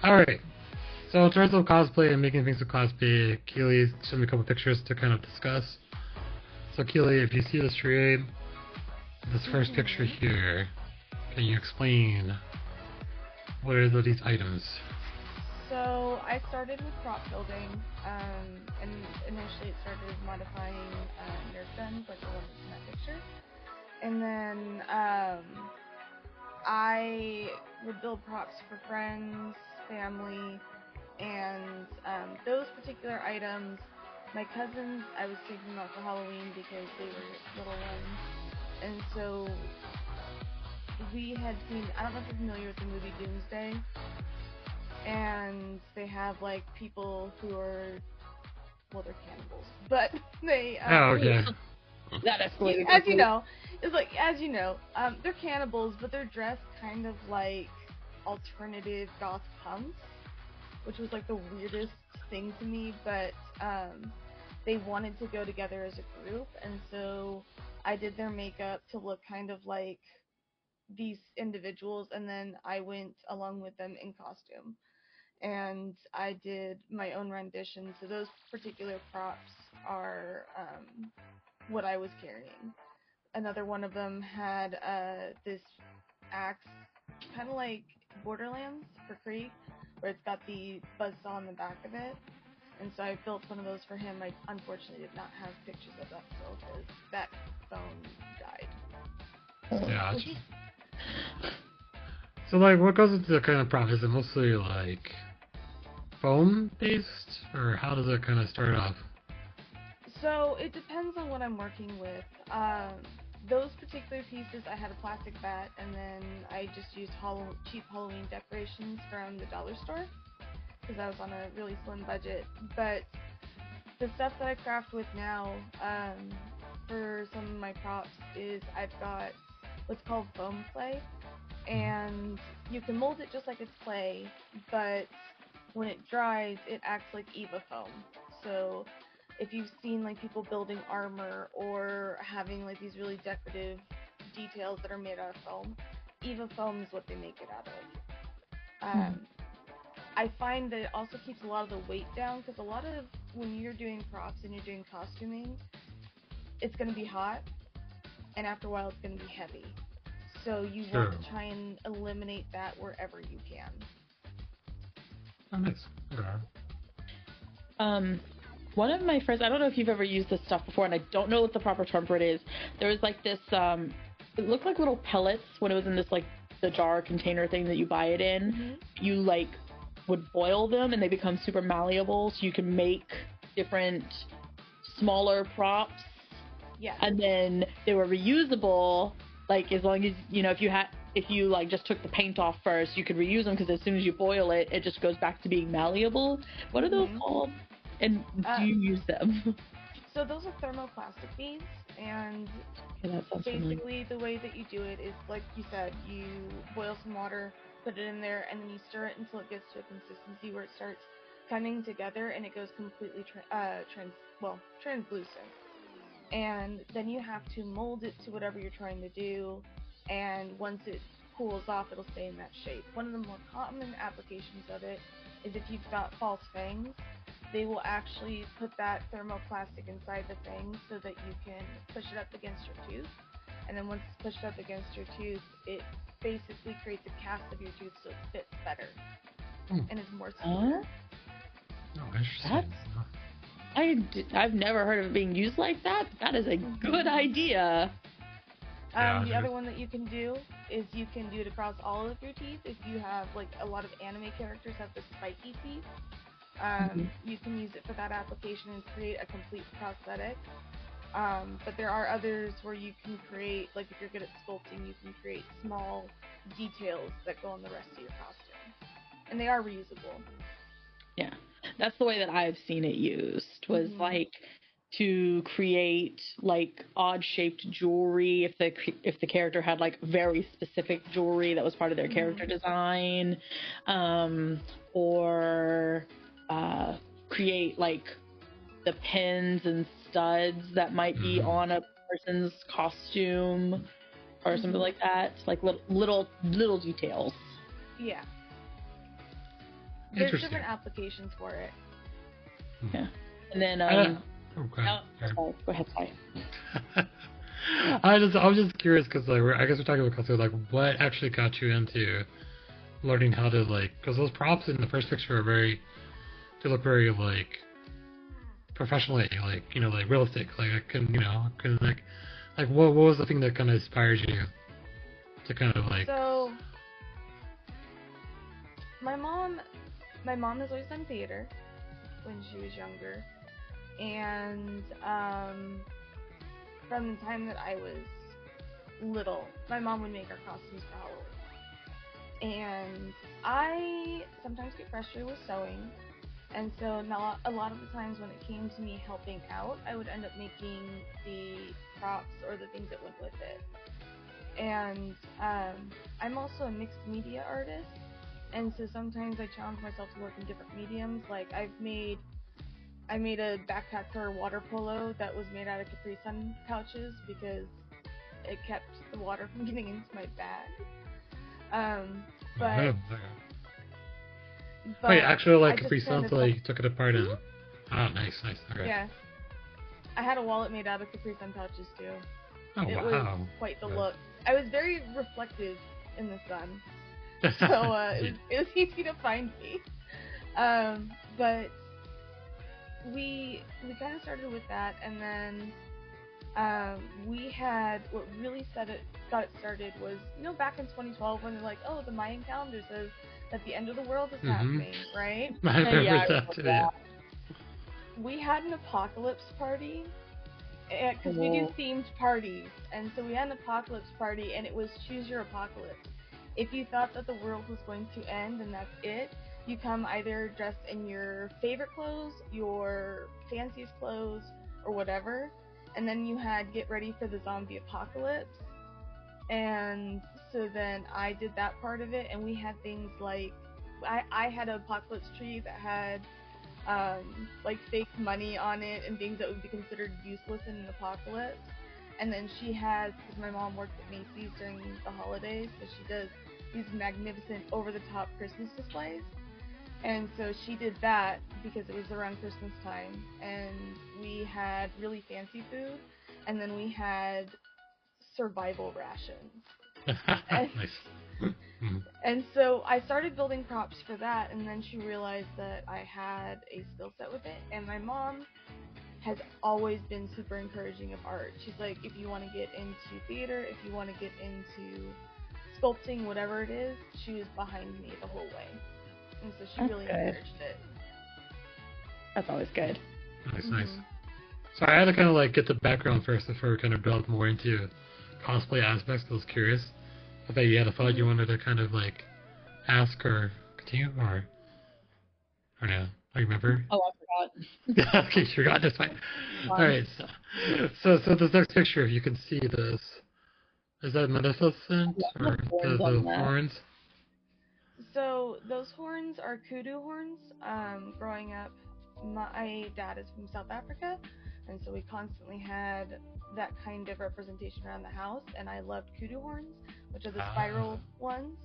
Alright. So in terms of cosplay and making things with cosplay, Keely showed me a couple pictures to kind of discuss. So Keely, if you see this trade, this first picture here, can you explain what are these items? So I started with prop building, and initially it started with modifying Nerf guns, like the one that's in that picture. And then I would build props for friends, family, and those particular items, my cousins, I was thinking about for Halloween because they were little ones. And so we had seen, I don't know if you're familiar with the movie Doomsday, and they have like people who are, well, they're cannibals, but they Oh, okay. That escalated. as you know, it's like, as you know, they're cannibals, but they're dressed kind of like alternative goth punks, which was like the weirdest thing to me, but they wanted to go together as a group, and so I did their makeup to look kind of like these individuals, and then I went along with them in costume. And I did my own rendition, so those particular props are what I was carrying. Another one of them had this axe, kind of like Borderlands for Krieg, where it's got the buzzsaw on the back of it. And so I built one of those for him. I unfortunately did not have pictures of that still because that phone died. Yeah. So, like, what goes into the kind of prop? Is it mostly, like, foam-based? Or how does it kind of start off? So it depends on what I'm working with. Those particular pieces, I had a plastic bat, and then I just used cheap Halloween decorations from the dollar store because I was on a really slim budget. But the stuff that I craft with now, for some of my props, is I've got what's called foam clay, and you can mold it just like it's clay, but when it dries, it acts like Eva foam. So if you've seen like people building armor or having like these really decorative details that are made out of foam, Eva foam is what they make it out of. I find that it also keeps a lot of the weight down because a lot of when you're doing props and you're doing costuming, it's going to be hot, and after a while it's going to be heavy. So you want to try and eliminate that wherever you can. Oh, nice. Okay. One of my friends, I don't know if you've ever used this stuff before, and I don't know what the proper term for it is. There was like this, it looked like little pellets when it was in this like the jar container thing that you buy it in. Mm-hmm. You like would boil them and they become super malleable, so you can make different smaller props. Yeah. And then they were reusable, like as long as, you know, if you like just took the paint off first, you could reuse them because as soon as you boil it, it just goes back to being malleable. What are those called? And do you use them? So those are thermoplastic beads, and basically the way that you do it is, like you said, you boil some water, put it in there, and then you stir it until it gets to a consistency where it starts coming together and it goes completely translucent. And then you have to mold it to whatever you're trying to do, and once it cools off, it'll stay in that shape. One of the more common applications of it is if you've got false fangs. They will actually put that thermoplastic inside the thing so that you can push it up against your tooth. And then once it's pushed up against your tooth, it basically creates a cast of your tooth so it fits better and is more secure. Oh, interesting. I've never heard of it being used like that. That is a good idea. The other one that you can do is you can do it across all of your teeth. If you have, like, a lot of anime characters have the spiky teeth, you can use it for that application and create a complete prosthetic. But there are others where you can create, like if you're good at sculpting, you can create small details that go on the rest of your costume. And they are reusable. Yeah, that's the way that I've seen it used, was like to create like odd shaped jewelry if the character had like very specific jewelry that was part of their character design, or create like the pins and studs that might be on a person's costume or something like that, like little details. Yeah. there's Interesting. different applications for it. Yeah. And then okay. go ahead, Ty. I was just curious because like I guess we're talking about cosplay. Like, what actually got you into learning how to like? Because those props in the first picture they look very like professionally, like like realistic. Like I couldn't like what was the thing that kind of inspired you to kind of like? So my mom has always done theater when she was younger, and from the time that I was little, my mom would make our costumes for Halloween. And I sometimes get frustrated with sewing, and so not a lot of the times when it came to me helping out, I would end up making the props or the things that went with it. And I'm also a mixed media artist, and so sometimes I challenge myself to work in different mediums. Like I made a backpack for water polo that was made out of Capri Sun pouches because it kept the water from getting into my bag. But wait, actually, like I Capri just Sun, kinda so you took it apart and nice. Okay. Yeah, I had a wallet made out of Capri Sun pouches too. Oh It wow. was quite the look. I was very reflective in the sun, so it was easy to find me. But we kind of started with that, and then we had what really got it started was back in 2012 when they're like, oh, the Mayan calendar says that the end of the world is happening, right? I remember that too. Yeah. We had an apocalypse party because we do themed parties, and so we had an apocalypse party, and it was choose your apocalypse. If you thought that the world was going to end and that's it, you come either dressed in your favorite clothes, your fanciest clothes, or whatever, and then you had get ready for the zombie apocalypse. And so then I did that part of it, and we had things like I had an apocalypse tree that had like fake money on it and things that would be considered useless in an apocalypse. And then she has, because my mom worked at Macy's during the holidays, so she does these magnificent over-the-top Christmas displays. And so she did that because it was around Christmas time, and we had really fancy food, and then we had survival rations. Nice. And so I started building props for that, and then she realized that I had a skill set with it, and my mom has always been super encouraging of art. She's like, if you want to get into theater, if you want to get into sculpting, whatever it is, she was behind me the whole way. And so she really encouraged it. That's always good. Nice. So I had to kind of like get the background first before we kind of delve more into cosplay aspects. I was curious. I bet you had a thought you wanted to kind of like ask or continue or no? I remember. Oh, I forgot. Okay, you forgot. That's fine. All right. So this next picture, you can see this. Is that Maleficent or the horns? So those horns are kudu horns. Growing up, my dad is from South Africa, and so we constantly had that kind of representation around the house, and I loved kudu horns, which are the spiral ones.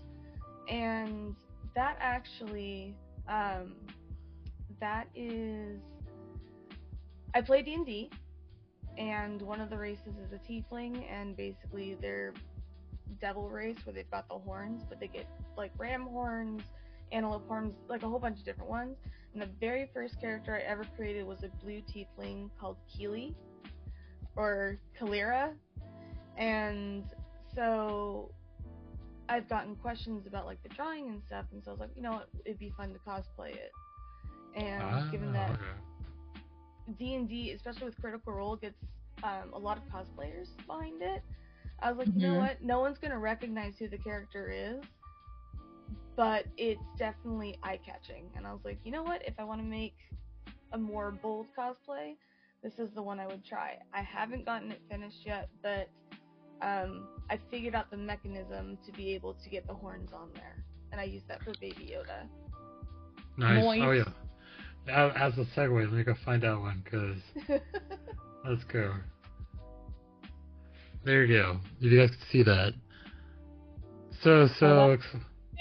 And that actually, that is, I play D&D, and one of the races is a tiefling, and basically they're devil race where they've got the horns, but they get like ram horns, antelope horns, like a whole bunch of different ones. And the very first character I ever created was a blue tiefling called Keely, or xKilira. And so I've gotten questions about like the drawing and stuff, and so I was like, it'd be fun to cosplay it. And given that D&D, especially with Critical Role, gets a lot of cosplayers behind it, I was like, you know what? No one's gonna recognize who the character is, but it's definitely eye-catching. And I was like, you know what? If I want to make a more bold cosplay, this is the one I would try. I haven't gotten it finished yet, but I figured out the mechanism to be able to get the horns on there, and I used that for Baby Yoda. Nice. Oh yeah. Now, as a segue, let me go find out one, cause let's go. There you go. If you guys can see that. So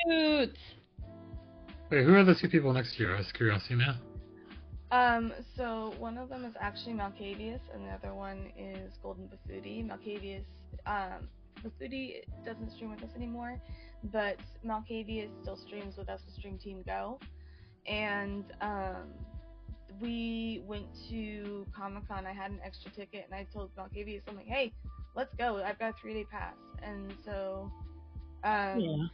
cute. Wait, who are the two people next to you? I was curiosity now. So one of them is actually Malcavius, and the other one is Golden Bafudi. Malcavius, Bafudi doesn't stream with us anymore, but Malcavius still streams with us with Stream Team Go. And, we went to Comic-Con. I had an extra ticket, and I told Malcavius, I'm like, hey, let's go. I've got a 3-day pass. And so,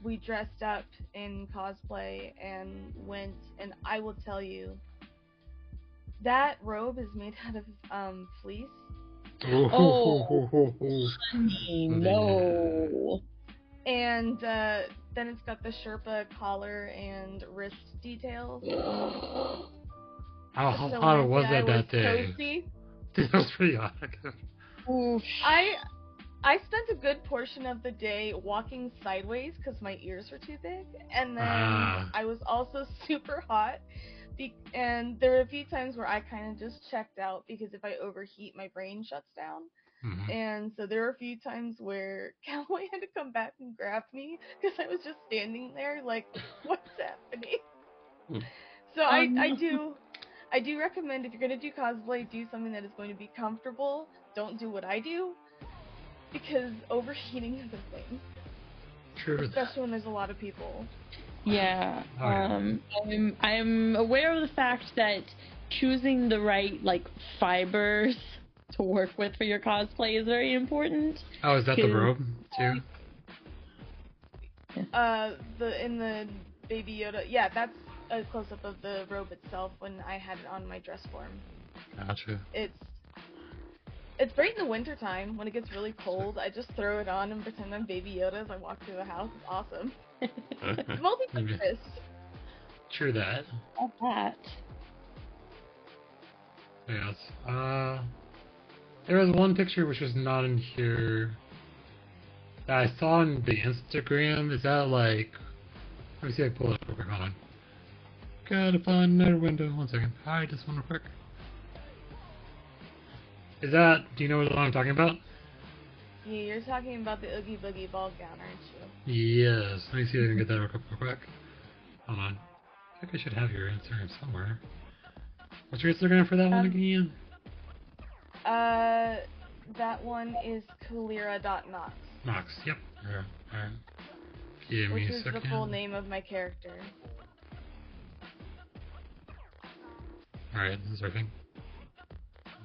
we dressed up in cosplay and went, and I will tell you, that robe is made out of fleece. Oh, honey, no. And then it's got the Sherpa collar and wrist details. How hot was it that day? Toasty. It was pretty hot. Oof. I spent a good portion of the day walking sideways because my ears were too big, and then I was also super hot. And there were a few times where I kind of just checked out because if I overheat, my brain shuts down. Mm-hmm. And so there were a few times where Cowboy had to come back and grab me because I was just standing there like, what's happening? So I do recommend if you're going to do cosplay, do something that is going to be comfortable. Don't do what I do because overheating is a thing. True. Especially when there's a lot of people. Yeah. I'm aware of the fact that choosing the right fibers to work with for your cosplay is very important. Oh, is that the robe too? In the Baby Yoda, yeah, that's a close up of the robe itself when I had it on my dress form. Gotcha. It's great in the winter time when it gets really cold. I just throw it on and pretend I'm Baby Yoda as I walk through the house. It's awesome. It's multi-purpose. True that. Love that. Yes. There was one picture which was not in here that I saw on the Instagram. Is that like? Let me see if I can pull it up real quick. Hold on. Gotta find another window. 1 second. Hide this one real quick. Is that? Do you know what I'm talking about? Yeah, you're talking about the Oogie Boogie ball gown, aren't you? Yes. Let me see if I can get that real quick. Hold on. I think I should have your Instagram somewhere. What's your Instagram for that one again? That one is xKilira.nox. Nox, yep. Alright. Give me a second. Which is the full name of my character. Alright, this is surfing.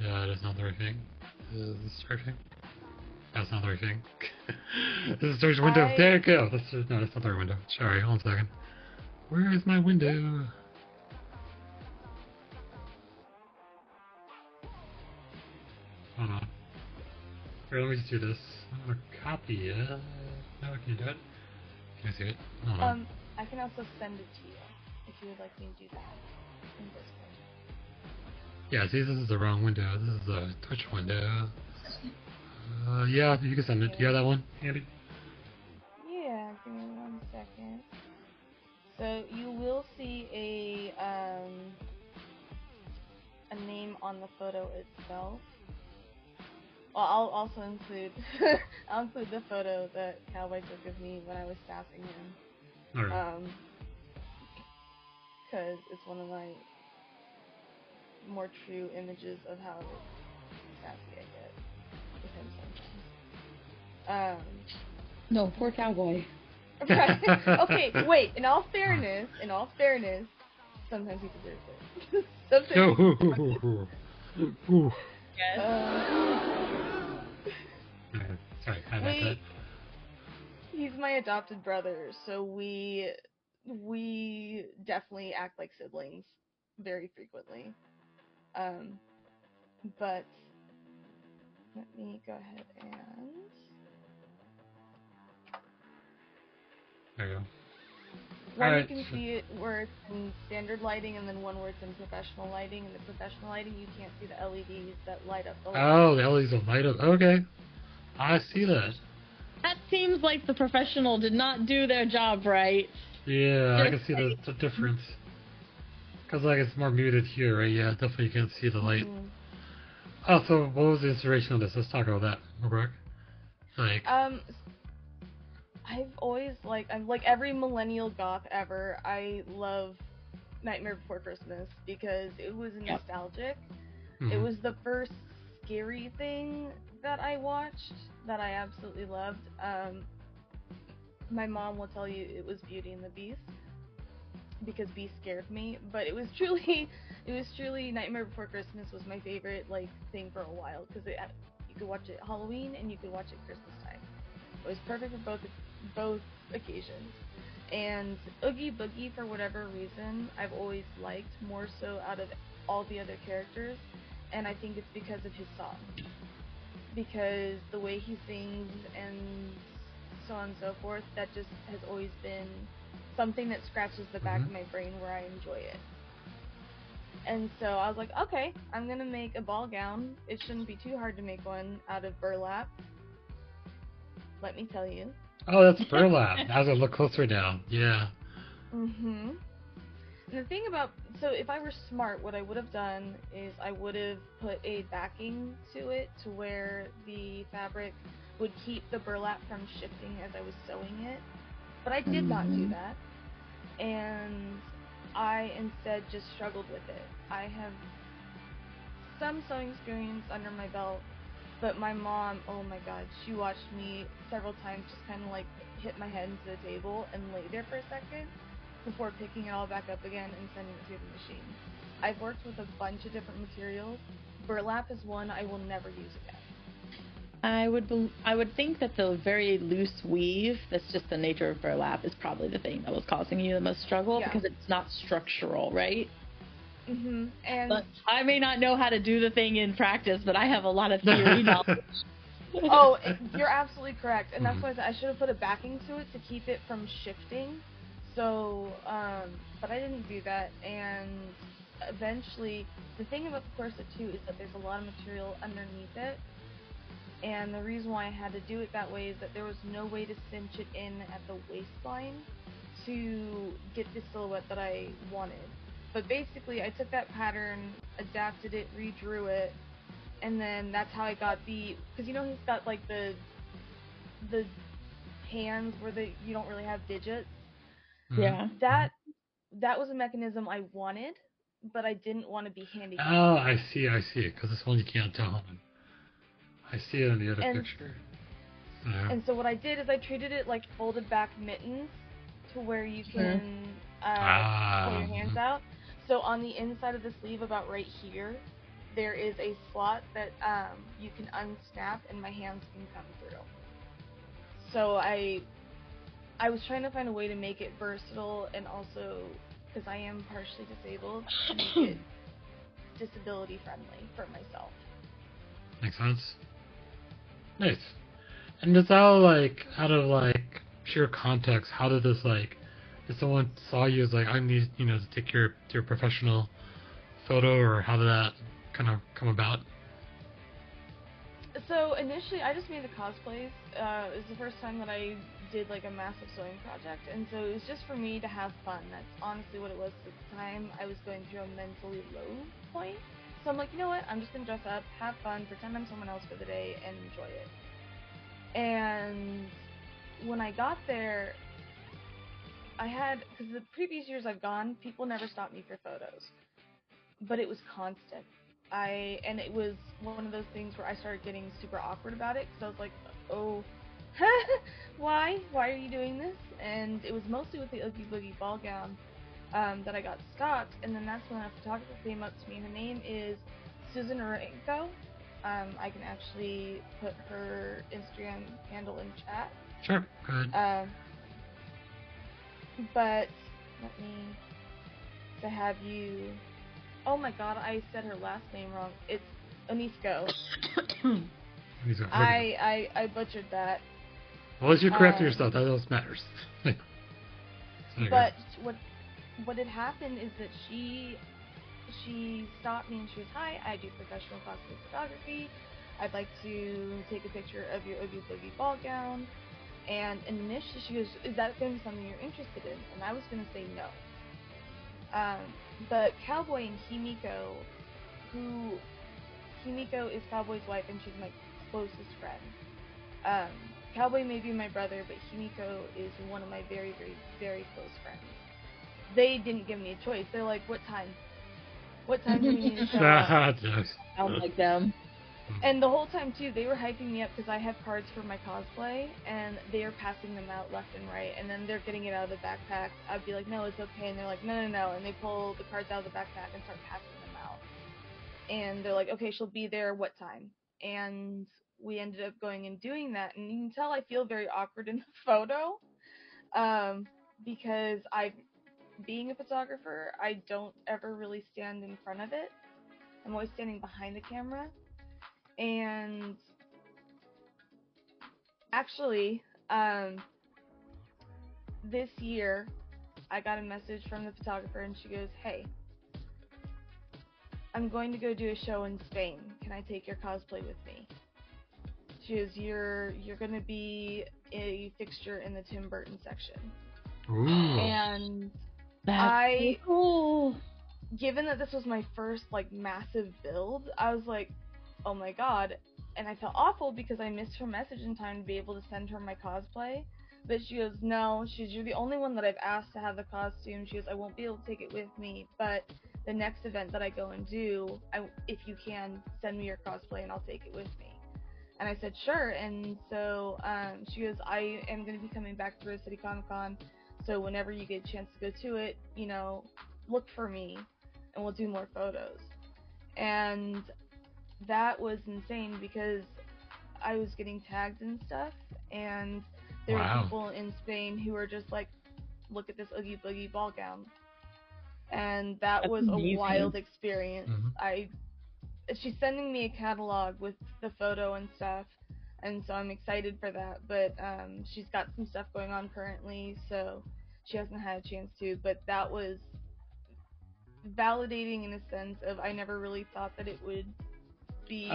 Yeah, that's not the right thing. Is this surfing? That's not the right thing. This is the search window. There you go. No, that's not the right window. Sorry, hold on a second. Where is my window? Hold on. Here, let me just do this. I'm gonna copy it. No, I can't do it. Can I see it? Hold on. I can also send it to you if you would like me to do that in Discord. Yeah, see, this is the wrong window. This is the Twitch window. Yeah, you can send it. You have that one, Andy? Yeah, give me 1 second. So you will see a name on the photo itself. Well, I'll also include I'll include the photo that Cowboy took of me when I was sassing him. Alright. Because it's one of my more true images of how sassy I get with him sometimes. No, poor Cowboy. Right. Okay, wait. In all fairness, sometimes he deserves it. Sometimes. Yes. Sorry, I meant that. He's my adopted brother, so we definitely act like siblings very frequently. But let me go ahead and There you go. one you can see it where it's in standard lighting, and then one where it's in professional lighting. In the professional lighting, you can't see the LEDs that light up the light. Oh, the LEDs will light up. Okay. I see that. That seems like the professional did not do their job right. Yeah, I can see the difference. Because, like, it's more muted here, right? Yeah, definitely you can't see the light. Mm-hmm. Oh, so what was the inspiration of this? Let's talk about that real quick. Like, I've always I'm like every millennial goth ever. I love Nightmare Before Christmas because it was nostalgic. It Mm-hmm. was the first scary thing that I watched that I absolutely loved. My mom will tell you it was Beauty and the Beast because Beast scared me, but it was truly Nightmare Before Christmas was my favorite thing for a while because you could watch it Halloween and you could watch it Christmas time. It was perfect for both occasions. And Oogie Boogie, for whatever reason, I've always liked more so out of all the other characters, and I think it's because of his song. Because the way he sings and so on and so forth, that just has always been something that scratches the back of my brain where I enjoy it. And so I was like, okay, I'm gonna make a ball gown. It shouldn't be too hard to make one out of burlap. Let me tell you. Oh, that's burlap. As I look closer now, yeah. And the thing so if I were smart, what I would have done is I would have put a backing to it to where the fabric would keep the burlap from shifting as I was sewing it. But I did not do that. And I instead just struggled with it. I have some sewing experience under my belt, but my mom, oh my god, she watched me several times just kind of hit my head into the table and lay there for a second before picking it all back up again and sending it through the machine. I've worked with a bunch of different materials. Burlap is one I will never use again. I would think that the very loose weave, that's just the nature of burlap, is probably the thing that was causing you the most struggle because it's not structural, right? And but I may not know how to do the thing in practice, but I have a lot of theory knowledge. Oh, you're absolutely correct, and that's why I should have put a backing to it to keep it from shifting. So, but I didn't do that, and eventually, the thing about the corset too is that there's a lot of material underneath it, and the reason why I had to do it that way is that there was no way to cinch it in at the waistline to get the silhouette that I wanted. But basically, I took that pattern, adapted it, redrew it, and then that's how I got because he's got the hands where you don't really have digits. Yeah. That was a mechanism I wanted, but I didn't want to be handicapped. Oh, I see, because this one you can't tell. I see it in the other picture. Yeah. And so what I did is I treated it like folded back mittens to where you can pull your hands out. So on the inside of the sleeve, about right here, there is a slot that you can unsnap and my hands can come through. So I was trying to find a way to make it versatile and also, because I am partially disabled, to make it disability friendly for myself. Makes sense. Nice. And it's all out of pure context, how did this if someone saw you as I need to take your professional photo, or how did that kind of come about? So initially I just made the cosplays. It was the first time that I did a massive sewing project, and so it was just for me to have fun. That's honestly what it was at the time. I was going through a mentally low point. So I'm like, you know what, I'm just going to dress up, have fun, pretend I'm someone else for the day, and enjoy it. And when I got there, because the previous years I've gone, people never stopped me for photos. But it was constant. And it was one of those things where I started getting super awkward about it, because I was like, oh, why are you doing this? And it was mostly with the Oogie Boogie ball gown that I got stopped, and then that's when a photographer came up to me. Her name is Susan Orenko. I can actually put her Instagram handle in chat. Sure, go ahead. But let me to have you. Oh my god, I said her last name wrong. It's Onisko. I butchered that. Well, as you correct yourself, that else matters. But what had happened is that she stopped me and she was, hi, I do professional cosplay photography. I'd like to take a picture of your Oogie Boogie ball gown. And initially she goes, is that going to be something you're interested in? And I was going to say no. But Cowboy and Himiko, Himiko is Cowboy's wife and she's my closest friend. Cowboy may be my brother, but Himiko is one of my very, very, very close friends. They didn't give me a choice. They're like, what time? What time do we need to show up? Sounds like them. And the whole time, too, they were hyping me up because I have cards for my cosplay, and they are passing them out left and right, and then they're getting it out of the backpack. I'd be like, no, it's okay, and they're like, no, no, no, and they pull the cards out of the backpack and start passing them out. And they're like, okay, she'll be there, what time? And we ended up going and doing that, and you can tell I feel very awkward in the photo, because being a photographer, I don't ever really stand in front of it. I'm always standing behind the camera. And actually, this year, I got a message from the photographer, and she goes, hey, I'm going to go do a show in Spain. Can I take your cosplay with me? She goes, you're going to be a fixture in the Tim Burton section. Ooh. And That's so cool. Given that this was my first, like, massive build, I was like, oh my god. And I felt awful because I missed her message in time to be able to send her my cosplay. But she goes, no, you're the only one that I've asked to have the costume. She goes, I won't be able to take it with me, but the next event that I go and do, if you can, send me your cosplay and I'll take it with me. And I said, sure. And so she goes, I am going to be coming back to Rose City Comic Con, so whenever you get a chance to go to it, you know, look for me and we'll do more photos. And that was insane because I was getting tagged and stuff, and there were people in Spain who were just like, look at this Oogie Boogie ball gown. And that was amazing. A wild experience. She's sending me a catalog with the photo and stuff, and so I'm excited for that, but she's got some stuff going on currently, so she hasn't had a chance to, but that was validating in a sense of I never really thought that it would be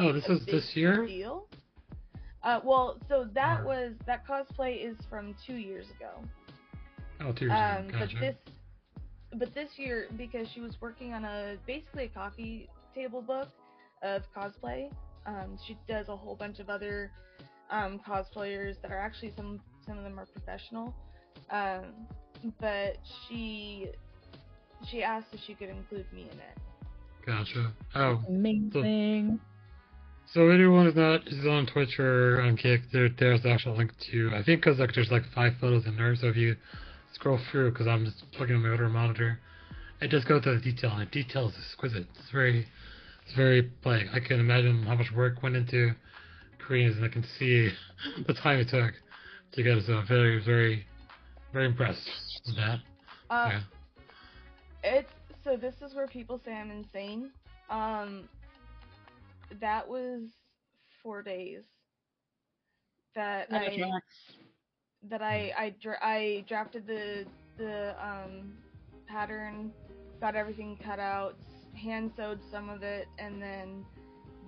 this year? Deal. Well, so that cosplay is from 2 years ago. Oh, 2 years ago, gotcha. But this year, because she was working on basically a coffee table book of cosplay, she does a whole bunch of other cosplayers that are actually some of them are professional, but she asked if she could include me in it. Gotcha. Oh, amazing. So anyone is on Twitch or on Kick, there's the actual link to, I think, because there's like 5 photos in there, so if you scroll through, because I'm just looking at my other monitor, it just goes to the detail, and the detail is exquisite. It's very, like, I can imagine how much work went into creating this, and I can see the time it took to get it, so I'm very, very, very impressed with that. So this is where people say I'm insane. That was 4 days that I drafted the pattern, got everything cut out, hand sewed some of it, and then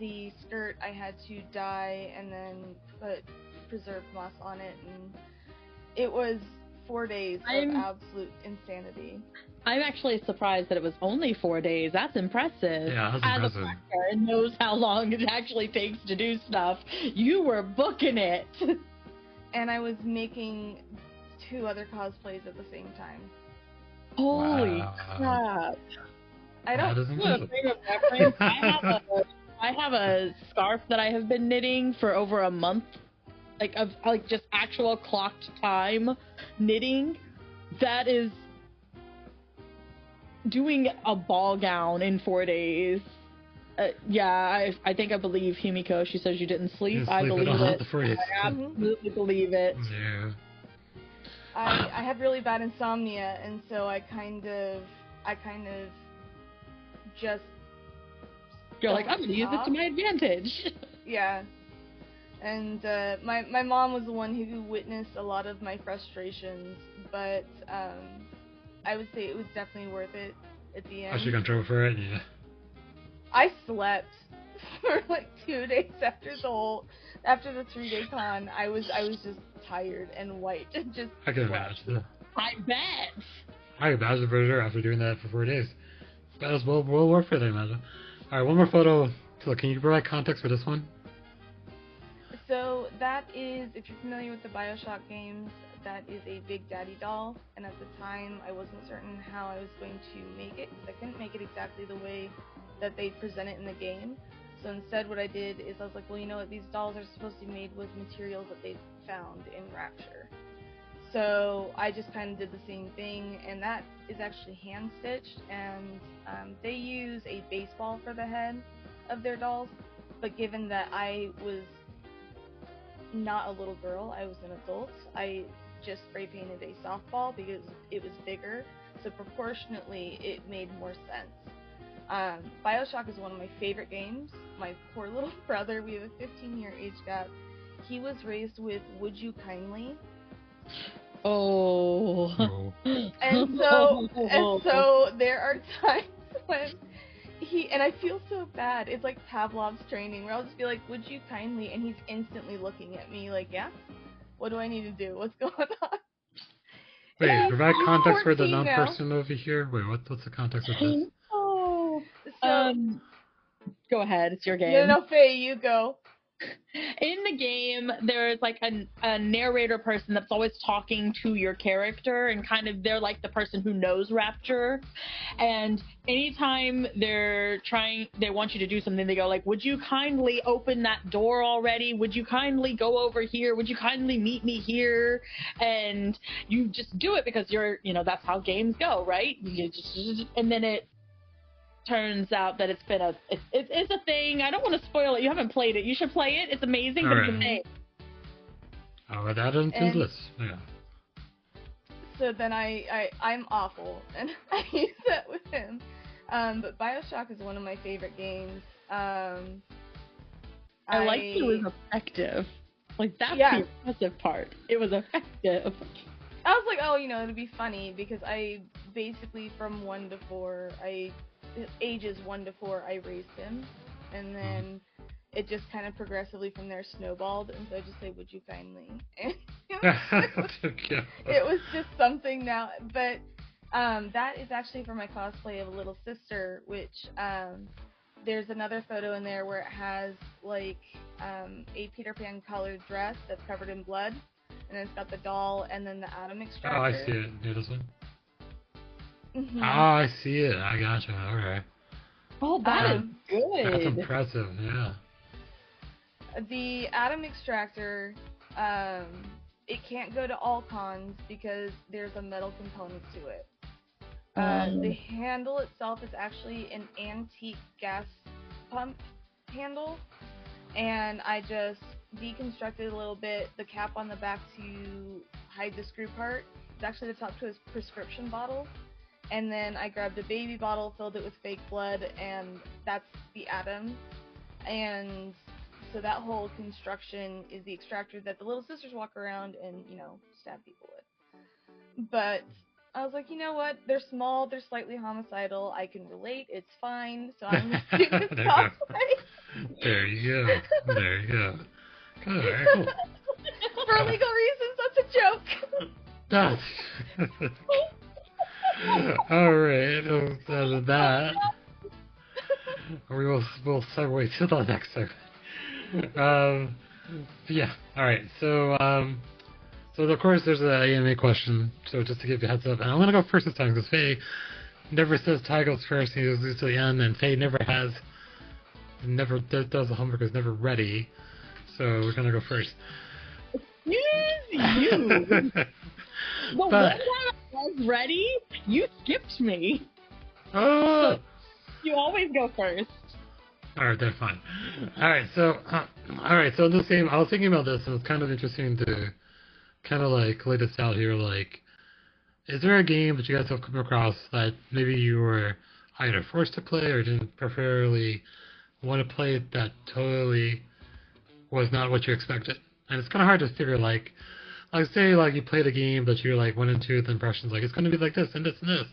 the skirt I had to dye and then put preserved moss on it, and it was 4 days of absolute insanity. I'm actually surprised that it was only 4 days. That's impressive. Yeah, that's impressive. As a actor and knows how long it actually takes to do stuff, you were booking it. And I was making 2 other cosplays at the same time. Holy crap! I don't want a frame of reference. I have a scarf that I have been knitting for over a month, like just actual clocked time knitting. That is doing a ball gown in 4 days. I think I believe Himiko. She says you didn't sleep. I believe it. I absolutely believe it. Yeah. I have really bad insomnia, and so I kind of just. You're like, I'm gonna use it to my advantage. Yeah. And my mom was the one who witnessed a lot of my frustrations, but I would say it was definitely worth it at the end. I should control for it, yeah. I slept for like 2 days after the 3-day con. I was just tired and white and just. I can imagine. I bet. I can imagine for sure after doing that for 4 days. That was well worth it, I imagine. All right, one more photo. So can you provide context for this one? So that is, if you're familiar with the BioShock games, that is a Big Daddy doll, and at the time I wasn't certain how I was going to make it, because I couldn't make it exactly the way that they present it in the game. So instead what I did is I was like, well, you know what, these dolls are supposed to be made with materials that they found in Rapture. So I just kind of did the same thing, and that is actually hand-stitched, and they use a baseball for the head of their dolls, but given that I was not a little girl, I was an adult, I just spray painted a softball because it was bigger, so proportionately it made more sense. BioShock is one of my favorite games. My poor little brother, we have a 15-year age gap, he was raised with Would You Kindly? Oh. And so there are times when and I feel so bad. It's like Pavlov's training, where I'll just be like, would you kindly? And he's instantly looking at me like, yeah? What do I need to do? What's going on? Wait, provide context for the non-person over here? Wait, what's the context of this? Oh. So, go ahead. It's your game. No, Faye, you go. In the game, there's like a narrator person that's always talking to your character, and kind of they're like the person who knows Rapture. And anytime they want you to do something, they go like, would you kindly open that door already? Would you kindly go over here? Would you kindly meet me here? And you just do it because that's how games go, right? And then it turns out that it's a thing. I don't want to spoil it. You haven't played it. You should play it. It's amazing, but it's a thing. I would add into this. Yeah. So then I'm awful, and I use that with him. But BioShock is one of my favorite games. I like it was effective. Like, that's the impressive part. It was effective. I was like, oh, it'd be funny, because I basically from 1 to 4, ages 1 to 4, I raised him, and then it just kind of progressively from there snowballed, and so I just say, would you kindly? And it was just something now, but that is actually for my cosplay of a little sister, which there's another photo in there where it has like a Peter Pan colored dress that's covered in blood, and then it's got the doll and then the atom extractor. Oh, I see it. Yeah, this one. Mm-hmm. Oh, I see it. I gotcha. Alright. Oh, that is good. That's impressive, yeah. The atom extractor, it can't go to all cons because there's a metal component to it. The handle itself is actually an antique gas pump handle, and I just deconstructed a little bit the cap on the back to hide the screw part. It's actually the top to his prescription bottle. And then I grabbed a baby bottle, filled it with fake blood, and that's the atom. And so that whole construction is the extractor that the little sisters walk around and, stab people with. But I was like, you know what? They're small, they're slightly homicidal, I can relate, it's fine, so I'm going to do this cosplay. There you go. There you go. Good, very cool. For legal reasons, that's a joke. Alright, other than that, we'll segue to the next segment. Yeah, alright, so of course there's an AMA question, so just to give you a heads up, and I'm gonna go first this time, because Faye never says Ty goes first, he goes to the end, and Faye never does the homework, is never ready, so we're gonna go first. Excuse you! But one time I was ready, you skipped me. Oh! So you always go first. Alright, that's fine. Alright, so in this game, I was thinking about this, and it's kind of interesting to kind of like lay this out here, like, is there a game that you guys have come across that maybe you were either forced to play or didn't preferably want to play that totally was not what you expected? And it's kind of hard to figure, like say, like, you played a game that you, like, went into with impressions, like, it's going to be like this and this and this.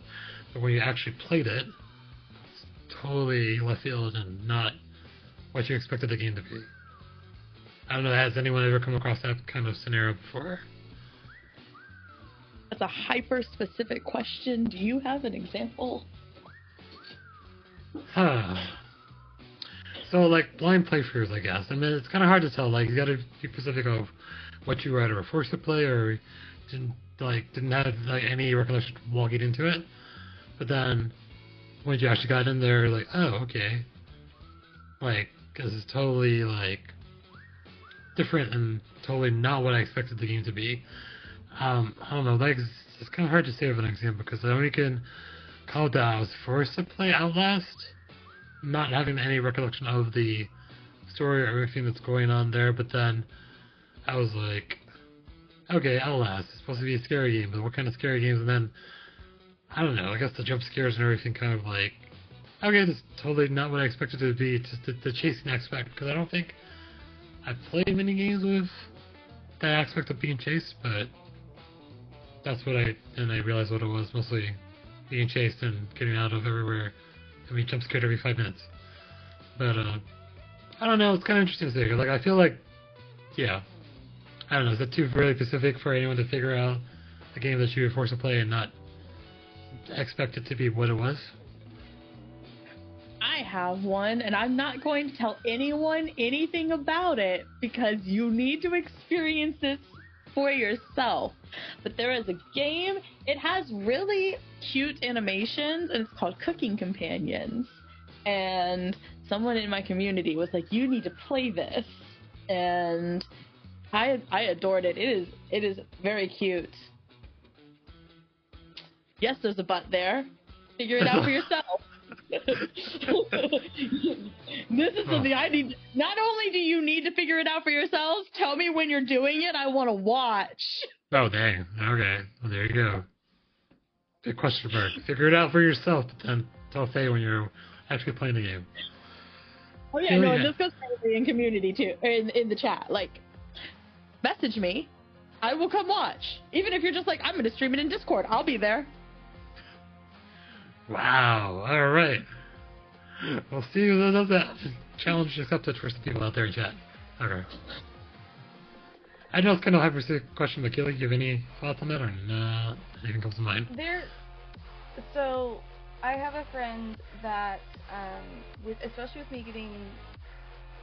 But when you actually played it, it's totally left field and not what you expected the game to be. I don't know, has anyone ever come across that kind of scenario before? That's a hyper-specific question. Do you have an example? So, like, blind playthroughs, I guess. I mean, it's kind of hard to tell. Like, you got to be specific of what you were either forced to play or didn't have like any recollection walking into it. But then when you actually got in there, like, oh, okay, like, this is totally like different and totally not what I expected the game to be. I don't know. Like, it's kind of hard to say with an example because I only can call that I was forced to play Outlast, not having any recollection of the story or everything that's going on there. But then I was like, okay, Outlast is supposed to be a scary game, but what kind of scary games? And then I don't know. I guess the jump scares and everything kind of like, okay, this is totally not what I expected it to be. Just the chasing aspect, because I don't think I've played many games with that aspect of being chased, but that's what I realized what it was, mostly being chased and getting out of everywhere. I mean, jump scared every 5 minutes. But I don't know. It's kind of interesting to say. Like, I feel like, yeah, I don't know. Is that too really specific for anyone to figure out a game that you were forced to play and not expect it to be what it was? I have one, and I'm not going to tell anyone anything about it because you need to experience this for yourself. But there is a game, it has really cute animations, and it's called Cooking Companions. And someone in my community was like, you need to play this. And I adored it. It is very cute. Yes, there's a butt there. Figure it out for yourself. This is something I need. Not only do you need to figure it out for yourselves, tell me when you're doing it. I want to watch. Oh, dang. Okay. Well, there you go. Big question mark. Figure it out for yourself, but then tell Faye when you're actually playing the game. Oh, yeah, no, this goes crazy in community, too. In the chat. Like, message me. I will come watch. Even if you're just like, I'm going to stream it in Discord. I'll be there. Wow. All right. We'll see who does that. Challenge accepted for some people out there in chat. Okay. I know it's kind of a hyper-specific question, but Keely, do you have any thoughts on that, or not? Anything comes to mind? So, I have a friend that, especially with me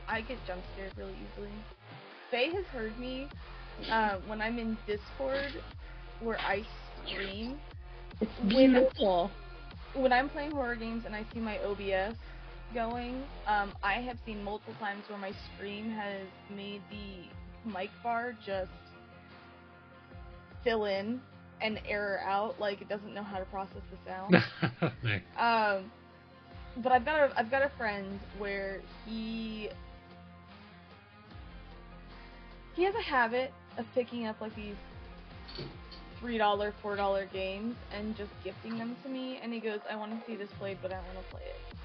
I get jump scared really easily. Faye has heard me when I'm in Discord where I scream. It's beautiful. When I'm playing horror games and I see my OBS going, I have seen multiple times where my scream has made the mic bar just fill in and error out, like it doesn't know how to process the sound. But I've got a friend where he has a habit of picking up like these $3, $4 games and just gifting them to me, and he goes, I want to see this played, but I don't want to play it.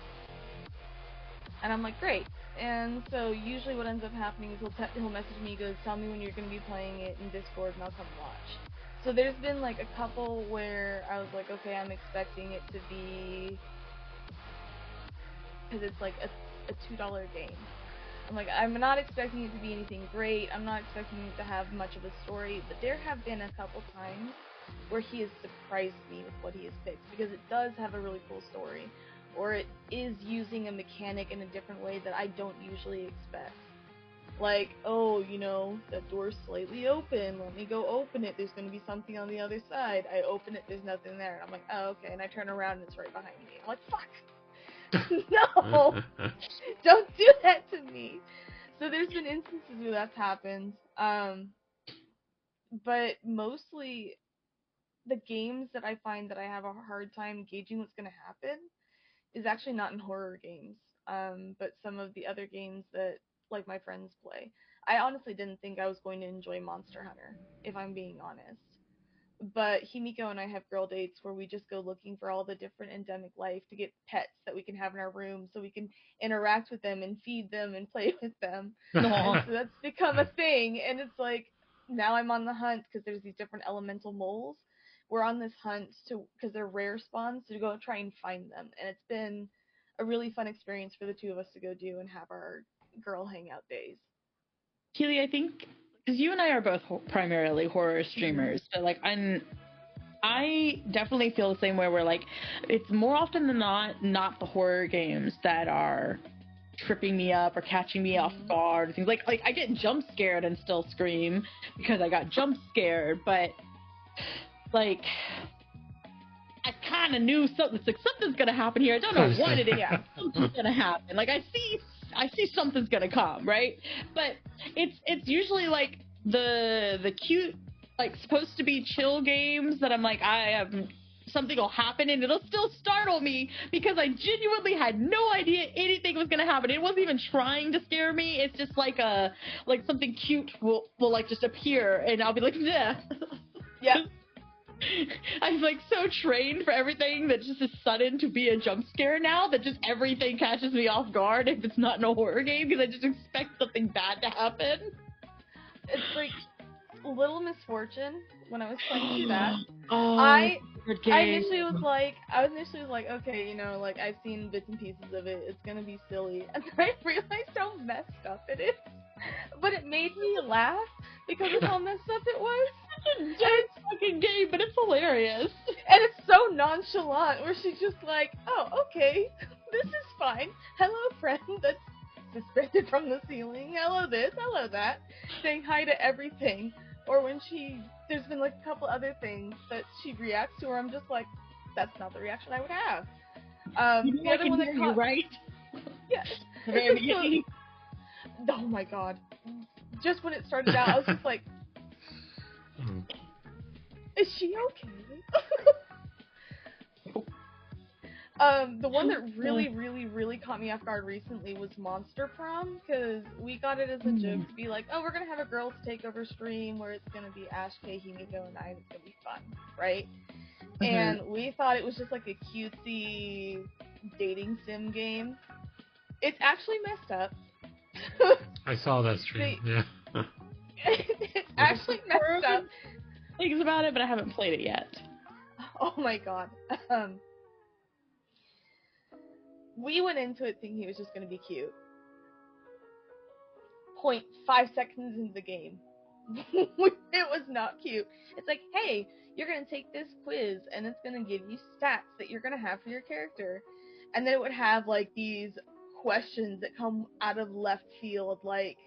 And I'm like, great. And so usually what ends up happening is he'll message me, he goes, tell me when you're going to be playing it in Discord and I'll come watch. So there's been like a couple where I was like, okay, I'm expecting it to be, because it's like a $2 game. I'm like, I'm not expecting it to be anything great, I'm not expecting it to have much of a story, but there have been a couple times where he has surprised me with what he has picked, because it does have a really cool story, or it is using a mechanic in a different way that I don't usually expect. Like, oh, you know, that door's slightly open, let me go open it, there's going to be something on the other side. I open it, there's nothing there, and I'm like, oh, okay, and I turn around and it's right behind me. I'm like, fuck! No! Don't do that to me! So there's been instances where that's happened, but mostly the games that I find that I have a hard time gauging what's going to happen is actually not in horror games, but some of the other games that, like, my friends play. I honestly didn't think I was going to enjoy Monster Hunter, if I'm being honest. But Himiko and I have girl dates where we just go looking for all the different endemic life to get pets that we can have in our room so we can interact with them and feed them and play with them. And so that's become a thing, and it's like, now I'm on the hunt because there's these different elemental moles. We're on this hunt because they're rare spawns, to go try and find them, and it's been a really fun experience for the two of us to go do and have our girl hangout days. Keely, I think, because you and I are both primarily horror streamers, but like I definitely feel the same way, where like it's more often than not the horror games that are tripping me up or catching me off guard. Things like I get jump scared and still scream because I got jump scared, but like I kind of knew something. It's like something's gonna happen here. I don't know what it is. Something's gonna happen. Like I see something's gonna come, right? But it's usually like the cute, like supposed to be chill games that I'm like something will happen and it'll still startle me because I genuinely had no idea anything was gonna happen. It wasn't even trying to scare me. It's just like something cute will like just appear and I'll be like, yeah. Yeah. I'm like so trained for everything that just is sudden to be a jump scare now that just everything catches me off guard if it's not in a horror game because I just expect something bad to happen. It's like Little Misfortune when I was playing through that. Oh, I initially was like, okay, you know, like I've seen bits and pieces of it. It's gonna be silly, and then I realized how messed up it is. But it made me laugh because of how messed up it was. It's a fucking game, but it's hilarious. And it's so nonchalant, where she's just like, oh, okay, this is fine. Hello, friend that's suspended from the ceiling. Hello this, hello that. Saying hi to everything. Or when there's been like a couple other things that she reacts to where I'm just like, that's not the reaction I would have. The other one that you right? Yeah. The very beginning. Oh my god. Just when it started out, I was just like, is she okay? The one that really, really, really caught me off guard recently was Monster Prom, because we got it as a joke to be like, oh, we're gonna have a girls takeover stream where it's gonna be Ash, Kay, Himiko, and I, and it's gonna be fun, right? And we thought it was just like a cutesy dating sim game. It's actually messed up. I saw that stream, yeah. It's actually messed up. Things about it, but I haven't played it yet. Oh my god. We went into it thinking it was just going to be cute. 0.5 seconds into the game, it was not cute. It's like, hey, you're going to take this quiz, and it's going to give you stats that you're going to have for your character. And then it would have, like, these questions that come out of left field, like,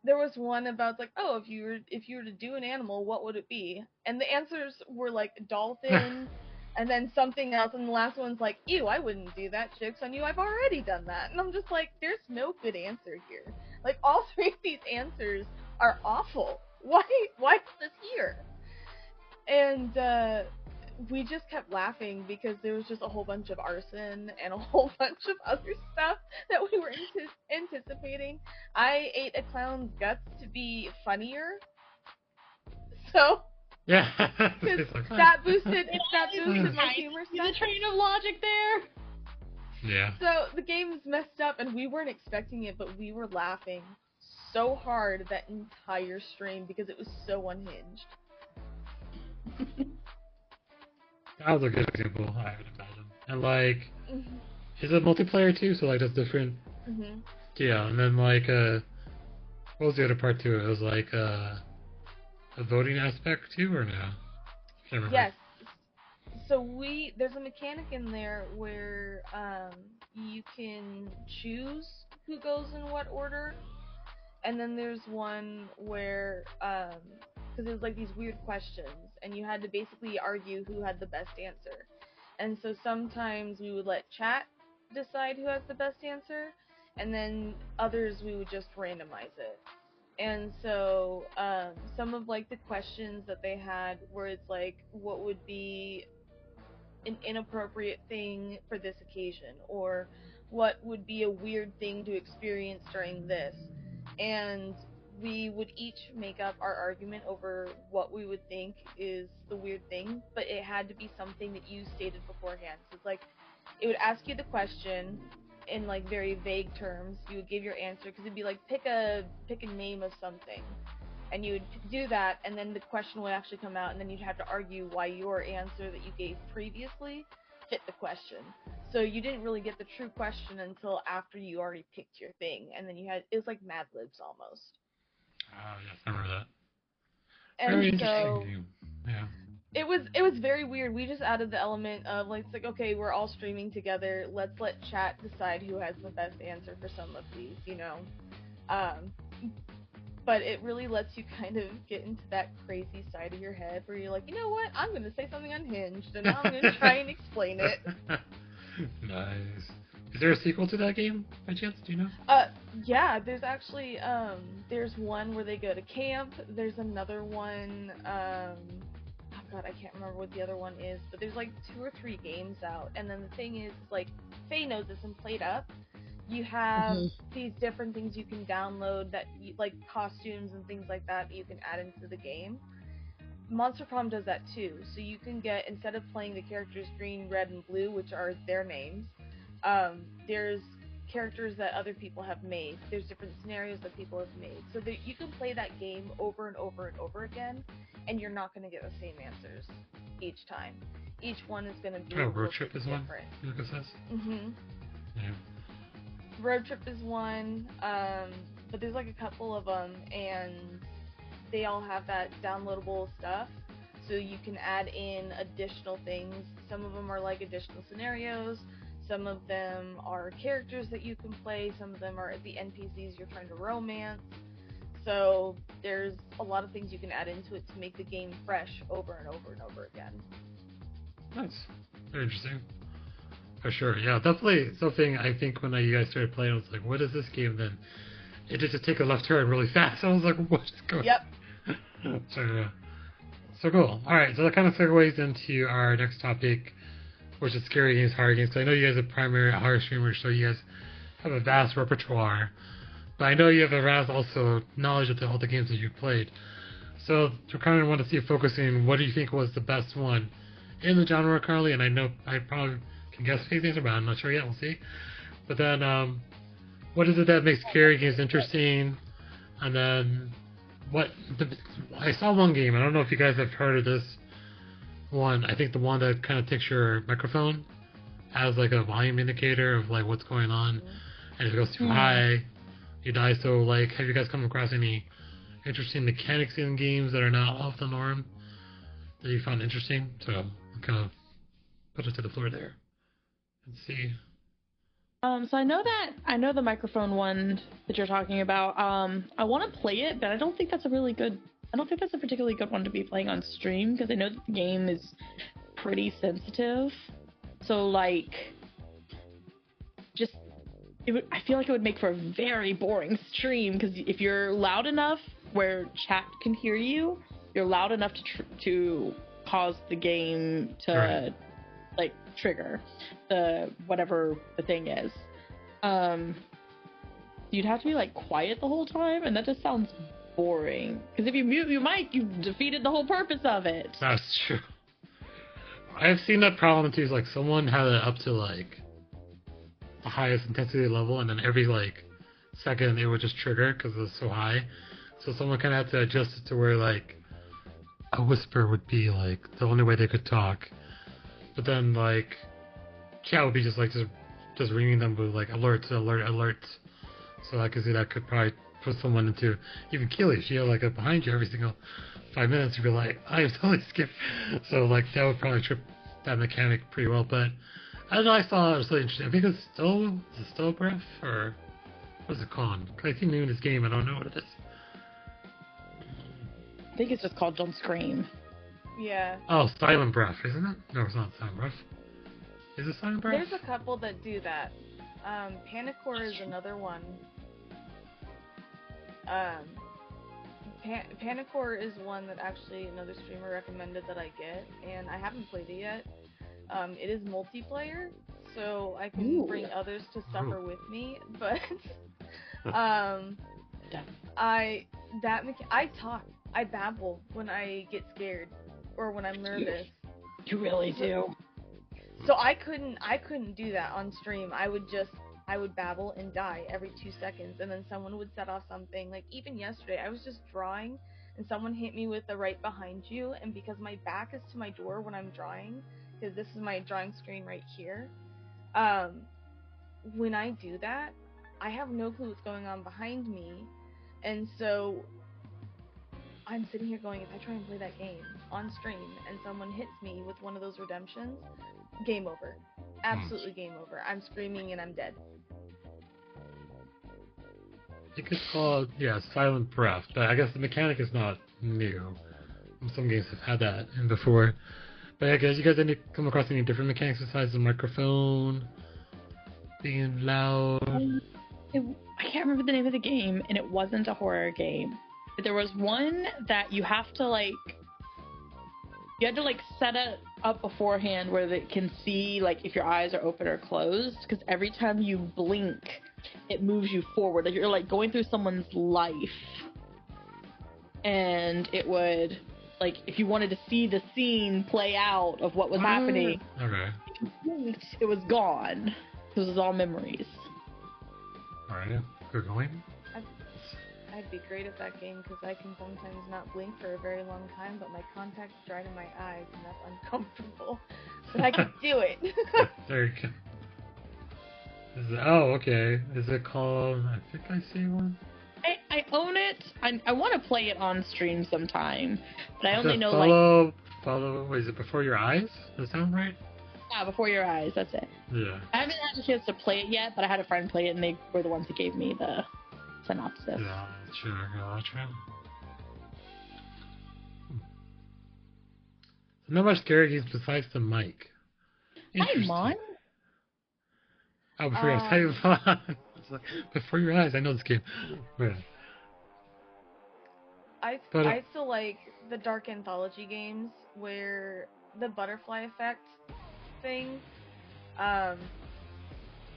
there was one about, like, oh, if you were to do an animal, what would it be? And the answers were, like, dolphin, and then something else, and the last one's like, ew, I wouldn't do that, joke's on you, I've already done that. And I'm just like, there's no good answer here. Like, all three of these answers are awful. Why is this here? And, we just kept laughing because there was just a whole bunch of arson and a whole bunch of other stuff that we were anticipating. I ate a clown's guts to be funnier. So... Yeah. that boosted my humor stuff. The train of logic there. Yeah. So the game is messed up, and we weren't expecting it, but we were laughing so hard that entire stream because it was so unhinged. That was a good example, I would imagine. And like, is it multiplayer too? So like, that's different. Yeah, and then like, what was the other part to it? It was like a voting aspect too, or no? Yes. So there's a mechanic in there where you can choose who goes in what order, and then there's one where because it was like these weird questions, and you had to basically argue who had the best answer. And so sometimes we would let chat decide who has the best answer, and then others we would just randomize it. And so, some of, like, the questions that they had where it's like, what would be an inappropriate thing for this occasion? Or what would be a weird thing to experience during this? And we would each make up our argument over what we would think is the weird thing, but it had to be something that you stated beforehand. So it's like, it would ask you the question in like very vague terms. You would give your answer because it'd be like pick a name of something, and you would do that, and then the question would actually come out, and then you'd have to argue why your answer that you gave previously fit the question. So you didn't really get the true question until after you already picked your thing, and then it was like Mad Libs almost. Oh yes, I remember that. And Very so interesting. Yeah. it was very weird. We just added the element of like, it's like, okay, we're all streaming together. Let's let chat decide who has the best answer for some of these, you know. Um, but it really lets you kind of get into that crazy side of your head where you're like, you know what? I'm gonna say something unhinged, and now I'm gonna try and explain it. Nice. Is there a sequel to that game by chance? Do you know? Yeah, there's actually there's one where they go to camp. There's another one, oh god, I can't remember what the other one is, but there's like 2 or 3 games out. And then the thing is, like, Faye knows this and played up. You have these different things you can download that like costumes and things like that you can add into the game. Monster Prom does that too. So you can get, instead of playing the characters green, red, and blue, which are their names, there's characters that other people have made. There's different scenarios that people have made. So that you can play that game over and over and over again, and you're not going to get the same answers each time. Each one is going to be Road Trip is different. One. Lucas says. Yeah. Road Trip is one, but there's like a couple of them, and they all have that downloadable stuff, so you can add in additional things. Some of them are like additional scenarios, some of them are characters that you can play, some of them are the NPCs you're trying to romance. So there's a lot of things you can add into it to make the game fresh over and over and over again. Nice. Very interesting. For sure, yeah, definitely something. I think when you guys started playing, I was like, what is this game then? It did just take a left turn really fast. I was like, what is going on? So cool. Alright, so that kind of segues into our next topic, which is scary games, horror games. So I know you guys are primary horror streamers, so you guys have a vast repertoire. But I know you have a vast also knowledge of all the games that you've played. So to kind of want to see you focusing, what do you think was the best one in the genre currently? And I know I probably can guess Faye's answer, but I'm not sure yet. We'll see. But then, what is it that makes scary games interesting? And then, I saw one game. I don't know if you guys have heard of this one. I think the one that kind of takes your microphone as like a volume indicator of like what's going on, and if it goes too high, you die. So like, have you guys come across any interesting mechanics in games that are not off the norm that you found interesting? So I'll kind of put it to the floor there. Let's see. So I know the microphone one that you're talking about. I want to play it, but I don't think that's a particularly good one to be playing on stream, because I know that the game is pretty sensitive. So like, I feel like it would make for a very boring stream, because if you're loud enough where chat can hear you, you're loud enough to cause the game to like trigger whatever the thing is. You'd have to be like quiet the whole time, and that just sounds boring. Because if you mute your mic, you've defeated the whole purpose of it. That's true. I've seen that problem too. Is like someone had it up to like the highest intensity level, and then every like second it would just trigger because it was so high. So someone kind of had to adjust it to where like a whisper would be like the only way they could talk. But then like chat would be just ringing them with like alerts. So I could see that could probably put someone into even Keely. She had like a behind you every single 5 minutes. You'd be like, I totally skipped. So like that would probably trip that mechanic pretty well. But I don't know. I saw it was really interesting. I think it's still breath, or what's it called? Cause I think maybe in this game I don't know what it is. I think it's just called Don't Scream. Yeah. Oh, Silent Breath, isn't it? No, it's not Silent Breath. Is it Silent Breath? There's a couple that do that. Panicore is another one. Panicore is one that actually another streamer recommended that I get, and I haven't played it yet. It is multiplayer, so I can bring others to suffer with me, but I babble when I get scared or when I'm nervous. You really do. So I couldn't do that on stream. I would babble and die every 2 seconds, and then someone would set off something. Like even yesterday, I was just drawing, and someone hit me with the right behind you, and because my back is to my door when I'm drawing, because this is my drawing screen right here, when I do that, I have no clue what's going on behind me, and so I'm sitting here going, if I try and play that game on stream and someone hits me with one of those redemptions, game over. Absolutely game over. I'm screaming and I'm dead. You could call it, yeah, silent breath, but I guess the mechanic is not new. Some games have had that in before. But I guess you guys come across any different mechanics besides the microphone being loud? I can't remember the name of the game, and it wasn't a horror game. But there was one that you have to, like, you had to, like, set it up beforehand where it can see, like, if your eyes are open or closed, because every time you blink, it moves you forward. Like, you're, like, going through someone's life. And it would, like, if you wanted to see the scene play out of what was happening, okay. if you blinked, it was gone. It was all memories. Alright, good going. I'd be great at that game because I can sometimes not blink for a very long time, but my contacts dry to my eyes, and that's uncomfortable. But I can do it. There you go. Oh, okay. Is it called? I think I see one. I own it. I want to play it on stream sometime, but I only know follow. Wait, is it Before Your Eyes? Does that sound right? Yeah, Before Your Eyes. That's it. Yeah. I haven't had a chance to play it yet, but I had a friend play it, and they were the ones that gave me the synopsis. Yeah, sure. Gotcha. So not much scary games besides the mic. Hi, Mon. Oh, Before Your Eyes. It's like, Before Your Eyes. I know this game. Yeah. I still like the dark anthology games where the butterfly effect thing. I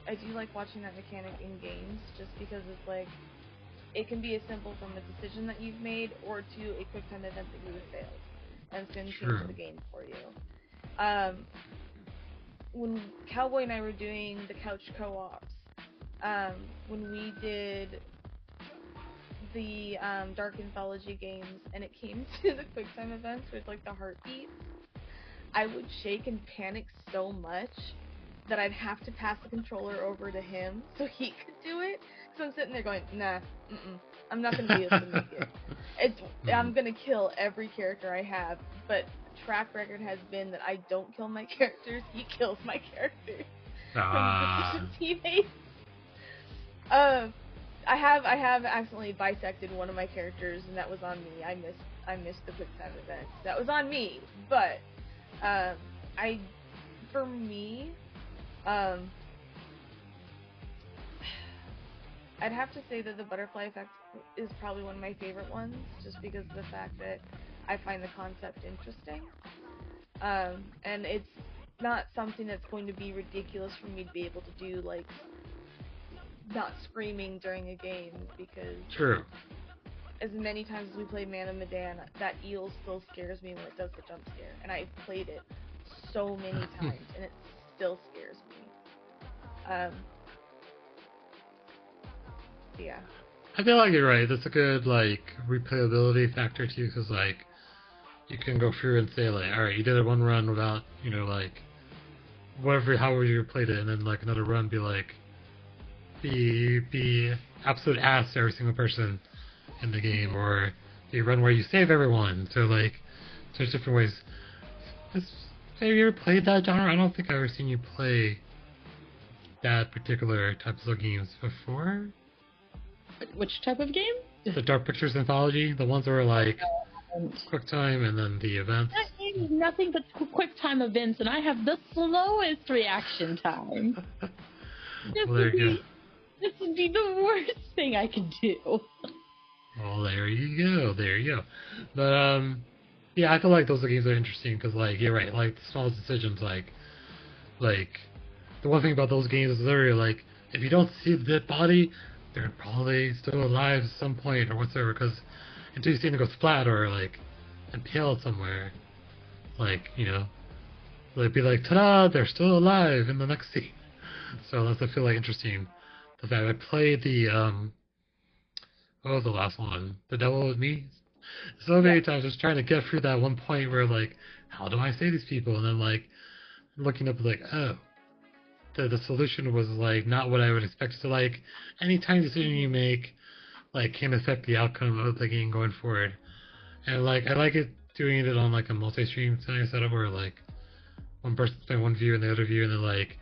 do like watching that mechanic in games just because it's like it can be as simple from a decision that you've made or to a quick time event that you have failed, and it's going to change the game for you. When Cowboy and I were doing the couch co-ops, when we did the dark anthology games and it came to the quick time events with like the heartbeats, I would shake and panic so much that I'd have to pass the controller over to him so he could do it. So I'm sitting there going, nah, I'm not gonna be able to make it. I'm gonna kill every character I have, but track record has been that I don't kill my characters, he kills my characters. From teammates. I have accidentally bisected one of my characters, and that was on me. I missed the quick time event. That was on me, but for me, I'd have to say that the butterfly effect is probably one of my favorite ones, just because of the fact that I find the concept interesting. And it's not something that's going to be ridiculous for me to be able to do, like, not screaming during a game, because True. as many times as we play Man of Medan, that eel still scares me when it does the jump scare, and I've played it so many times, and it still scares me. Yeah. I feel like you're right. That's a good, like, replayability factor, too, because, like, you can go through and say, like, alright, you did a one run without, you know, like, however you played it, and then, like, another run be, like, be absolute ass to every single person in the game, or the run where you save everyone. So, like, there's different ways. Have you ever played that genre? I don't think I've ever seen you play that particular types of games before. Which type of game? The Dark Pictures Anthology, the ones that were like quick time and then the events. That game is nothing but quick time events, and I have the slowest reaction time. This would be the worst thing I could do. Well, there you go. But yeah, I feel like those games are interesting because, like, you're right, like the small decisions, like the one thing about those games is literally like if you don't see the dead body, they're probably still alive at some point or whatsoever, because until you see them go splat or like impaled somewhere, like, you know, they'd be like, ta-da, they're still alive in the next scene. So that's, I feel like, interesting. The fact I played the what was the last one? The Devil with Me. So many times just trying to get through that one point where, like, how do I save these people? And then, like, looking up, like, oh, the solution was, like, not what I would expect. So, like, any tiny decision you make, like, can affect the outcome of the game going forward. And like I like it doing it on like a multi-stream setup where like one person's playing one view and the other view, and then like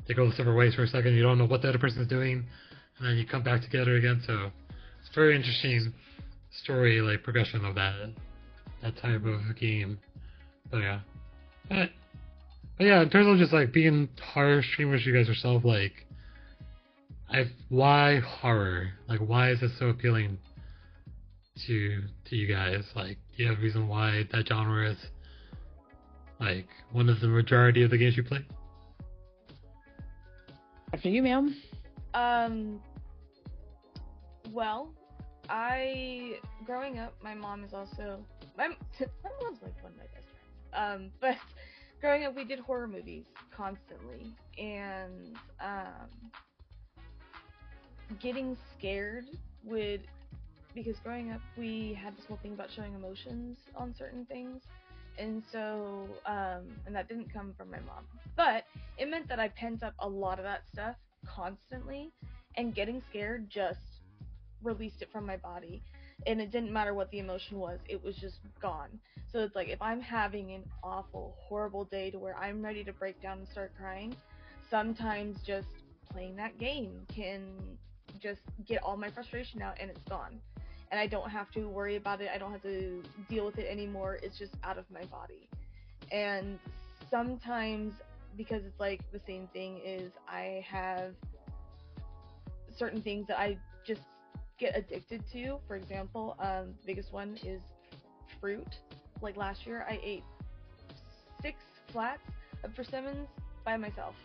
they go separate ways for a second. You don't know what the other person's doing, and then you come back together again. So it's very interesting story like progression of that type of game. But yeah, but yeah, in terms of just like being horror streamers, you guys yourself, like, why horror? Like, why is it so appealing to you guys? Like, do you have a reason why that genre is like one of the majority of the games you play? After you, ma'am. Well, growing up, my mom is also my mom's like one of my best friends. But growing up, we did horror movies constantly, and getting scared because growing up we had this whole thing about showing emotions on certain things, and so and that didn't come from my mom, but it meant that I pent up a lot of that stuff constantly, and getting scared just released it from my body, and it didn't matter what the emotion was, it was just gone. So it's like if I'm having an awful, horrible day to where I'm ready to break down and start crying, sometimes just playing that game can just get all my frustration out and it's gone. And I don't have to worry about it, I don't have to deal with it anymore, it's just out of my body. And sometimes, because it's like the same thing, is I have certain things that I just get addicted to. For example, the biggest one is fruit. Like last year, I ate 6 flats of persimmons by myself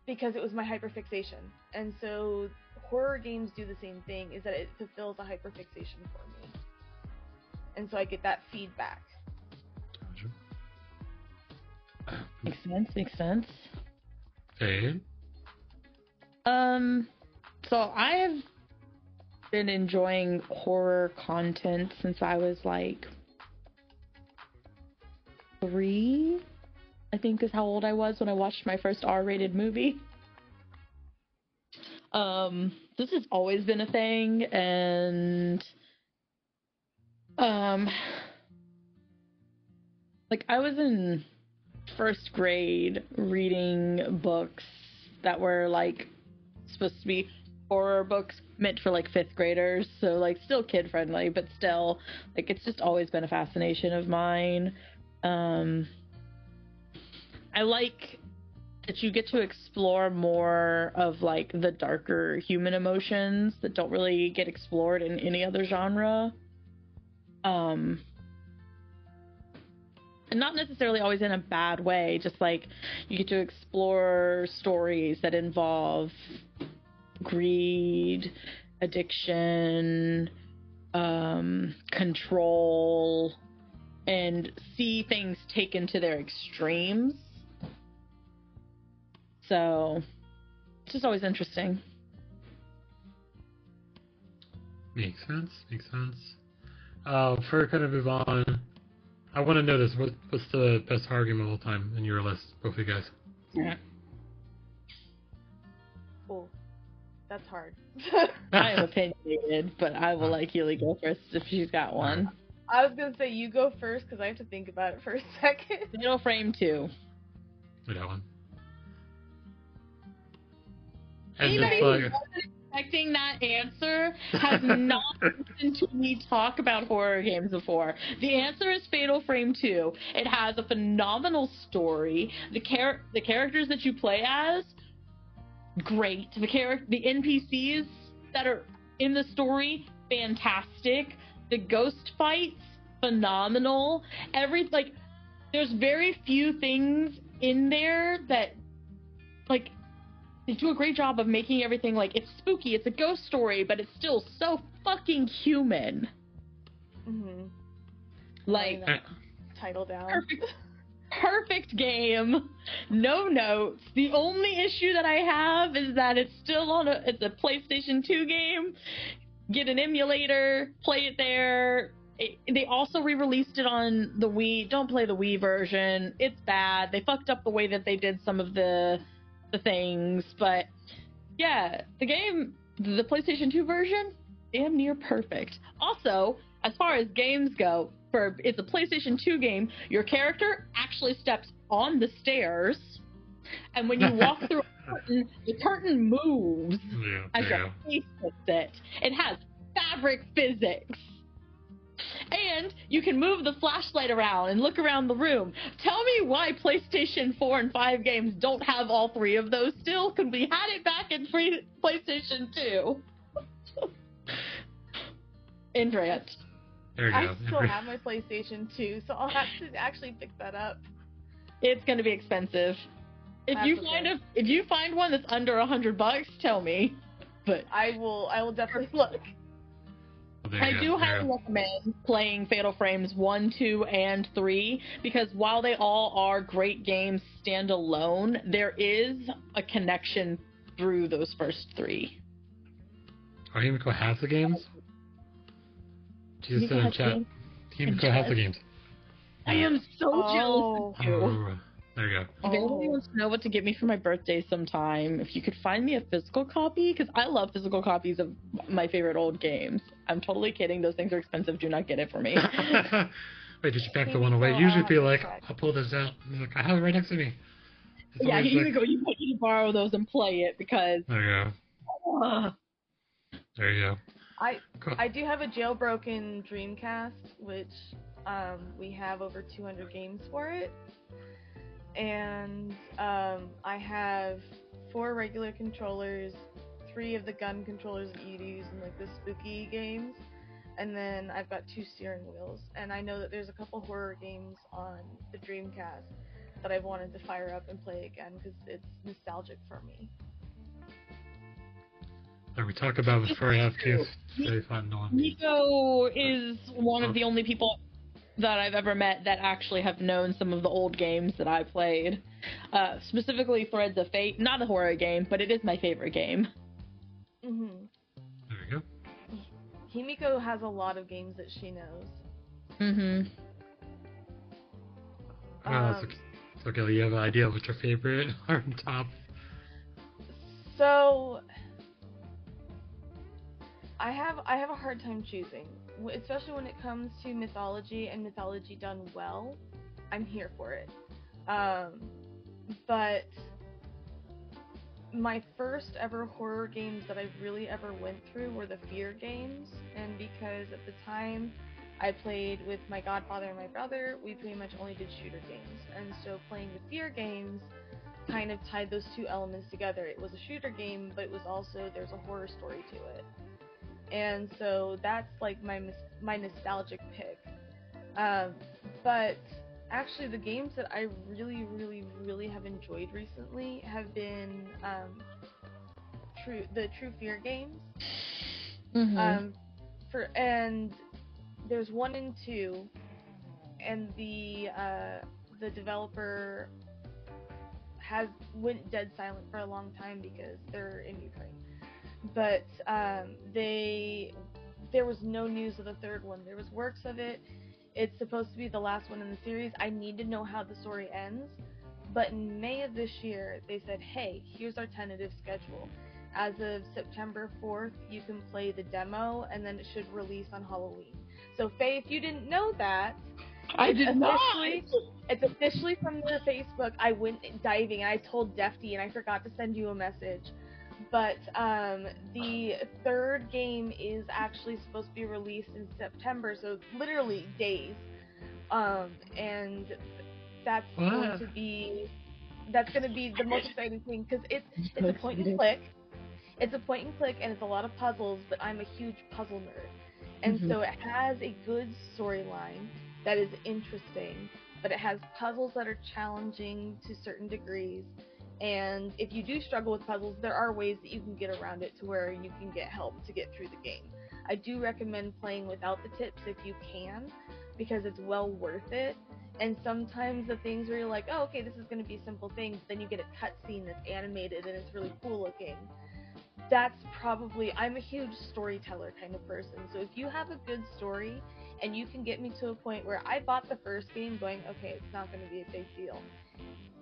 because it was my hyperfixation. And so horror games do the same thing, is that it fulfills a hyperfixation for me. And so I get that feedback. Makes sense. Faye? So I have been enjoying horror content since I was like 3, I think is how old I was when I watched my first R-rated movie. This has always been a thing, and like I was in first grade reading books that were like supposed to be horror books meant for like 5th graders, so like still kid friendly, but still like it's just always been a fascination of mine. I like that you get to explore more of like the darker human emotions that don't really get explored in any other genre. And not necessarily always in a bad way, just like you get to explore stories that involve greed, addiction, control, and see things taken to their extremes. So it's just always interesting. Makes sense. Before we kind of move on, I want to know this. What's the best horror game of all time in your list, both of you guys? Yeah. Oh, that's hard. I am opinionated, but I will let Keely go first if she's got one. I was gonna say you go first because I have to think about it for a second. Fatal Frame 2. I got one. Anybody who wasn't expecting that answer has not listened to me talk about horror games before. The answer is Fatal Frame 2. It has a phenomenal story. The characters that you play as, great. The NPCs that are in the story, fantastic. The ghost fights, phenomenal. There's very few things in there that, like, they do a great job of making everything, like, it's spooky, it's a ghost story, but it's still so fucking human. Mm-hmm. Like, title down. Perfect game. No notes. The only issue that I have is that it's still it's a PlayStation 2 game. Get an emulator, play it there. They also re-released it on the Wii. Don't play the Wii version. It's bad. They fucked up the way that they did some of the things, but yeah, the game, the PlayStation 2 version, damn near perfect. Also, as far as games go, it's a PlayStation 2 game, your character actually steps on the stairs, and when you walk through a curtain, the curtain moves as your face hits it. It has fabric physics. And you can move the flashlight around and look around the room. Tell me why PlayStation 4 and 5 games don't have all three of those still, because we had it back in PlayStation 2. Andrea. There you go. I still have my PlayStation 2, so I'll have to actually pick that up. It's going to be expensive. If you find one that's under $100, tell me. But I will definitely look. I do highly recommend playing Fatal Frames 1, 2, and 3, because while they all are great games standalone, there is a connection through those first three. Oh, Himiko has the games? She just said in chat. Himiko has the games. I am so jealous of you. Oh, there you go. If anybody wants to know what to get me for my birthday sometime, if you could find me a physical copy, because I love physical copies of my favorite old games. I'm totally kidding. Those things are expensive. Do not get it for me. Wait, did you pack the one away? Usually be like, I'll pull this out. He's like, I have it right next to me. Yeah, here you go. You need to borrow those and play it, because... There you go. There you go. I do have a jailbroken Dreamcast, which we have over 200 games for it. And I have 4 regular controllers, 3 of the gun controllers that you'd use in like the spooky games, and then I've got 2 steering wheels. And I know that there's a couple horror games on the Dreamcast that I've wanted to fire up and play again because it's nostalgic for me. Like we talked about before, I have PS5 on. Nico is one of the only people that I've ever met that actually have known some of the old games that I played. Specifically Threads of Fate. Not a horror game, but it is my favorite game. Mm-hmm. There you go. Himiko has a lot of games that she knows. Mm-hmm. So, Kelly, you have an idea of what's your favorite are on top? So... I have a hard time choosing, especially when it comes to mythology and mythology done well. I'm here for it. But my first ever horror games that I really ever went through were the Fear games, and because at the time I played with my godfather and my brother, we pretty much only did shooter games, and so playing the Fear games kind of tied those two elements together. It was a shooter game, but it was also, there's a horror story to it. And so that's like my nostalgic pick. But actually the games that I really, really, really have enjoyed recently have been the True Fear games. Mm-hmm. And there's 1 and 2, and the developer went dead silent for a long time because they're in Ukraine. But there was no news of the 3rd one. There was works of it. It's supposed to be the last one in the series. I need to know how the story ends. But in May of this year, they said, hey, here's our tentative schedule. As of September 4th, you can play the demo, and then it should release on Halloween. So, Faye, if you didn't know that, I did not. It's officially from the Facebook. I went diving, and I told Defty, and I forgot to send you a message. But the 3rd game is actually supposed to be released in September, so literally days. And that's going to be the most exciting thing, because it's a point and click. It's a point and click, and it's a lot of puzzles, but I'm a huge puzzle nerd. And so it has a good storyline that is interesting, but it has puzzles that are challenging to certain degrees. And if you do struggle with puzzles, there are ways that you can get around it to where you can get help to get through the game. I do recommend playing without the tips if you can, because it's well worth it. And sometimes the things where you're like, oh, okay, this is going to be a simple thing, but then you get a cutscene that's animated and it's really cool looking. That's probably, I'm a huge storyteller kind of person, so if you have a good story and you can get me to a point where I bought the first game going, okay, it's not going to be a big deal.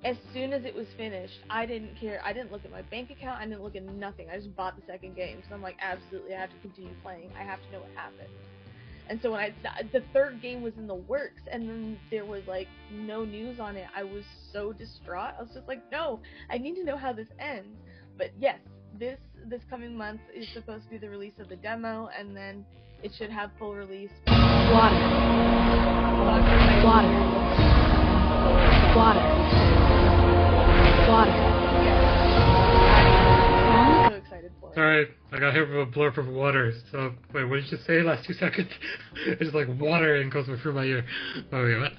As soon as it was finished, I didn't care. I didn't look at my bank account. I didn't look at nothing. I just bought the second game. So I'm like, absolutely, I have to continue playing. I have to know what happened. And so when the third game was in the works, and then there was like no news on it, I was so distraught. I was just like, no, I need to know how this ends. But yes, this coming month is supposed to be the release of the demo, and then it should have full release. Water. Water. Water. Water. I'm so excited for it. Alright, I got hit with a blurb of water. So, wait, what did you say last 2 seconds? It's just like water and goes through my ear. Oh, wait, what?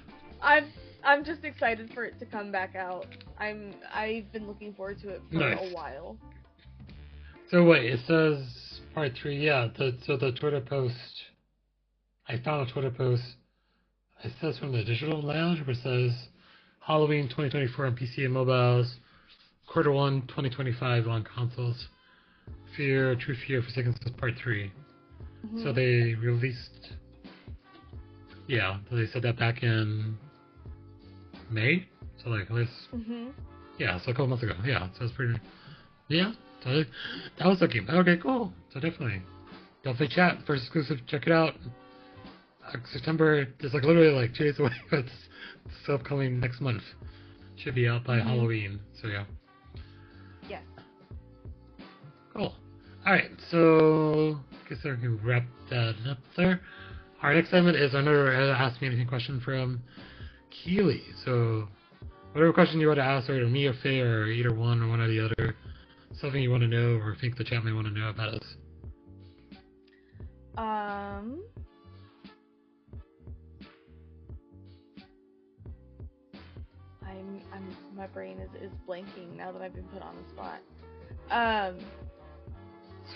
I'm just excited for it to come back out. I've been looking forward to it for a while. So wait, it says part 3, yeah. So the Twitter post, I found a Twitter post. It says from the Digital Lounge, but it says Halloween 2024 on PC and mobiles, Q1 2025 on consoles. True Fear for Seconds part 3. Mm-hmm. So they released, yeah, they said that back in May. So like this, yeah, so a couple months ago. Yeah, so it's pretty, yeah. So that was looking okay, cool. So definitely chat first exclusive. Check it out. September is like literally like 2 days away, but it's still coming next month. Should be out by Halloween. So yeah. Yes. Cool. All right. So I guess I can wrap that up there. Our next segment is another Ask Me Anything question from Keely. So whatever question you want to ask, either me or Faye or either one or one or the other. Something you want to know or think the chat may want to know about us. My brain is blanking now that I've been put on the spot.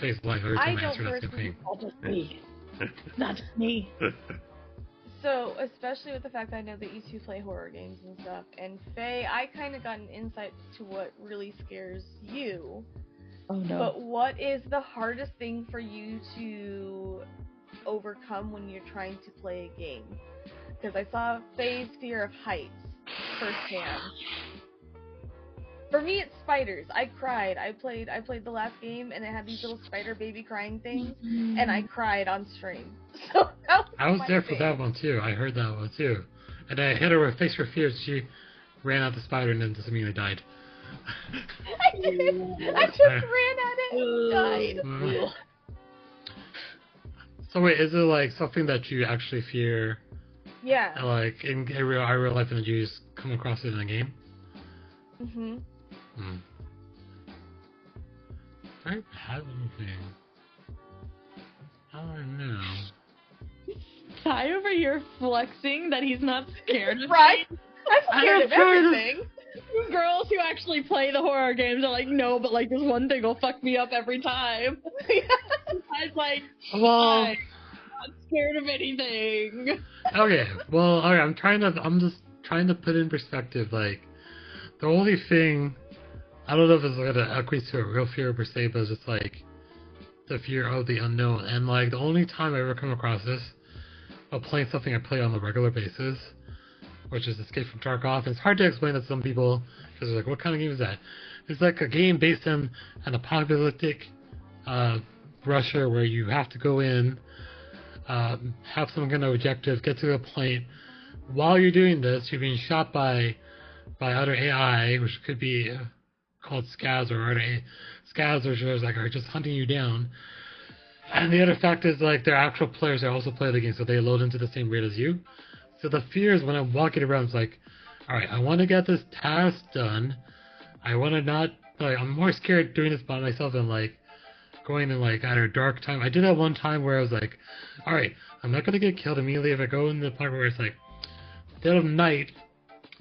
Faye's like, I don't personally. Not just me. So, especially with the fact that I know that you two play horror games and stuff, and Faye, I kind of got an insight to what really scares you. Oh no. But what is the hardest thing for you to overcome when you're trying to play a game? Because I saw Faye's fear of heights firsthand. For me, it's spiders. I cried. I played the last game, and it had these little spider baby crying things, and I cried on stream. So I was there for that one too. I heard that one too, and I hit her with face for fears. She ran out the spider and then just immediately died. I did. I just ran at it and died. So wait, is it like something that you actually fear? Yeah. Like in real life, and you just come across it in a game? I don't have anything. I don't know. Ty over here flexing that he's not scared of right? I'm scared of everything. Girls who actually play the horror games are like, no, but like this one thing will fuck me up every time. I was like, well, I'm not scared of anything. Okay, well, okay, I'm just trying to put in perspective, like, the only thing, I don't know if it's gonna equate to a real fear per se, but it's just like, the fear of the unknown, and like, the only time I ever come across this, while playing something I play on a regular basis, which is Escape from Tarkov. It's hard to explain to some people because they're like, "What kind of game is that?" It's like a game based in an apocalyptic Russia where you have to go in, have some kind of objective, get to a point. While you're doing this, you're being shot by other AI, which could be called scavs or other scavs, which are just hunting you down. And the other fact is, like, they're actual players that also play the game, so they load into the same rate as you. So the fear is when I'm walking around, it's like, alright, I want to get this task done. I want to not, like, I'm more scared doing this by myself than, like, going in, like, at a dark time. I did that one time where I was like, alright, I'm not going to get killed immediately if I go in the part where it's like, dead of night,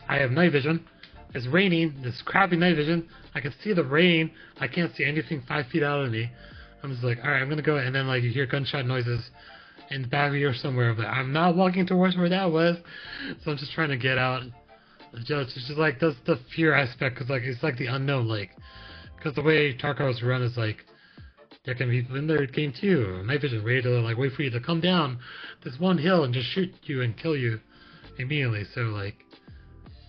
I have night vision, it's raining, it's crappy night vision, I can see the rain, I can't see anything 5 feet out of me. I'm just like, alright, I'm gonna go, and then like you hear gunshot noises in the back of you or somewhere. But I'm not walking towards where that was, so I'm just trying to get out. It's just like that's the fear aspect, because like it's like the unknown, like because the way Tarkov's run is like there can be people in their game too, night vision, ready to like wait for you to come down this one hill and just shoot you and kill you immediately. So like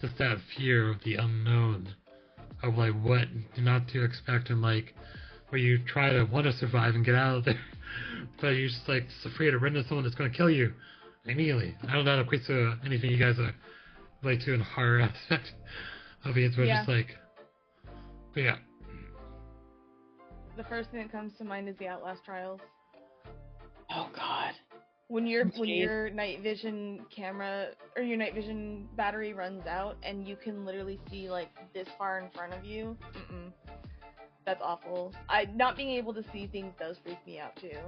just that fear of the unknown, of like what not to expect, and like where you try to want to survive and get out of there, but you're just like just afraid to run into someone that's gonna kill you immediately. I don't know that equates to anything you guys relate to in horror aspect of it, but just like, but yeah. The first thing that comes to mind is the Outlast Trials. Oh God. When your night vision camera or your night vision battery runs out and you can literally see like this far in front of you, that's awful. Not being able to see things does freak me out too,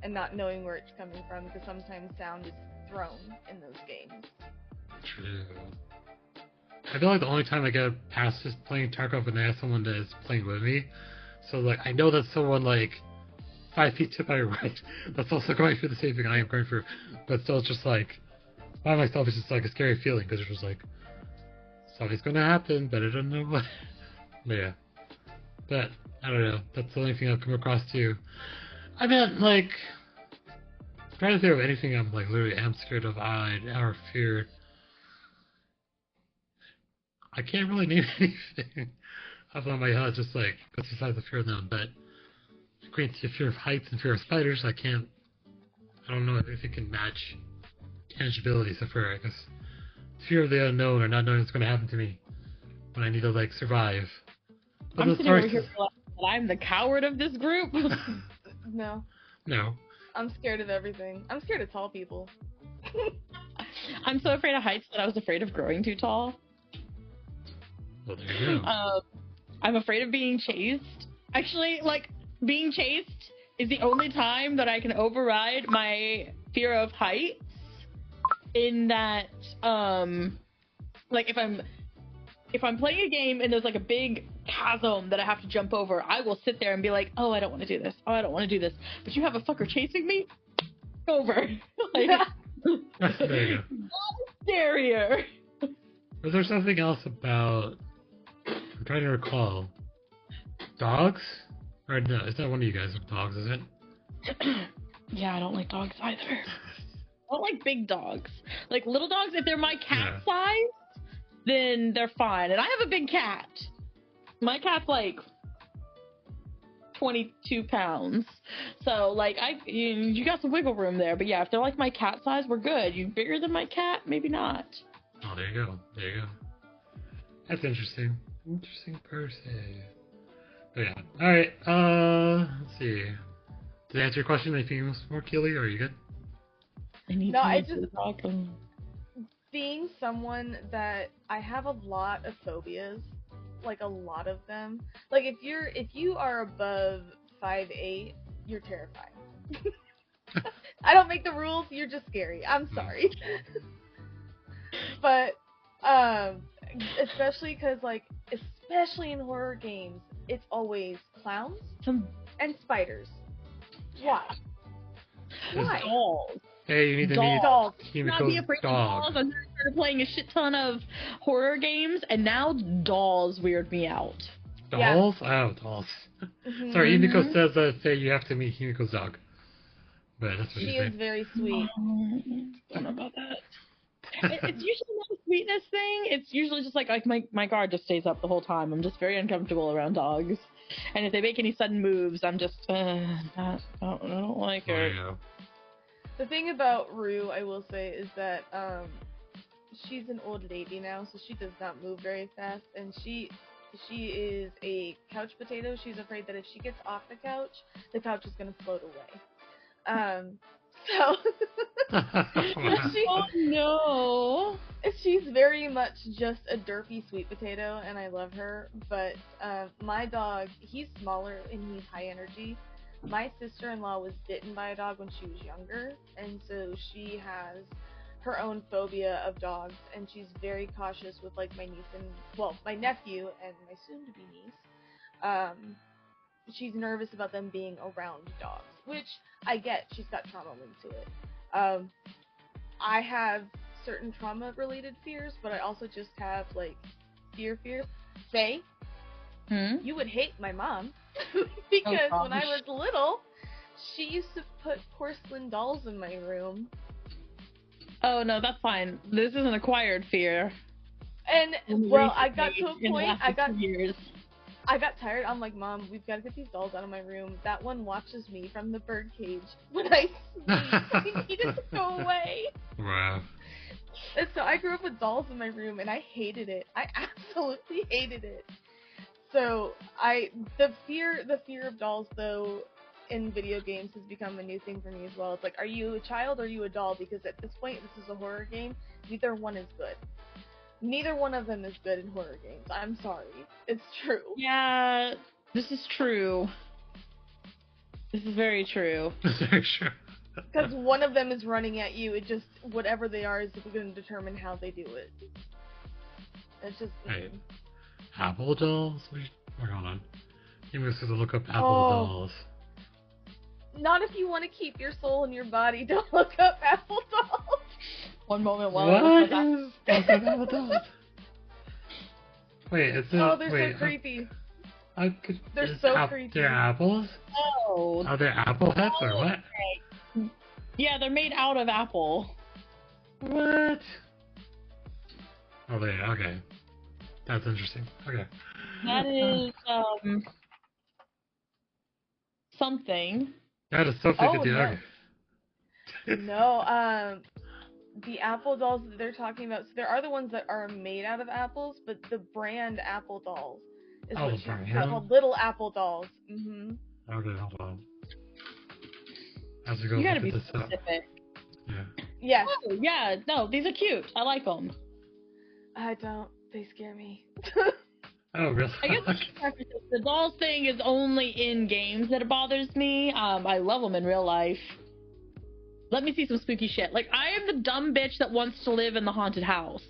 and not knowing where it's coming from because sometimes sound is thrown in those games. True. I feel like the only time I get past just playing Tarkov when I have someone that is playing with me, so like I know that someone like 5 feet to my right that's also going through the same thing I am going through, but still it's just like by myself it's just like a scary feeling because it's just like something's gonna happen but I don't know what. But yeah, but I don't know, that's the only thing I've come across too. I mean like I'm trying to think of anything I'm like literally am scared of or feared. I can't really name anything off on my head, just like besides the fear of them, but granted, fear of heights and fear of spiders, I don't know if anything can match tangibility, so for, I guess, fear of the unknown or not knowing what's going to happen to me when I need to, like, survive. But I'm sitting over here that I'm the coward of this group. No. I'm scared of everything. I'm scared of tall people. I'm so afraid of heights that I was afraid of growing too tall. Well, there you go. I'm afraid of being chased. Actually, like, being chased is the only time that I can override my fear of heights. In that, like if I'm playing a game and there's like a big chasm that I have to jump over, I will sit there and be like, oh, I don't want to do this. Oh, I don't want to do this. But you have a fucker chasing me? Over. Like, there you go. Scarier. Was there something else about? I'm trying to recall. Dogs? Or no, it's not one of you guys with dogs, is it? Yeah, I don't like dogs either. I don't like big dogs. Like little dogs, if they're my cat size, then they're fine. And I have a big cat. My cat's like 22 pounds. So like you got some wiggle room there. But yeah, if they're like my cat size, we're good. You bigger than my cat? Maybe not. Oh, there you go. There you go. That's interesting. Interesting per se. Oh, yeah. Alright, let's see. Did I answer your question? Anything else more, Keely, or are you good? I just being someone that I have a lot of phobias, like a lot of them. Like if you are above 5'8", you're terrifying. I don't make the rules, you're just scary. I'm sorry. But especially because especially in horror games, it's always clowns and spiders. Why? Why? Dolls. Hey, you need to dolls. meet Not be afraid of dolls. I started playing a shit ton of horror games, and now dolls weird me out. Dolls? Yeah. Oh, dolls. Sorry, Himiko says that Faye, you have to meet Himiko's dog. But that's what she is very sweet. Don't know about that. It's usually not a sweetness thing. It's usually just like my guard just stays up the whole time. I'm just very uncomfortable around dogs. And if they make any sudden moves, I'm just I don't like her. Yeah. The thing about Rue, I will say, is that she's an old lady now, so she does not move very fast, and she is a couch potato. She's afraid that if she gets off the couch is gonna float away. So oh no. She's very much just a derpy sweet potato, and I love her. But my dog, he's smaller and he's high energy. My sister-in-law was bitten by a dog when she was younger, and so she has her own phobia of dogs, and she's very cautious with like my nephew and my soon-to-be niece. She's nervous about them being around dogs, which I get. She's got trauma linked to it. I have certain trauma-related fears, but I also just have like fears. Faye, you would hate my mom because when I was little, she used to put porcelain dolls in my room. Oh no, that's fine. This is an acquired fear. And I got to a point. I got tired. I'm like, Mom, we've got to get these dolls out of my room. That one watches me from the bird cage when I sleep. I need it to go away. Wow. And so I grew up with dolls in my room, and I hated it. I absolutely hated it. So the fear of dolls, though, in video games has become a new thing for me as well. It's like, are you a child or are you a doll? Because at this point, this is a horror game. Neither one is good. Neither one of them is good in horror games. I'm sorry. It's true. Yeah, this is true. This is very true. That's very true. Because one of them is running at you. It just, whatever they are is going to determine how they do it. It's just... Right. Apple dolls? Wait, hold on. You must have to look up Apple dolls. Not if you want to keep your soul in your body. Don't look up Apple dolls. One moment while What is Apple dolls? Wait, it's oh, they're so creepy. They're so creepy. They're apples? Oh. Are they apple heads or what? Okay. Yeah, they're made out of apple. What? Oh, they okay. That's interesting. Okay. That is something. That is something to do. No. Okay. No, the Apple dolls that they're talking about, so there are the ones that are made out of apples, but the brand Apple dolls is what she's called Little Apple dolls. Mm-hmm. Okay, hold on. As we go, You gotta look be at this up. specific. Yeah. Oh, yeah, no, these are cute. I like them. I don't. They scare me. Oh, really? I guess the dolls thing is only in games that it bothers me. I love them in real life. Let me see some spooky shit. Like, I am the dumb bitch that wants to live in the haunted house.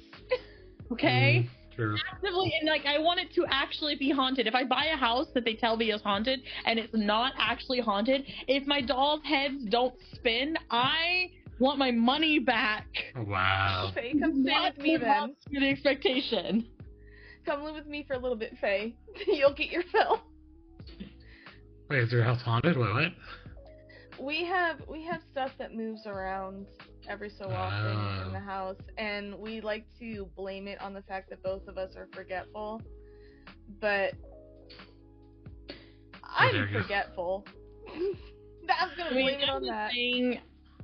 Okay? True. Actively, and like, I want it to actually be haunted. If I buy a house that they tell me is haunted and it's not actually haunted, if my dolls' heads don't spin, I want my money back. Wow. Faye, come stay with me then. The expectation. Come live with me for a little bit, Faye. You'll get your fill. Wait, is your house haunted? What? We have stuff that moves around every so often in the house, and we like to blame it on the fact that both of us are forgetful. But I'm forgetful. I'm gonna blame it on that.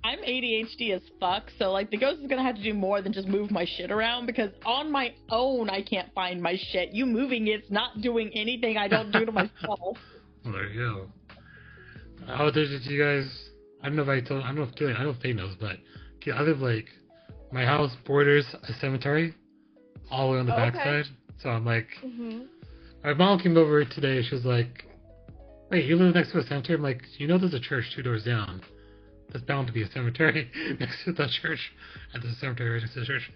I'm ADHD as fuck, so like the ghost is gonna have to do more than just move my shit around, because on my own I can't find my shit. You moving it's not doing anything I don't do to myself. Well, there you go. Oh, did you guys? I don't know if Faye knows, but I live like my house borders a cemetery all the way on the backside. So I'm like, my mom came over today. She was like, "Wait, you live next to a cemetery?" I'm like, "You know, there's a church 2 doors down. There's bound to be a cemetery next to the church, and there's a cemetery right next to the church."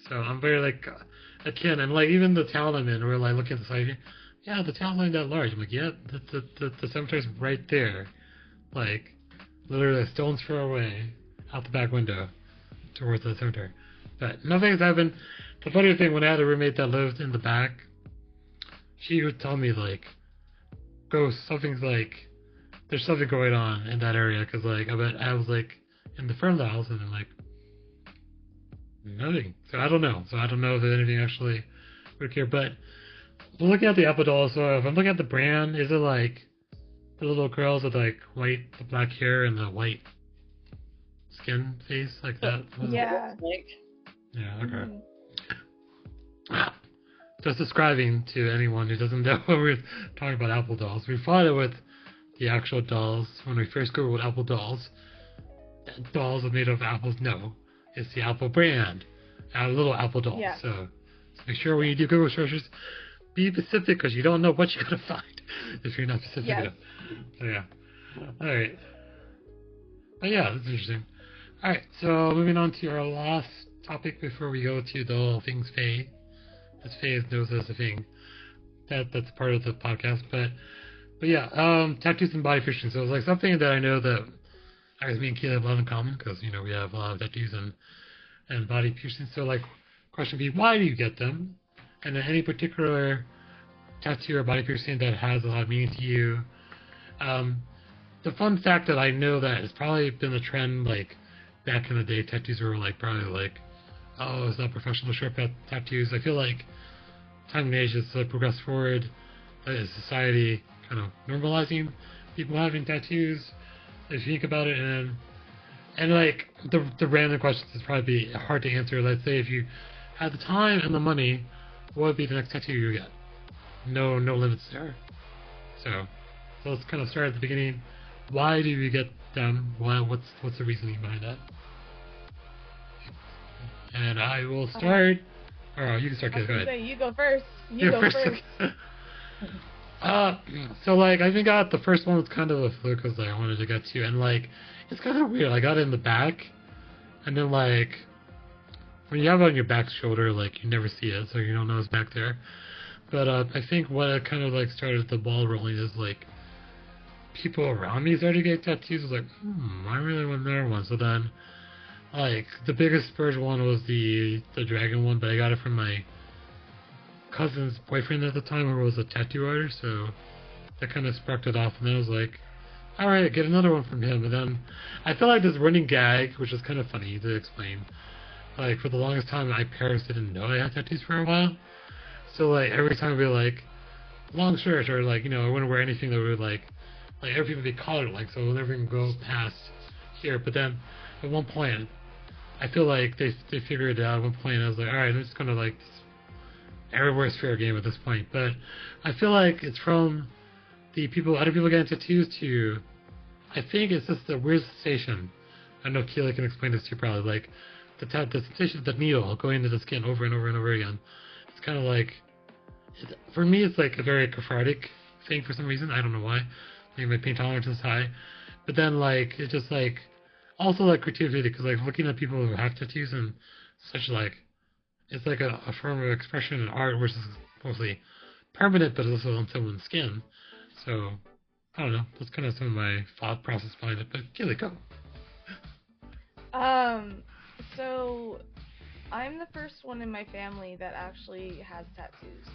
So I'm very like a kid, and like even the town I'm in, we're like looking at the side. Yeah, the town's not that large. I'm like, yeah, the cemetery's right there. Like, literally a stone's throw away out the back window towards the cemetery. But nothing's happened. The funny thing, when I had a roommate that lived in the back, she would tell me, like, there's something going on in that area, because, like, I was, like, in the front of the house, and then, like, nothing. So I don't know. So I don't know if there's anything actually weird here. But looking at the Apple doll, so if I'm looking at the brand, is it, like, the little girls with like the black hair and the white skin face like that? Yeah. Yeah, okay. Just describing to anyone who doesn't know what we're talking about Apple dolls. We thought it with the actual dolls when we first googled Apple dolls. Dolls are made of apples. No, it's the Apple brand. Little Apple dolls. Yeah. So make sure when you do Google searches, be specific, because you don't know what you're gonna find if you're not specific enough. So yeah. Alright. But yeah, that's interesting. Alright, so moving on to our last topic before we go to the whole things Faye. As Faye knows as a thing. That's part of the podcast. But yeah, tattoos and body piercing. So it's like something that I know that I guess me and Keela have a lot in common, because you know we have a lot of tattoos and body piercing. So like, question would be, why do you get them? And then any particular tattoo or body piercing that has a lot of meaning to you. The fun fact that I know that has probably been a trend, like back in the day, tattoos were like probably like, oh, it's not professional shirt tattoos. I feel like time and age has progressed forward. is society kind of normalizing people having tattoos? If you think about it, and like the random questions is probably hard to answer. Let's say if you had the time and the money, what would be the next tattoo you get? No limits there. So let's kind of start at the beginning. Why do you get them? What's the reasoning behind that? And I will start. Or you can start. Go ahead. You go first. You go first. So like I think the first one was kind of a fluke because I wanted to get to, and like it's kind of weird. I got it in the back, and then like when you have it on your back shoulder, like you never see it, so you don't know it's back there. But I think what kind of like started the ball rolling is like people around me started to get tattoos. I was like, I really want another one. So then, like the biggest spurge one was the dragon one, but I got it from my cousin's boyfriend at the time, who was a tattoo artist. So that kind of sparked it off, and then I was like, all right, get another one from him. And then I felt like this running gag, which is kind of funny to explain. Like for the longest time, my parents didn't know I had tattoos for a while. So like every time I'd be like long shirt or like I wouldn't wear anything that would like every people would be collared like, so we'll never even go past here. But then at one point, I feel like they figured it out at one point. I was like, all right, I'm just gonna like everywhere's fair game at this point. But I feel like it's from the other people getting tattoos to, I think it's just the weird sensation. I know Keely can explain this to you probably. Like the sensation of the needle going into the skin over and over and over again. It's kind of like, for me, it's like a very cathartic thing for some reason. I don't know why. Maybe my pain tolerance is high. But then like it's just like also like creativity, because like looking at people who have tattoos and such, like it's like a form of expression in art, which is mostly permanent, but also on someone's skin. So I don't know. That's kind of some of my thought process behind it. But Keely, go. So I'm the first one in my family that actually has tattoos.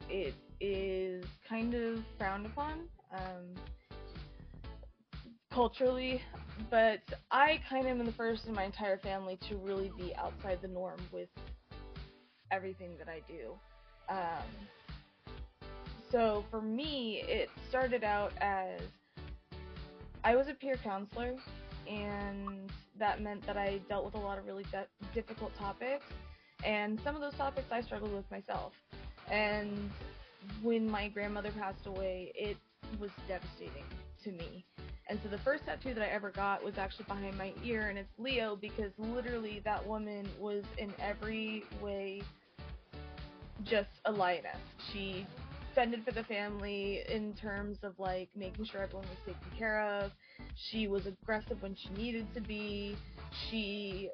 It is kind of frowned upon, culturally, but I kind of am the first in my entire family to really be outside the norm with everything that I do. So for me, it started out as I was a peer counselor, and that meant that I dealt with a lot of really difficult topics, and some of those topics I struggled with myself. And when my grandmother passed away, it was devastating to me. And so the first tattoo that I ever got was actually behind my ear, and it's Leo, because literally that woman was in every way just a lioness. She fended for the family in terms of like making sure everyone was taken care of. She was aggressive when she needed to be. She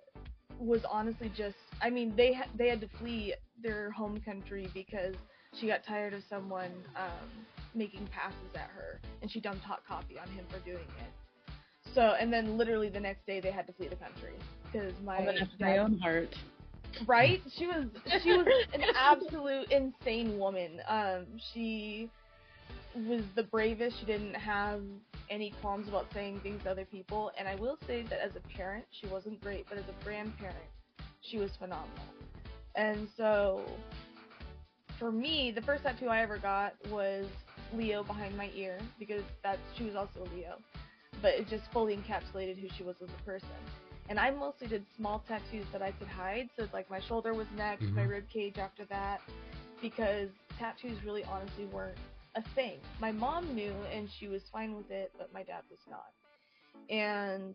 was honestly just, I mean, they had to flee their home country because she got tired of someone making passes at her, and she dumped hot coffee on him for doing it. So, and then literally the next day they had to flee the country because my own heart. Right? She was an absolute insane woman. She was the bravest. She didn't have any qualms about saying things to other people. And I will say that as a parent, she wasn't great, but as a grandparent, she was phenomenal. And so, for me, the first tattoo I ever got was Leo behind my ear, because she was also a Leo. But it just fully encapsulated who she was as a person. And I mostly did small tattoos that I could hide, so like my shoulder was next, my rib cage after that, because tattoos really honestly weren't a thing. My mom knew, and she was fine with it, but my dad was not. And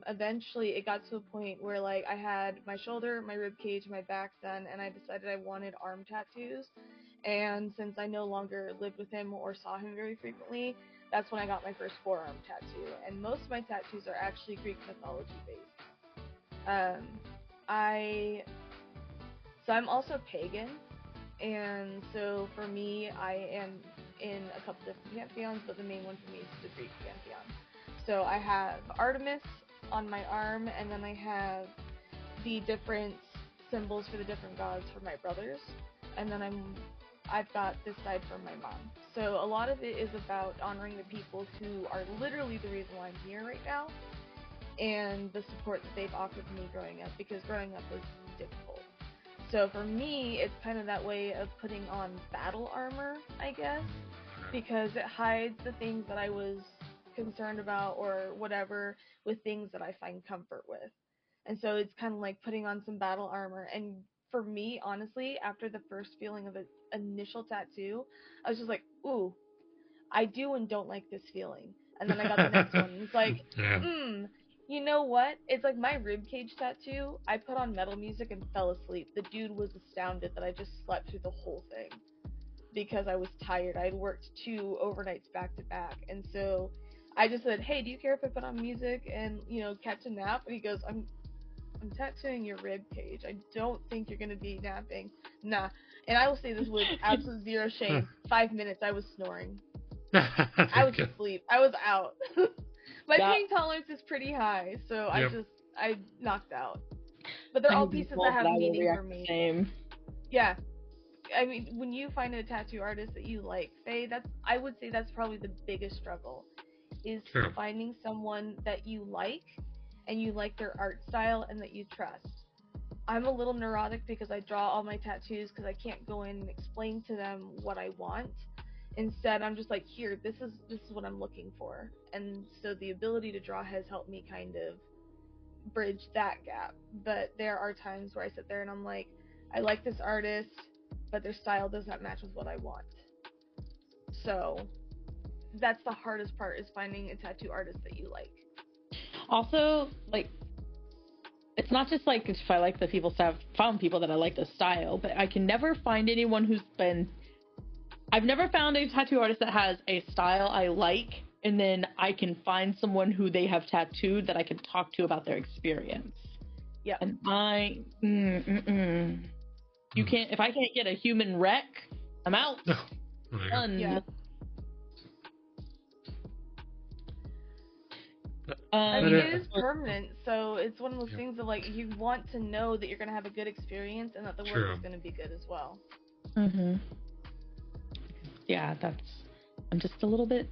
eventually it got to a point where like I had my shoulder, my rib cage, my back done, and I decided I wanted arm tattoos. And since I no longer lived with him or saw him very frequently, that's when I got my first forearm tattoo. And most of my tattoos are actually Greek mythology based. I'm also pagan, and so for me, I am in a couple different pantheons, but the main one for me is the Greek pantheon. So I have Artemis on my arm, and then I have the different symbols for the different gods for my brothers, and then I've got this side for my mom. So a lot of it is about honoring the people who are literally the reason why I'm here right now, and the support that they've offered me growing up, because growing up was difficult. So for me, it's kind of that way of putting on battle armor, I guess, because it hides the things that I was concerned about or whatever with things that I find comfort with. And so it's kind of like putting on some battle armor. And for me, honestly, after the first feeling of an initial tattoo, I was just like, ooh, I do and don't like this feeling. And then I got the next one, and it's like, Yeah. you know what? It's like my ribcage tattoo. I put on metal music and fell asleep. The dude was astounded that I just slept through the whole thing because I was tired. I had worked 2 overnights back to back, and so I just said, "Hey, do you care if I put on music and catch a nap?" And he goes, I'm tattooing your rib cage. I don't think you're gonna be napping." Nah. And I will say this with absolute zero shame. 5 minutes, I was snoring. I was asleep. I was out. My pain tolerance is pretty high, so Yep. I knocked out. But they're all pieces that have meaning for me. Same. Yeah. I mean, when you find a tattoo artist that you like, Faye, I would say that's probably the biggest struggle, is True. finding someone that you like, and you like their art style, and that you trust. I'm a little neurotic because I draw all my tattoos because I can't go in and explain to them what I want. Instead, I'm just like, here, this is what I'm looking for. And so the ability to draw has helped me kind of bridge that gap. But there are times where I sit there and I'm like, I like this artist, but their style does not match with what I want. So that's the hardest part, is finding a tattoo artist that you like. Also, like, it's not just like if I like the people, so I've found people that I like the style, but I can never find anyone I've never found a tattoo artist that has a style I like, and then I can find someone who they have tattooed that I can talk to about their experience. Yeah. And you can't, if I can't get a human wreck, I'm out. Done. Yeah. I mean, it is permanent, so it's one of those things of like, you want to know that you're going to have a good experience and that the work is going to be good as well. Yeah, I'm just a little bit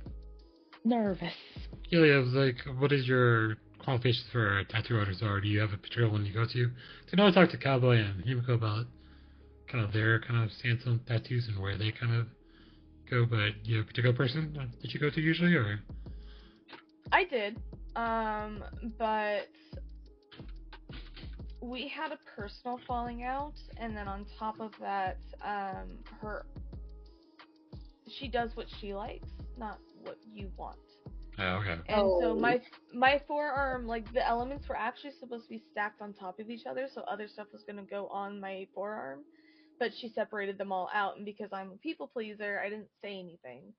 nervous. Yeah, I was like, what is your qualifications for a tattoo artist are? Do you have a particular one you go to? I know I talked to Cowboy and Himiko about kind of their kind of stance on tattoos and where they kind of go, but you have a particular person that you go to usually, or? I did, but we had a personal falling out, and then on top of that, she does what she likes, not what you want. Oh, okay. And so my forearm, like, the elements were actually supposed to be stacked on top of each other, so other stuff was going to go on my forearm, but she separated them all out, and because I'm a people pleaser, I didn't say anything.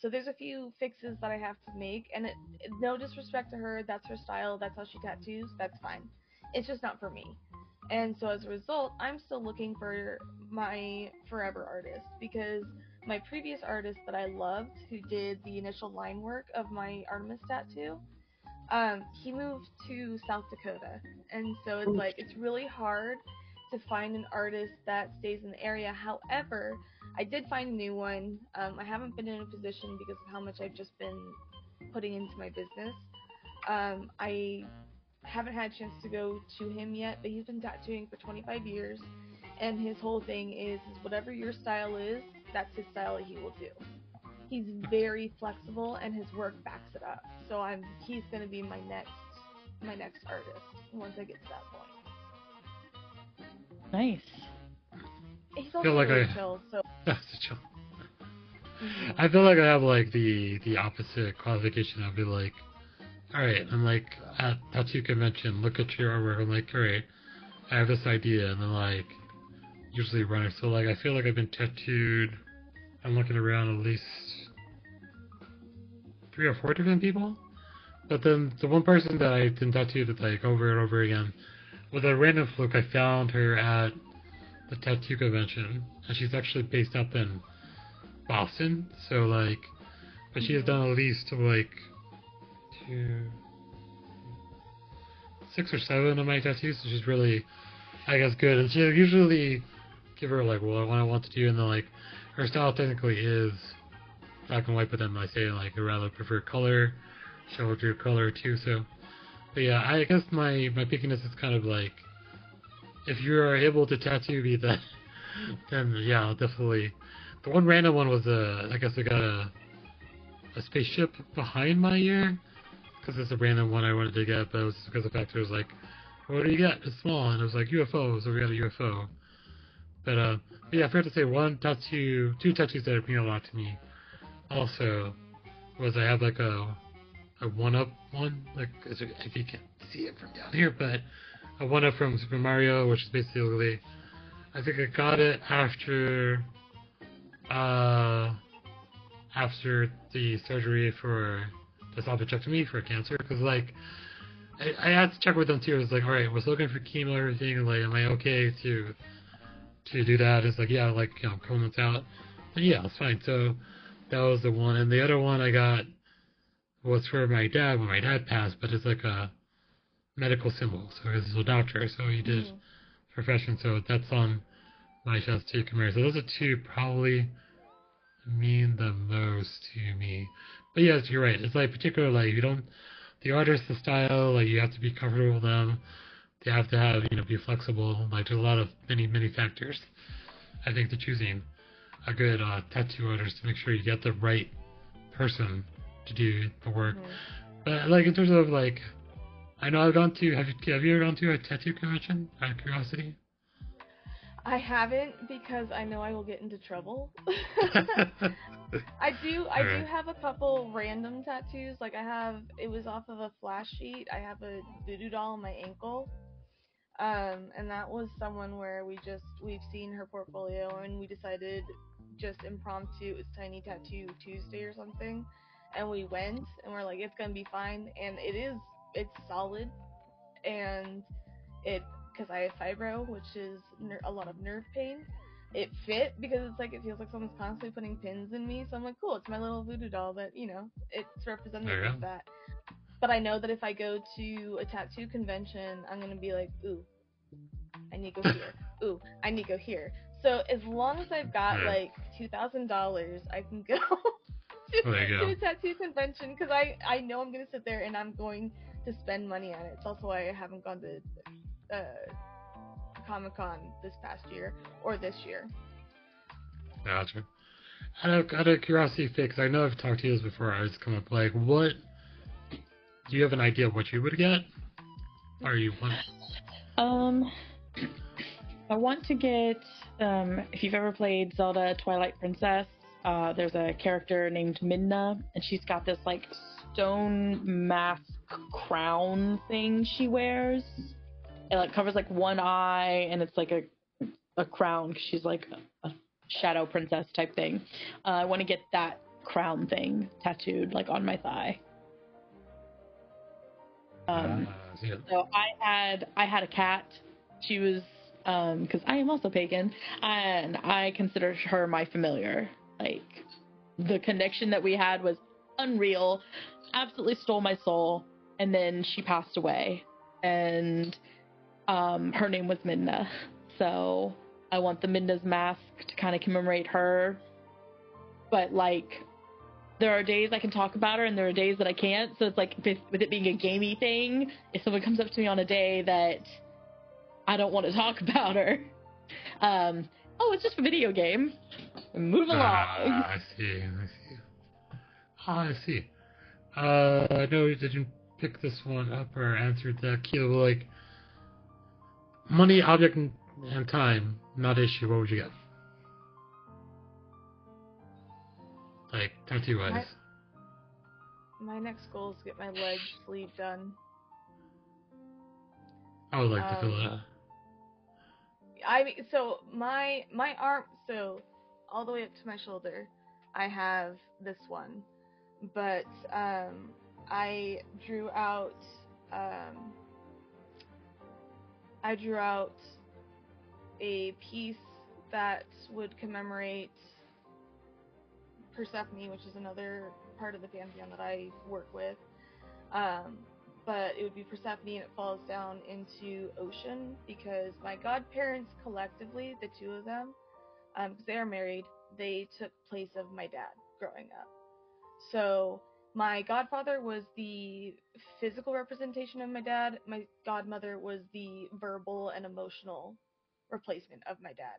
So there's a few fixes that I have to make, and no disrespect to her, that's her style, that's how she tattoos, that's fine. It's just not for me. And so as a result, I'm still looking for my forever artist, because my previous artist that I loved, who did the initial line work of my Artemis tattoo, he moved to South Dakota, and so it's like, it's really hard to find an artist that stays in the area. However, I did find a new one. I haven't been in a position because of how much I've just been putting into my business. I haven't had a chance to go to him yet, but he's been tattooing for 25 years, and his whole thing is whatever your style is, that's his style that he will do. He's very flexible, and his work backs it up. So he's going to be my next artist once I get to that point. Nice. He's also really chill, so. That's chill. I feel like I have like the opposite qualification. I'll be like, all right, I'm like at tattoo convention, look at your artwork. I'm like, all right, I have this idea, and then like usually run it. So like I feel like I've been tattooed. I'm looking around at least 3 or 4 different people. But then the one person that I've been tattooed like over and over again, with a random fluke, I found her at the tattoo convention, and she's actually based up in Boston. So like, but she has done at least like 6 or 7 of my tattoos. So she's really, I guess, good. And she usually give her like what I want to do, and then like her style technically is black and white, but then I say like I rather prefer color. She'll do color too. So, but yeah, I guess my pickiness is kind of like if you are able to tattoo me, then yeah, definitely. The one random one was I guess I got a spaceship behind my ear because it's a random one I wanted to get, but it was because the fact it was like, what do you get? It's small, and it was like UFO, so we got a UFO. But yeah, I forgot to say two tattoos that mean a lot to me. Also, was I have like a one-up one, like if you can't see it from down here, but a one-up from Super Mario, which is basically, I think I got it uh, after the surgery for the salpingectomy for cancer, because like I had to check with them too. It was like, all right, we're still looking for chemo and everything, and like, am I okay to do that? It's like, yeah, like, you know, a couple months out. And yeah, it's fine. So that was the one, and the other one I got was for my dad when my dad passed, but it's like a medical symbol. So he's a doctor, so he did profession. So that's on my chest too. So those are two probably mean the most to me. But yes, you're right. It's like particular, like you don't, the artist, the style, like you have to be comfortable with them. They have to have, you know, be flexible. Like there's a lot of many factors, I think, to choosing a good tattoo artist to make sure you get the right person to do the work. But like in terms of like, I know I've gone to, have you ever gone to a tattoo convention out of curiosity? I haven't because I know I will get into trouble. I do Alright. have a couple random tattoos. Like it was off of a flash sheet. I have a voodoo doll on my ankle. And that was someone where we've seen her portfolio and we decided just impromptu, it was Tiny Tattoo Tuesday or something, and we went and we're like, it's gonna be fine, and it's solid, and because I have fibro, which is a lot of nerve pain. It fit because it's like it feels like someone's constantly putting pins in me. So I'm like, cool, it's my little voodoo doll that it's representative of that. But I know that if I go to a tattoo convention, I'm gonna be like, ooh, I need to go here. Ooh, I need to go here. So as long as I've got like $2,000, I can go to a tattoo convention because I know I'm gonna sit there and I'm going to spend money on it. It's also why I haven't gone to Comic-Con this past year or this year. Gotcha. Out of curiosity, Fix, I know I've talked to you this before. I just come up like, what? Do you have an idea of what you would get? Or you want? I want to get. If you've ever played Zelda Twilight Princess, there's a character named Midna, and she's got this like stone mask crown thing she wears. It like covers like one eye, and it's like a crown because she's like a shadow princess type thing. I want to get that crown thing tattooed like on my thigh. So I had a cat. She was because I am also pagan, and I consider her my familiar. Like the connection that we had was unreal. Absolutely stole my soul, and then she passed away, and her name was Midna. So I want the Midna's mask to kind of commemorate her. But like, there are days I can talk about her, and there are days that I can't. So it's like, with it being a gamey thing, if someone comes up to me on a day that I don't want to talk about her, oh, it's just a video game. Move along. I see. I see. I know you didn't pick this one up or answer that. Kilo, like, money, object, and time, not issue. What would you get? Like, tattoo-wise. My next goal is to get my leg sleeve done. I would like to fill it out. I mean, so my arm, so all the way up to my shoulder, I have this one, but I drew out a piece that would commemorate Persephone, which is another part of the pantheon that I work with. But it would be Persephone, and it falls down into ocean because my godparents collectively, the two of them, because they are married, they took place of my dad growing up. So My godfather was the physical representation of my dad. My godmother was the verbal and emotional replacement of my dad.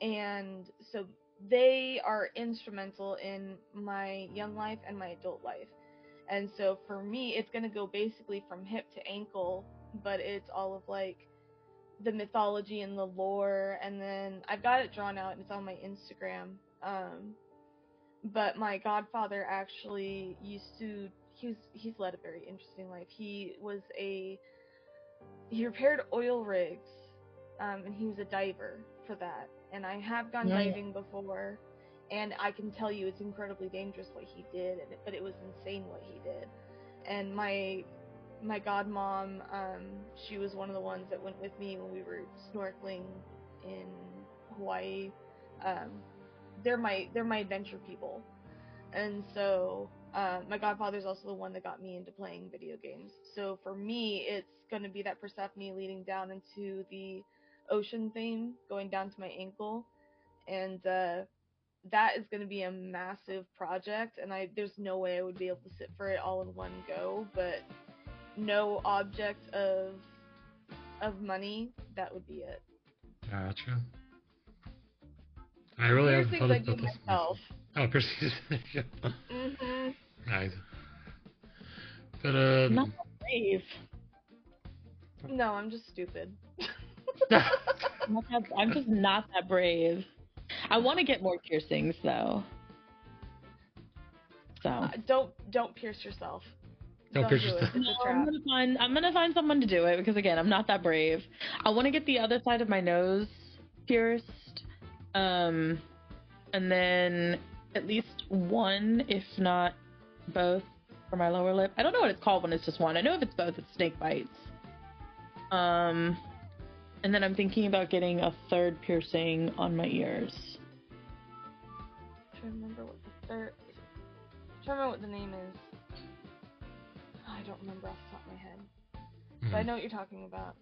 And so they are instrumental in my young life and my adult life. And so for me, it's going to go basically from hip to ankle, but it's all of like the mythology and the lore. And then I've got it drawn out and it's on my Instagram. But my godfather actually used to, he's led a very interesting life. He repaired oil rigs, and he was a diver for that. And I have gone diving before, and I can tell you it's incredibly dangerous what he did, but it was insane what he did. And my godmom, she was one of the ones that went with me when we were snorkeling in Hawaii. They're my adventure people, and so my godfather's also the one that got me into playing video games. So for me, it's going to be that Persephone leading down into the ocean theme, going down to my ankle, and that is going to be a massive project. And there's no way I would be able to sit for it all in one go, but no object of money, that would be it. Gotcha. I really haven't thought about this myself. Oh, piercings. Yeah. Mhm. Nice. But Not brave. No, I'm just stupid. I'm just not that brave. I want to get more piercings though. So don't pierce yourself. Don't pierce do yourself. it. It's a trap. I'm gonna find someone to do it because again, I'm not that brave. I want to get the other side of my nose pierced, and then at least one, if not both, for my lower lip. I don't know what it's called when it's just one. I know if it's both, it's snake bites. And then I'm thinking about getting a third piercing on my ears. I'm trying to remember what the name is. I don't remember off the top of my head. But I know what you're talking about.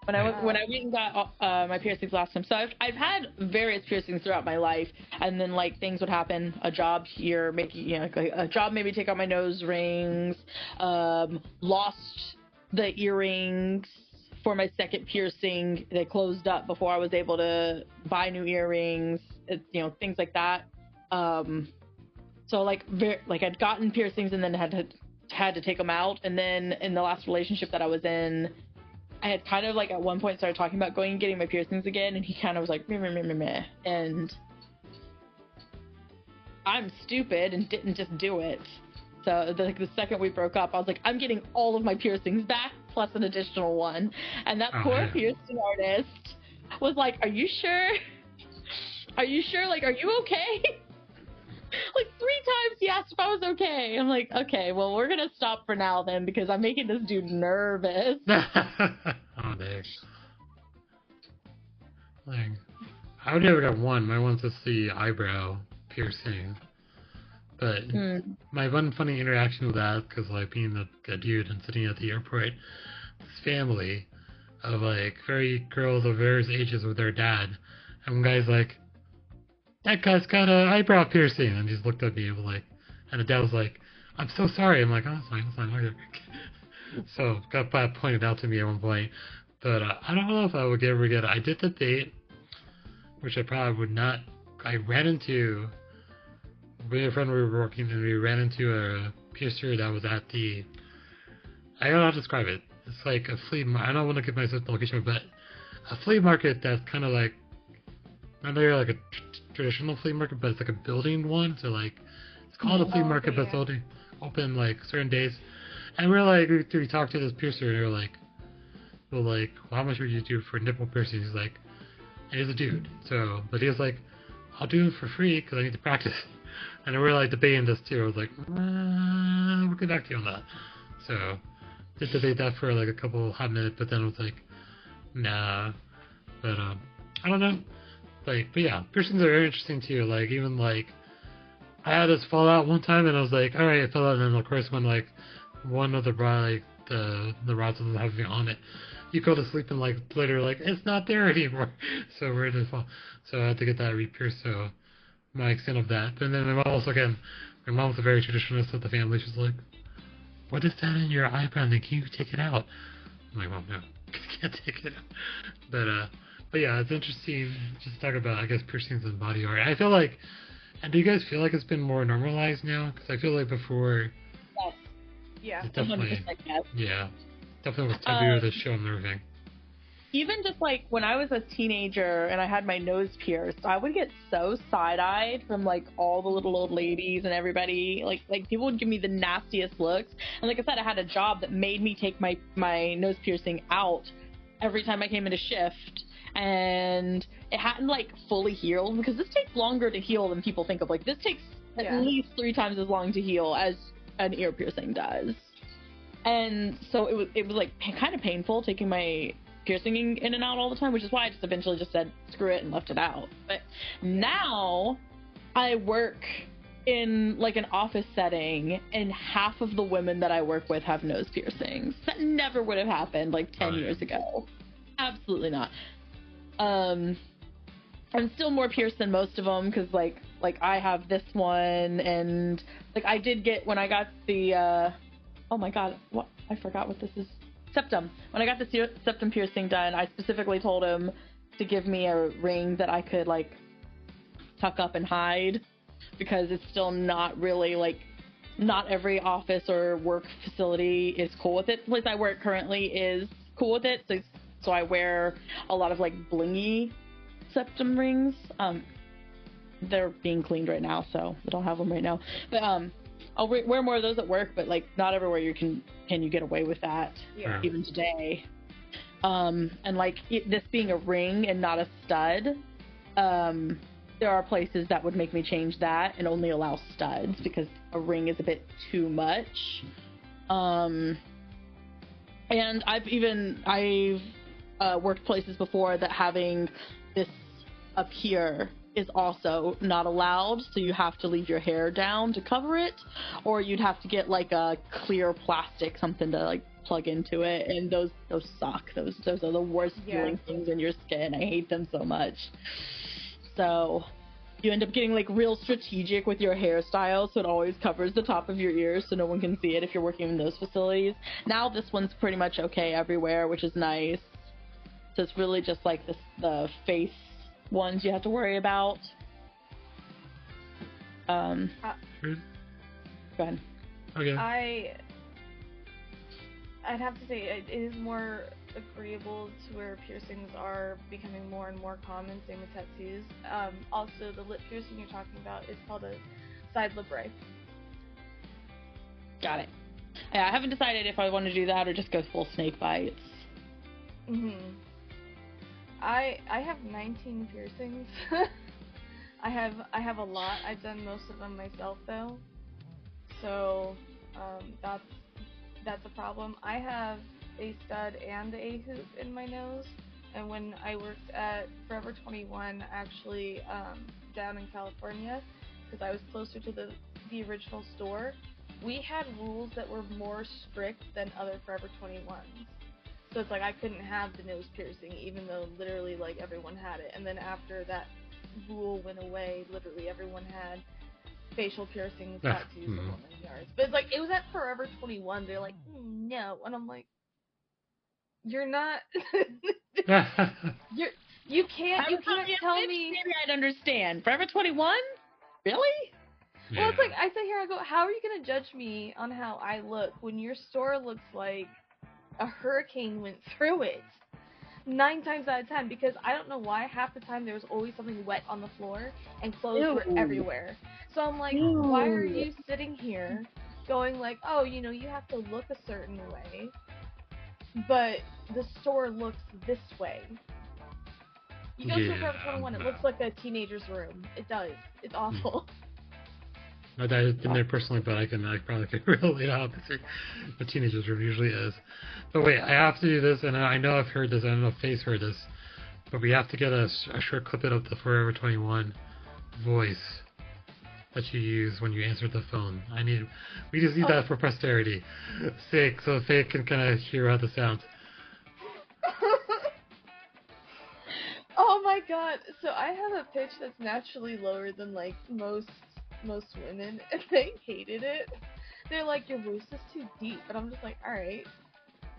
When I went and got my piercings last time, so I've had various piercings throughout my life, and then like things would happen. A job here, a job maybe take out my nose rings. Lost the earrings for my second piercing. They closed up before I was able to buy new earrings. Things like that. So I'd gotten piercings and then had to take them out, and then in the last relationship that I was in, I had kind of like at one point started talking about going and getting my piercings again, and he kind of was like meh, meh, meh, meh, meh. And I'm stupid and didn't just do it. So the second we broke up, I was like, I'm getting all of my piercings back plus an additional one. And that poor piercing artist was like, are you sure? Are you sure? Like, are you okay? Like 3 times he asked if I was okay. I'm like, okay, well, we're gonna stop for now then because I'm making this dude nervous. Oh, dang. Like, I would never got one. My one's just the eyebrow piercing. But my one funny interaction with that, because like being a dude and sitting at the airport, this family of like girls of various ages with their dad, and one guy's like, that guy's got an eyebrow piercing, and he just looked at me and was like, and the dad was like, I'm so sorry. I'm like, oh, that's fine. So got that pointed out to me at one point, but I don't know if I would ever get it. I did the date, which I probably would not. I ran into, with a friend we were working, and we ran into a piercer that was at I don't know how to describe it. It's like a flea market. I don't want to give myself the location, but a flea market that's kind of like, not really like a traditional flea market, but it's like a building one. So like, it's called a flea market, but it's only open like certain days. And we're like, we talked to this piercer, and we're like, well, how much would you do for nipple piercing? He's like, and he's a dude, so, but he was like, I'll do it for free because I need to practice. And we're like debating this too. I was like, we'll get back to you on that. So, did debate that for like a couple hot minutes, but then I was like, nah. But I don't know. Like, but yeah, piercings are very interesting too. Like, even like, I had this fallout one time, and I was like, all right, it fell out, and then of course when like one of the rod, like the rods doesn't have anything on it, you go to sleep and like later like it's not there anymore. So we're in the fall. So I had to get that re-pierced. So my extent of that. And then my mom also, again, my mom was a very traditionalist of the family. She's like, what is that in your eyebrow? Then can you take it out? I'm like, Mom, no, I can't take it out. But yeah, it's interesting just to talk about, I guess, piercings and body art. I feel like, and do you guys feel like it's been more normalized now? Because I feel like before, Yes. Yeah. it definitely, 100% yes. yeah, definitely was taboo to show and everything. Even just like when I was a teenager and I had my nose pierced, I would get so side-eyed from like all the little old ladies and everybody. Like people would give me the nastiest looks. And like I said, I had a job that made me take my nose piercing out every time I came into shift. And it hadn't like fully healed, because this takes longer to heal than people think of. Like this takes at least 3 times as long to heal as an ear piercing does. And so it was like kind of painful taking my piercing in and out all the time, which is why I just eventually just said screw it and left it out. But now I work in like an office setting, and half of the women that I work with have nose piercings. That never would have happened like 10 years ago. Absolutely not. I'm still more pierced than most of them, because like I have this one, and like I did get, when I got the oh my god, what, I forgot what this is. Septum. When I got the septum piercing done, I specifically told him to give me a ring that I could like tuck up and hide, because it's still not really like, not every office or work facility is cool with it. The place I work currently is cool with it, so I wear a lot of like blingy septum rings. They're being cleaned right now, so I don't have them right now. But I'll wear more of those at work, but like not everywhere can you get away with that, even today. And like this being a ring and not a stud, there are places that would make me change that and only allow studs, because a ring is a bit too much. And I've worked places before that having this up here is also not allowed, so you have to leave your hair down to cover it, or you'd have to get like a clear plastic, something to like plug into it, and those suck. Those are the worst feeling things in your skin. I hate them so much. So you end up getting like real strategic with your hairstyle, so it always covers the top of your ears so no one can see it if you're working in those facilities. Now this one's pretty much okay everywhere, which is nice. So it's really just like the face ones you have to worry about. Go ahead. Okay. I'd have to say it is more agreeable to where piercings are becoming more and more common, same with tattoos. Also, the lip piercing you're talking about is called a side lip ray. Got it. Yeah, I haven't decided if I want to do that or just go full snake bites. I have 19 piercings. I have a lot. I've done most of them myself though, so that's a problem. I have a stud and a hoop in my nose, and when I worked at Forever 21, actually down in California, because I was closer to the original store, we had rules that were more strict than other Forever 21s. So it's like I couldn't have the nose piercing, even though literally like everyone had it. And then after that rule went away, literally everyone had facial piercings, tattoos, and all nine yards. But it's like, it was at Forever 21. They're like, no, and I'm like, you're not. you can't tell me. Maybe I'd understand. Forever 21? Really? Yeah. Well, it's like I sit here and I go, how are you gonna judge me on how I look when your store looks like a hurricane went through it 9 times out of 10? Because I don't know why, half the time there was always something wet on the floor and clothes were everywhere. So I'm like, why are you sitting here going like, oh, you know, you have to look a certain way, but the store looks this way. You go to Forever 21, it looks like a teenager's room. It does. It's awful. I've been there personally, but I probably can relate how the teenagers' room usually is. But wait, I have to do this, and I know I've heard this. I don't know if Faye's heard this, but we have to get a short clip of the Forever 21 voice that you use when you answer the phone. We just need that for posterity's sake, so Faye can kind of hear how this sounds. Oh my god. so I have a pitch that's naturally lower than like most women, and they hated it. They're like, your voice is too deep, and I'm just like, all right,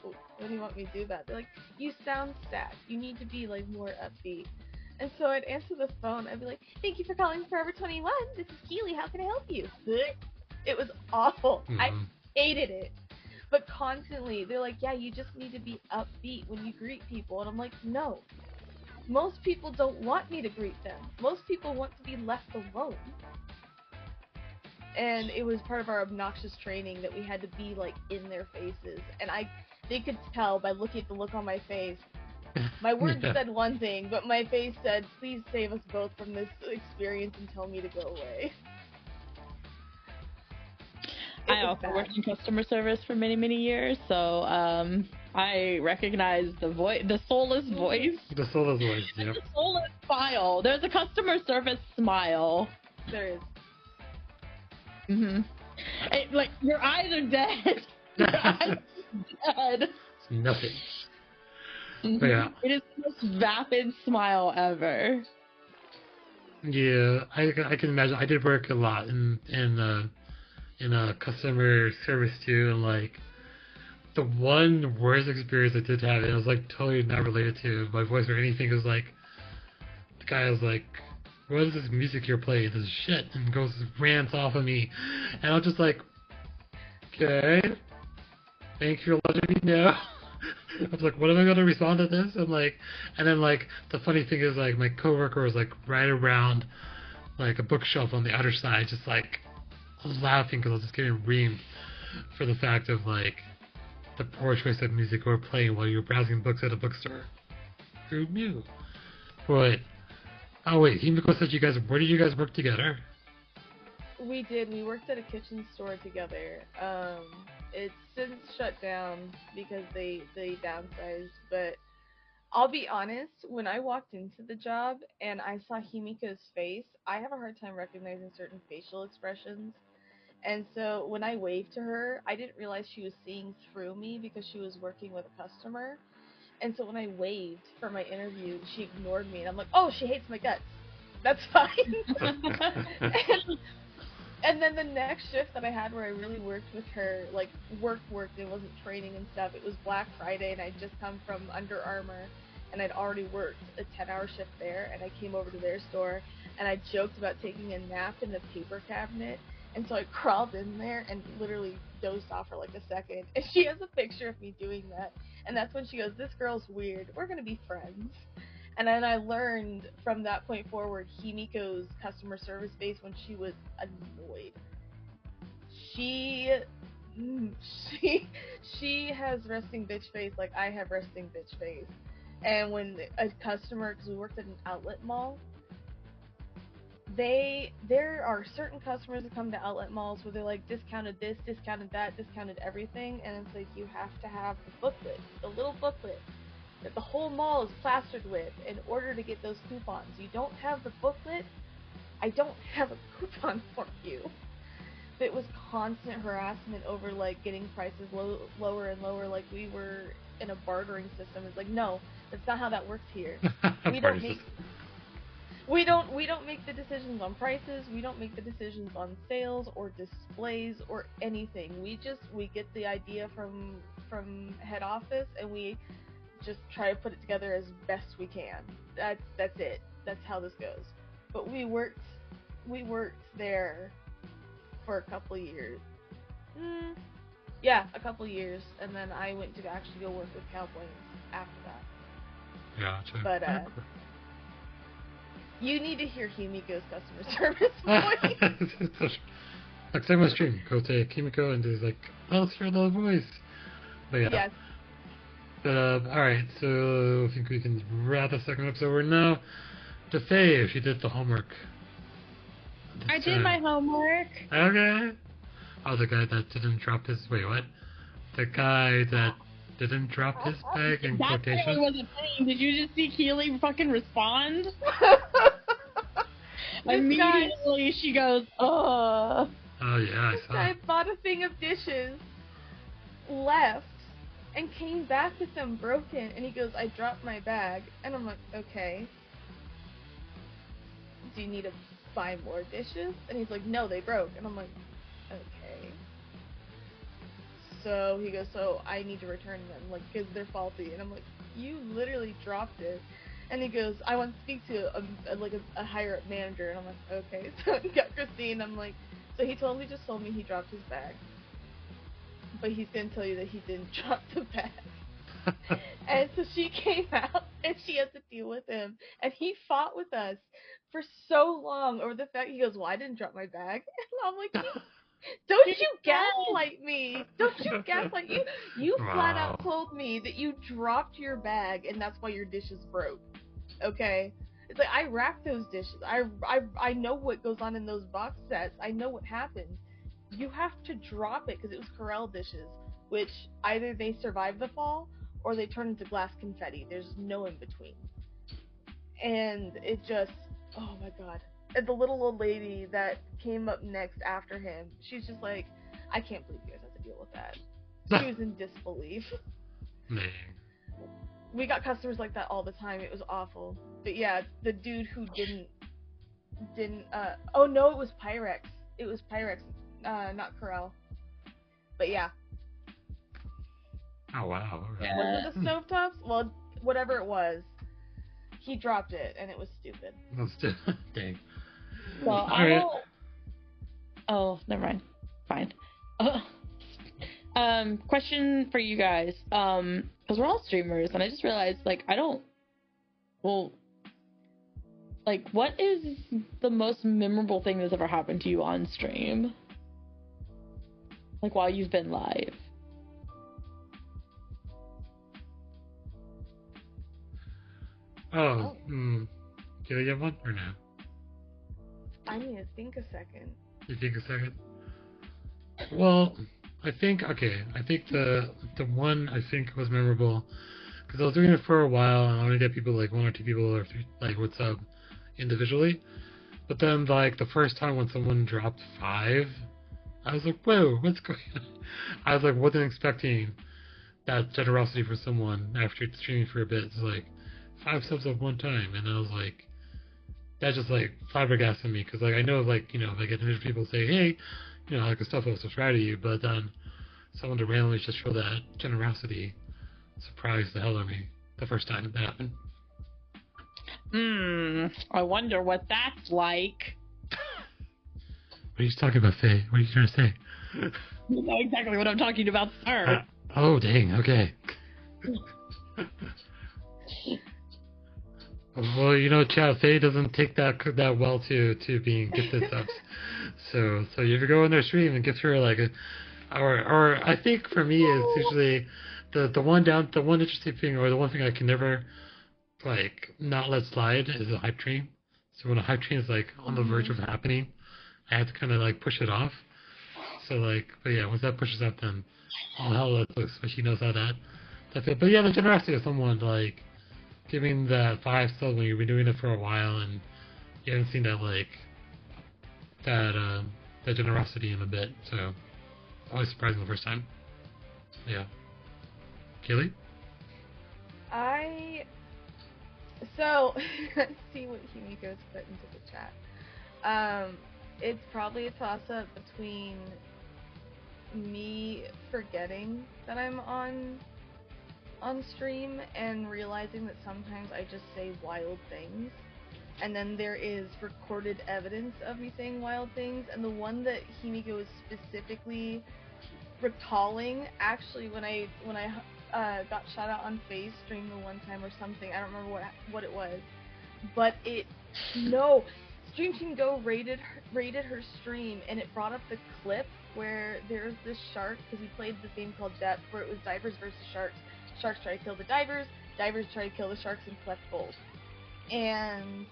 what do you want me to do about it? They're like, you sound sad. You need to be like more upbeat. And so I'd answer the phone. I'd be like, thank you for calling Forever 21. This is Keely. How can I help you? It was awful. I hated it. But constantly, they're like, yeah, you just need to be upbeat when you greet people. And I'm like, no. Most people don't want me to greet them. Most people want to be left alone. And it was part of our obnoxious training that we had to be like in their faces. And they could tell by looking at the look on my face. My words said one thing, but my face said, please save us both from this experience and tell me to go away. I also worked in customer service for many, many years, so I recognize the soulless voice. The soulless voice, yeah. The soulless smile. There's a customer service smile. There is. Like, your eyes are dead. Your eyes are dead. It's nothing. But yeah. It is the most vapid smile ever. Yeah, I can imagine. I did work a lot in customer service too, and like the one worst experience I did have, it was like totally not related to my voice or anything. It was like the guy was like, "What is this music you're playing? This is shit," and goes rants off of me, and I was just like, "Okay, thank you for letting me know." I was like, what am I going to respond to this? And then the funny thing is like my coworker was like right around like a bookshelf on the other side, just like laughing because I was just getting reamed for the fact of like the poor choice of music we were playing while you were browsing books at a bookstore. Who knew? But oh wait, Himiko said where did you guys work together? We did. We worked at a kitchen store together. It's since shut down because they downsized, but I'll be honest, when I walked into the job and I saw Himiko's face, I have a hard time recognizing certain facial expressions. And so when I waved to her, I didn't realize she was seeing through me because she was working with a customer. And so when I waved for my interview, she ignored me, and I'm like, oh, she hates my guts. That's fine. And then the next shift that I had where I really worked with her, like worked, it wasn't training and stuff, it was Black Friday, and I'd just come from Under Armour, and I'd already worked a 10-hour shift there, and I came over to their store, and I joked about taking a nap in the paper cabinet, and so I crawled in there and literally dozed off for like a second, and she has a picture of me doing that, and that's when she goes, this girl's weird, we're gonna be friends. And then I learned from that point forward Himiko's customer service base when she was annoyed. She has resting bitch face like I have resting bitch face. And when a customer, because we worked at an outlet mall, there are certain customers that come to outlet malls where they're like, discounted this, discounted that, discounted everything, and it's like you have to have the booklet, the little booklet that the whole mall is plastered with in order to get those coupons. You don't have the booklet, I don't have a coupon for you. It was constant harassment over like getting prices lower and lower, like we were in a bartering system. It's like, no, that's not how that works here. We don't make the decisions on prices, we don't make the decisions on sales or displays or anything. We get the idea from head office, and we just try to put it together as best we can. That's it. That's how this goes. But we worked there for a couple years. Yeah, a couple years, and then I went to actually go work with Cowboys after that. Gotcha. But you need to hear Himiko's customer service voice. Like same with stream. Go to Himiko and he's like, oh, let's hear the voice. But yeah. Yes. Alright, so I think we can wrap the second episode. We're now to Faye if you did the homework. I did my homework. Okay. Oh, the guy that didn't drop his... Wait, what? The guy that didn't drop his bag in quotation? That really wasn't funny. Did you just see Keely fucking respond? Immediately she goes, ugh. Oh yeah, I saw I it. bought a thing of dishes, left, and came back with them broken, and he goes, I dropped my bag, and I'm like, okay. do you need to buy more dishes? And he's like, no, they broke. And I'm like, okay. So he goes, so I need to return them, like, because they're faulty. And I'm like, you literally dropped it. And he goes, I want to speak to a higher up manager. And I'm like, okay. So he got Christine. I'm like, so he totally just told me he dropped his bag, but he's gonna tell you that he didn't drop the bag. And so she came out and she had to deal with him, and he fought with us for so long over the fact, he goes, well, I didn't drop my bag. And I'm like, don't you gaslight me. Don't you gaslight. You flat out told me that you dropped your bag and that's why your dishes broke. Okay? It's like, I wrapped those dishes. I know what goes on in those box sets. I know what happens. You have to drop it because it was Corel dishes, which either they survive the fall or they turn into glass confetti. There's no in between. And it just, oh my god. And the little old lady that came up next after him, she's just like, I can't believe you guys have to deal with that. She was in disbelief. Man. We got customers like that all the time. It was awful. But yeah, the dude who didn't, oh no, it was Pyrex. It was Pyrex, not Corel. But yeah. Oh wow. Okay. Was it the stovetops? Well, whatever it was, he dropped it, and it was stupid. Dang. Well, oh, never mind. Fine. Question for you guys. Because we're all streamers, and I just realized, like, what is the most memorable thing that's ever happened to you on stream? Like, while you've been live? Do you have one or no? I need to think a second. You think a second? Well, I think the one I think was memorable because I was doing it for a while and I wanted to get people, like 1 or 2 people or 3, like what's up individually. But then like the first time when someone dropped 5, I was like, whoa, what's going on? I was like, wasn't expecting that generosity for someone after streaming for a bit. It's like 5 subs at one time, and I was like, that just like flabbergasted me because like I know, like, you know, if I get individual people say, hey, you know, I like the stuff, I'll subscribe to you, but then someone to randomly just show that generosity surprised the hell out of me the first time that happened. I wonder what that's like. What are you talking about, Faye? What are you trying to say? You know exactly what I'm talking about, sir. Oh, dang, okay. Well, you know, chat, Faye doesn't take that well to being gifted subs. So if you go in their stream and gift her like or I think for me it's usually the one interesting thing, or the one thing I can never like not let slide, is a hype train. So when a hype train is like on the verge of happening, I have to kind of like push it off. So like, but yeah, once that pushes up, then all hell lets loose. But she knows how that's it. But yeah, the generosity of someone like giving that 5 stars when you've been doing it for a while and you haven't seen that like that generosity in a bit. So always surprising the first time. Yeah. Kaylee? So let's see what Himiko's put into the chat. It's probably a toss-up between me forgetting that I'm on stream and realizing that sometimes I just say wild things, and then there is recorded evidence of me saying wild things. And the one that Himiko is specifically recalling, actually, when I got shout out on Faye's stream the one time or something, I don't remember what it was, but Stream Team Go rated her stream, and it brought up the clip where there's this shark, because we played this game called Depth, where it was divers versus sharks. Sharks try to kill the divers try to kill the sharks and collect gold. And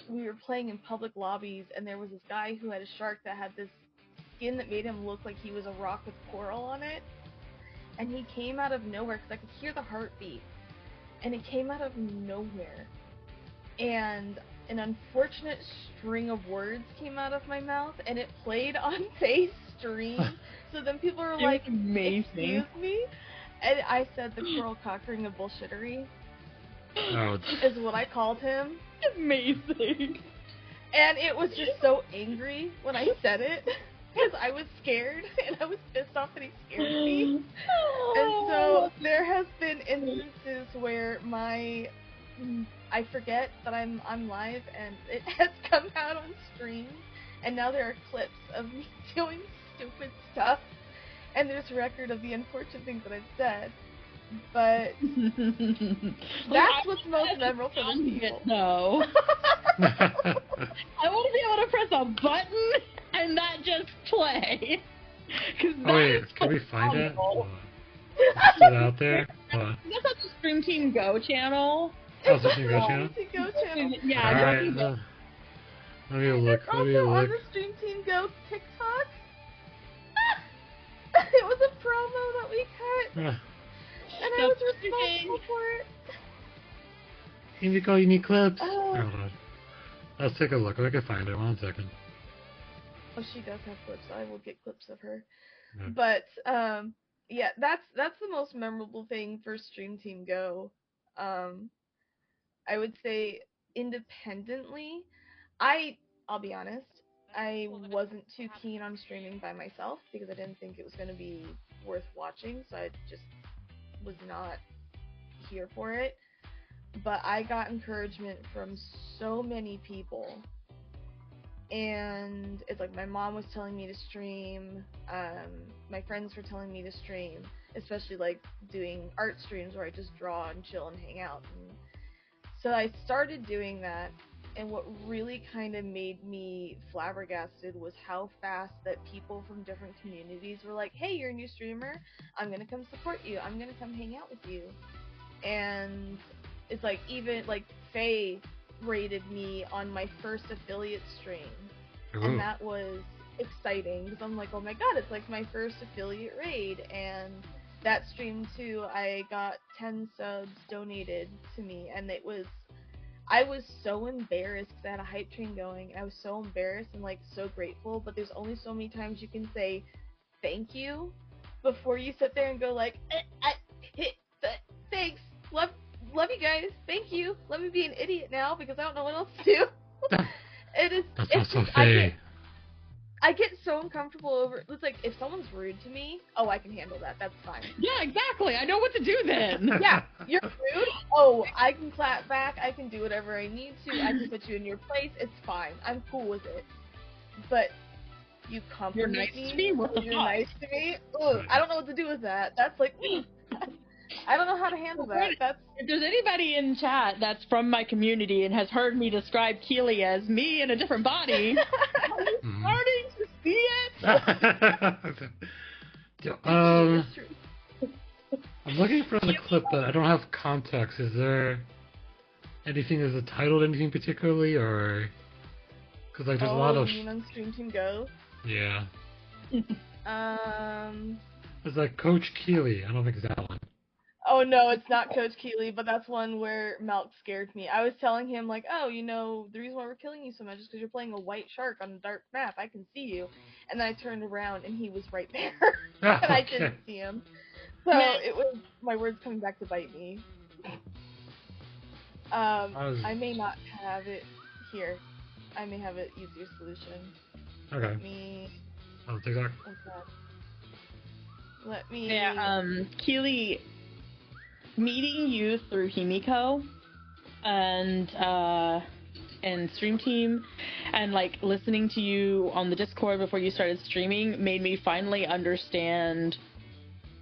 we were playing in public lobbies, and there was this guy who had a shark that had this skin that made him look like he was a rock with coral on it. And he came out of nowhere, because I could hear the heartbeat, and it came out of nowhere. And an unfortunate string of words came out of my mouth, and it played on Faye's stream. So then people were like, amazing. Excuse me? And I said the coral cockring of bullshittery is what I called him. Amazing. And it was just so angry when I said it, because I was scared, and I was pissed off that he scared me. And so there has been instances where I forget that I'm live, and it has come out on stream, and now there are clips of me doing stupid stuff, and there's record of the unfortunate things that I've said. But that's what's most memorable for the people. No. I want to be able to press a button and not just play. Oh wait, can we find it? Is it out there? That's on the Stream Team Go channel. Oh, it's the Stream Go channel? Yeah. Alright, let me look. It's also on the Stream Team Go TikTok. It was a promo that we cut. And I was responsible for it. Himiko, you need clips? Hold on. Let's take a look. I can find it. 1 second. Oh, she does have clips. I will get clips of her. Yeah. But, yeah, that's the most memorable thing for Stream Team Go. I would say independently, I'll be honest, I wasn't too keen on streaming by myself because I didn't think it was going to be worth watching, so I just was not here for it. But I got encouragement from so many people, and it's like my mom was telling me to stream, my friends were telling me to stream, especially like doing art streams where I just draw and chill and hang out. And so I started doing that, and what really kind of made me flabbergasted was how fast that people from different communities were like, hey, you're a new streamer, I'm gonna come support you, I'm gonna come hang out with you. And it's like, even like Faye rated me on my first affiliate stream. Ooh. And that was exciting because I'm like, oh my god, it's like my first affiliate raid. And that stream too, I got 10 subs donated to me, and I was so embarrassed because I had a hype train going, and I was so embarrassed and like so grateful, but there's only so many times you can say thank you before you sit there and go like, thanks, love you guys, thank you, let me be an idiot now because I don't know what else to do. It's just, I get so uncomfortable over, it's like, if someone's rude to me, oh, I can handle that, that's fine. Yeah, exactly, I know what to do then. Yeah, you're rude, oh, I can clap back, I can do whatever I need to, I can put you in your place, it's fine, I'm cool with it. But you compliment you're nice to me, what the you're fuck? nice to me, ugh, I don't know what to do with that, that's like, I don't know how to handle that. If there's anybody in chat that's from my community and has heard me describe Keely as me in a different body, I'm starting to see it. I'm looking for the clip, but I don't have context. Is there anything? Is it titled anything particularly, or because like there's a lot of. You mean on Stream Team Go? Yeah. It's like Coach Keely. I don't think it's that one. Oh no, it's not Coach Keely, but that's one where Malk scared me. I was telling him like, oh, you know, the reason why we're killing you so much is because you're playing a white shark on a dark map. I can see you. And then I turned around and he was right there, and I didn't see him. So it was my words coming back to bite me. I may not have it here. I may have an easier solution. Okay. Oh, TikTok. Let me. Yeah. Keely, meeting you through Himiko and Stream Team, and like listening to you on the Discord before you started streaming made me finally understand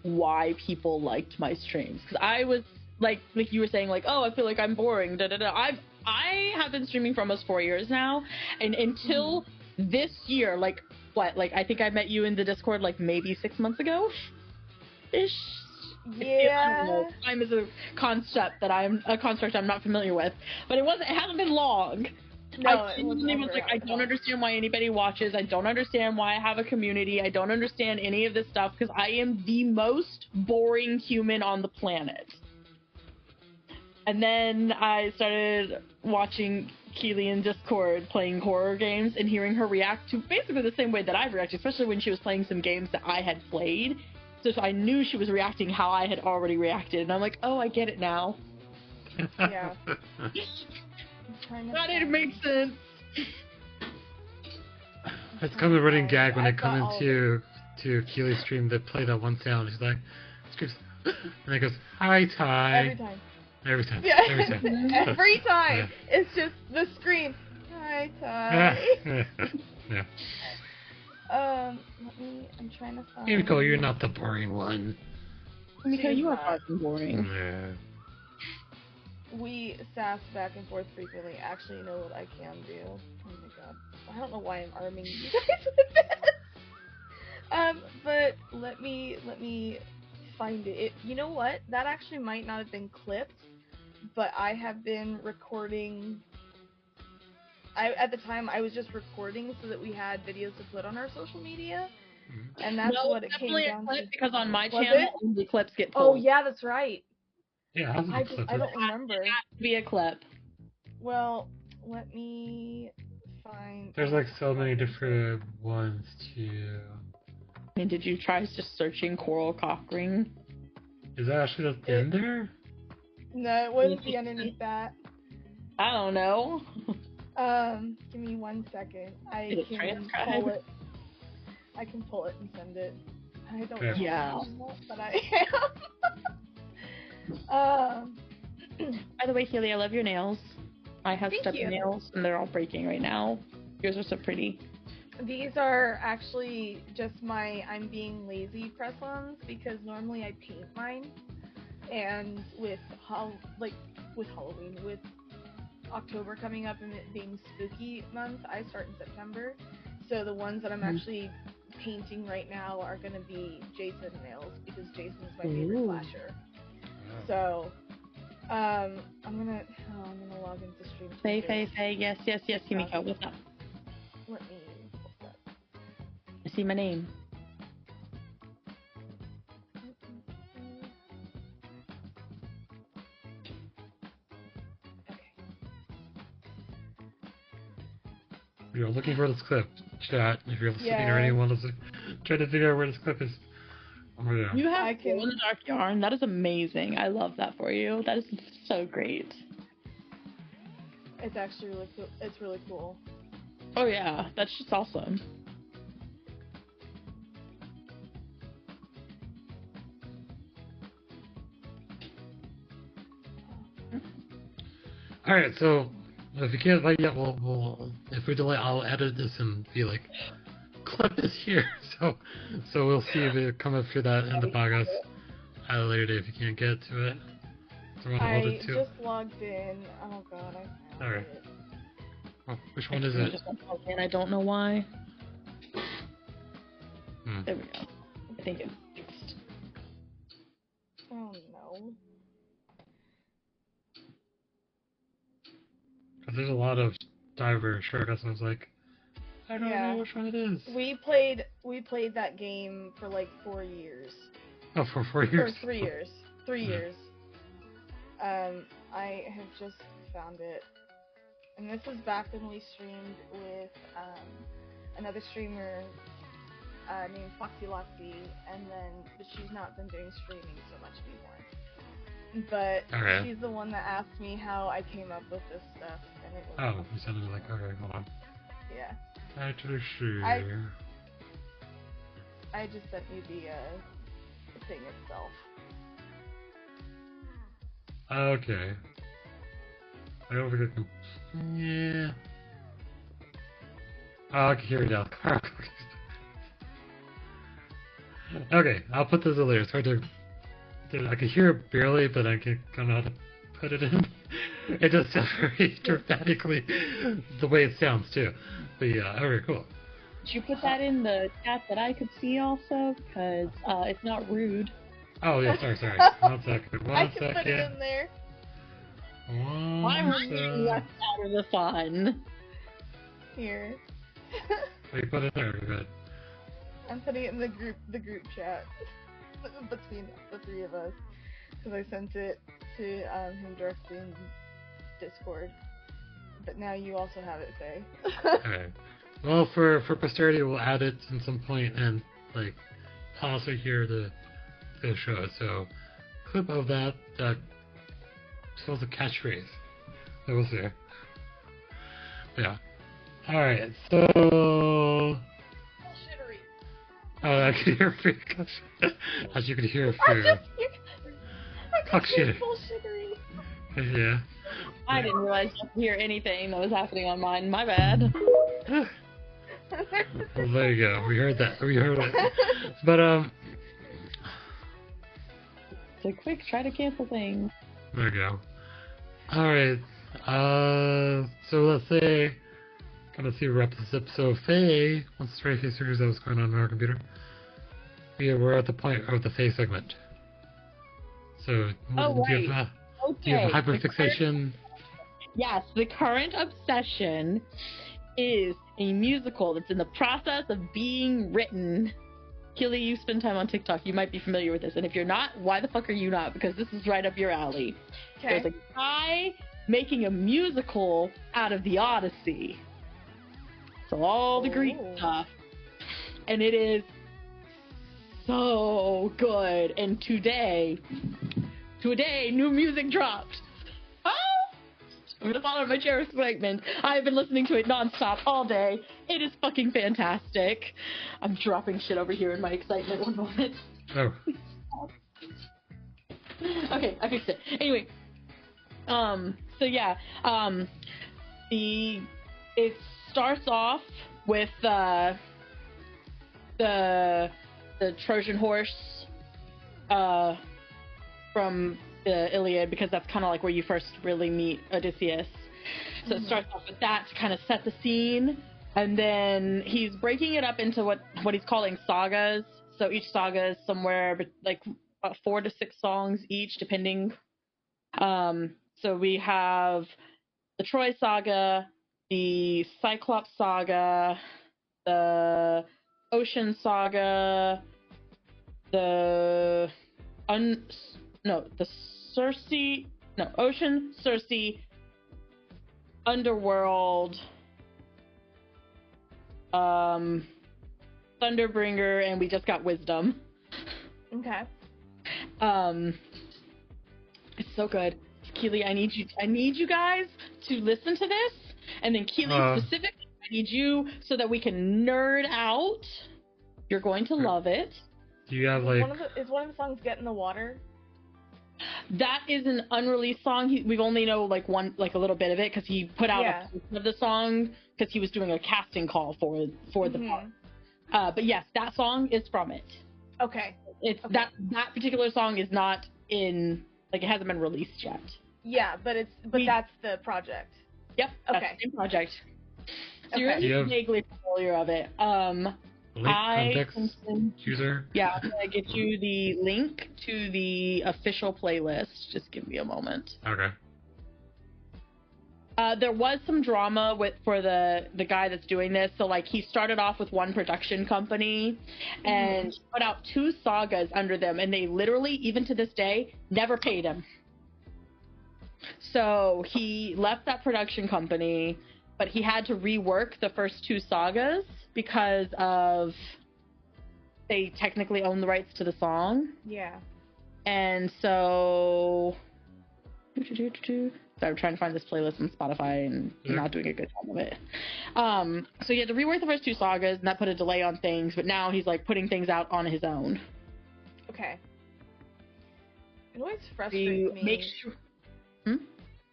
why people liked my streams. Because I was like you were saying, like, oh, I feel like I'm boring. Da da da. I have been streaming for almost 4 years now, and until this year, like I think I met you in the Discord like maybe 6 months ago, ish. Yeah. Time is a construct I'm not familiar with, but it hasn't been long. No, I don't understand why anybody watches. I don't understand why I have a community. I don't understand any of this stuff because I am the most boring human on the planet. And then I started watching Keely in Discord playing horror games and hearing her react to basically the same way that I've reacted, especially when she was playing some games that I had played. So I knew she was reacting how I had already reacted, and I'm like, oh, I get it now. Yeah. I'm trying to That didn't find- make sense. It's kind of a running gag when I I've got come all into Keely's stream to play that one sound. She's like, screams, and it goes, "Hi, Ty." every time. Every time. Yeah, Every time. every time. Yeah. It's just the scream. Hi, yeah. Ty. Yeah. Let me. I'm trying to find. Miko, you're not the boring one. Miko, you are not. fucking boring. Yeah. We sass back and forth frequently. Actually, you know what I can do? Oh my god. I don't know why I'm arming you guys with this. But let me find it. You know what? That actually might not have been clipped, but I have been recording. At the time I was just recording so that we had videos to put on our social media, and that's No, what it came definitely a down clip to. because on my Was channel it? only clips get Oh pulled. yeah, that's right. Yeah, I was I don't remember. It has to be a clip. Well, let me find. There's like so many different ones too. I mean, did you try just searching coral cock ring? Is that actually just in there? No, it wouldn't be underneath that. I don't know. Give me 1 second. I Did it can transcribe? pull it. I can pull it and send it. I don't know. Okay. Yeah. how I'm not, but I am. By the way, Keely, I love your nails. I have Thank stubby you. nails, and they're all breaking right now. Yours are so pretty. These are actually just my I'm being lazy press-ons because normally I paint mine, and with Halloween, with October coming up and it being spooky month, I start in September. So the ones that I'm actually painting right now are gonna be Jason nails because Jason's my favorite Ooh. slasher. So I'm gonna log into stream. Faye, Teaser. Faye, yes, Kimiko, what's up? Let me pull that. I see my name. Okay. You're looking for this clip, chat. If you're listening or Yeah. anyone is trying to figure out where this clip is. Oh yeah. You have I can- glow in the dark yarn. That is amazing. I love that for you. That is so great. It's actually really cool. It's really cool. Oh yeah, that's just awesome. All right, so if you can't find yet, we'll if we delay, I'll edit this and be like, clip is here. So we'll see if it come up for that in the podcast at a later date if you can't get to it. So we'll hold I it too. just logged in. Oh god, I found Alright. it. Oh, which one is I it? just went plugged in. I don't know why. Hmm. There we go. I think it's fixed. Oh no. Because there's a lot of diver shortcuts. I was like, I don't Yeah. know which one it is. We played that game for like 4 years. Oh, for 4 years. Or 3 years. 3 Yeah. years. I have just found it. And this was back when we streamed with another streamer named Foxy Loxy, but she's not been doing streaming so much anymore. But Okay. she's the one that asked me how I came up with this stuff, and it was Oh, you sounded like, okay, hold on. yeah. Actually, sure. I just sent you the thing itself. Okay. I don't think I can. Yeah. Oh, I can hear it now. Okay, I'll put this in later. It's hard to. I can hear it barely, but I don't know how to put it in. It just sounds very dramatically the way it sounds too. But yeah, very cool. Did you put that in the chat that I could see also? Because it's not rude. Oh yeah, sorry. 1 second. I can put it in there. Why were you left out of the fun? Here. We put it there. Good. I'm putting it in the group chat between the three of us because I sent it to him directly in Discord. But now you also have it, Faye. Okay. Well, for posterity, we'll add it at some point and like also hear the show it. So, clip of that shows a catchphrase. That was there. Yeah. Alright, so... Bullshittery. Oh, I can hear Faye. As you can hear I Faye. just Fuck hear shit. bullshittery. Yeah. I didn't realize you could hear anything that was happening on mine. My bad. Well, there you go. We heard that. We heard it. But, So quick, try to cancel things. there you go. Alright. So let's say, gonna see wrap this episode. Faye, once Faye figures out what's going on our computer, we're at the point of the Faye segment. So, Oh, do you right. have, do you have Okay. hyperfixation? Yes, the current obsession is a musical that's in the process of being written. Keely, you spend time on TikTok. You might be familiar with this. And if you're not, why the fuck are you not? Because this is right up your alley. Okay. There's a guy making a musical out of the Odyssey. So all the Greek Oh. stuff. And it is so good. And today, new music dropped. Ah! I'm gonna fall out of my chair with excitement. I've been listening to it nonstop all day. It is fucking fantastic. I'm dropping shit over here in my excitement. One moment. Oh. Okay, I fixed it. Anyway, so yeah, it starts off with the Trojan horse from the Iliad, because that's kind of like where you first really meet Odysseus. So it starts off with that to kind of set the scene, and then he's breaking it up into what he's calling sagas. So each saga is somewhere like 4 to 6 songs each, depending. So we have the Troy saga, the Cyclops saga, the Ocean saga, Ocean, Circe, Underworld, Thunderbringer, and we just got Wisdom. Okay. It's so good. Keely, I need you guys to listen to this, and then Keely specifically, I need you so that we can nerd out. You're going to love it. Do you have Is like... one of the songs "Get in the Water"? That is an unreleased song. We've only know like a little bit of it because he put out a portion of the song because he was doing a casting call for the part. But yes, that song is from it. Okay. It's that particular song is not in, like, it hasn't been released yet. Yeah, but that's the project. Yep. That's Okay. the same project. So Okay. you're at least vaguely familiar of it. Link context user? Yeah, I'm gonna get you the link to the official playlist. Just give me a moment. Okay. There was some drama for the guy that's doing this. So, like, he started off with one production company and put out 2 sagas under them, and they literally, even to this day, never paid him. So he left that production company, but he had to rework the first 2 sagas because of they technically own the rights to the song. Yeah. And so I'm trying to find this playlist on Spotify and not doing a good job of it. So he had to rework the first 2 sagas, and that put a delay on things, but now he's like putting things out on his own. Okay. It always frustrates me.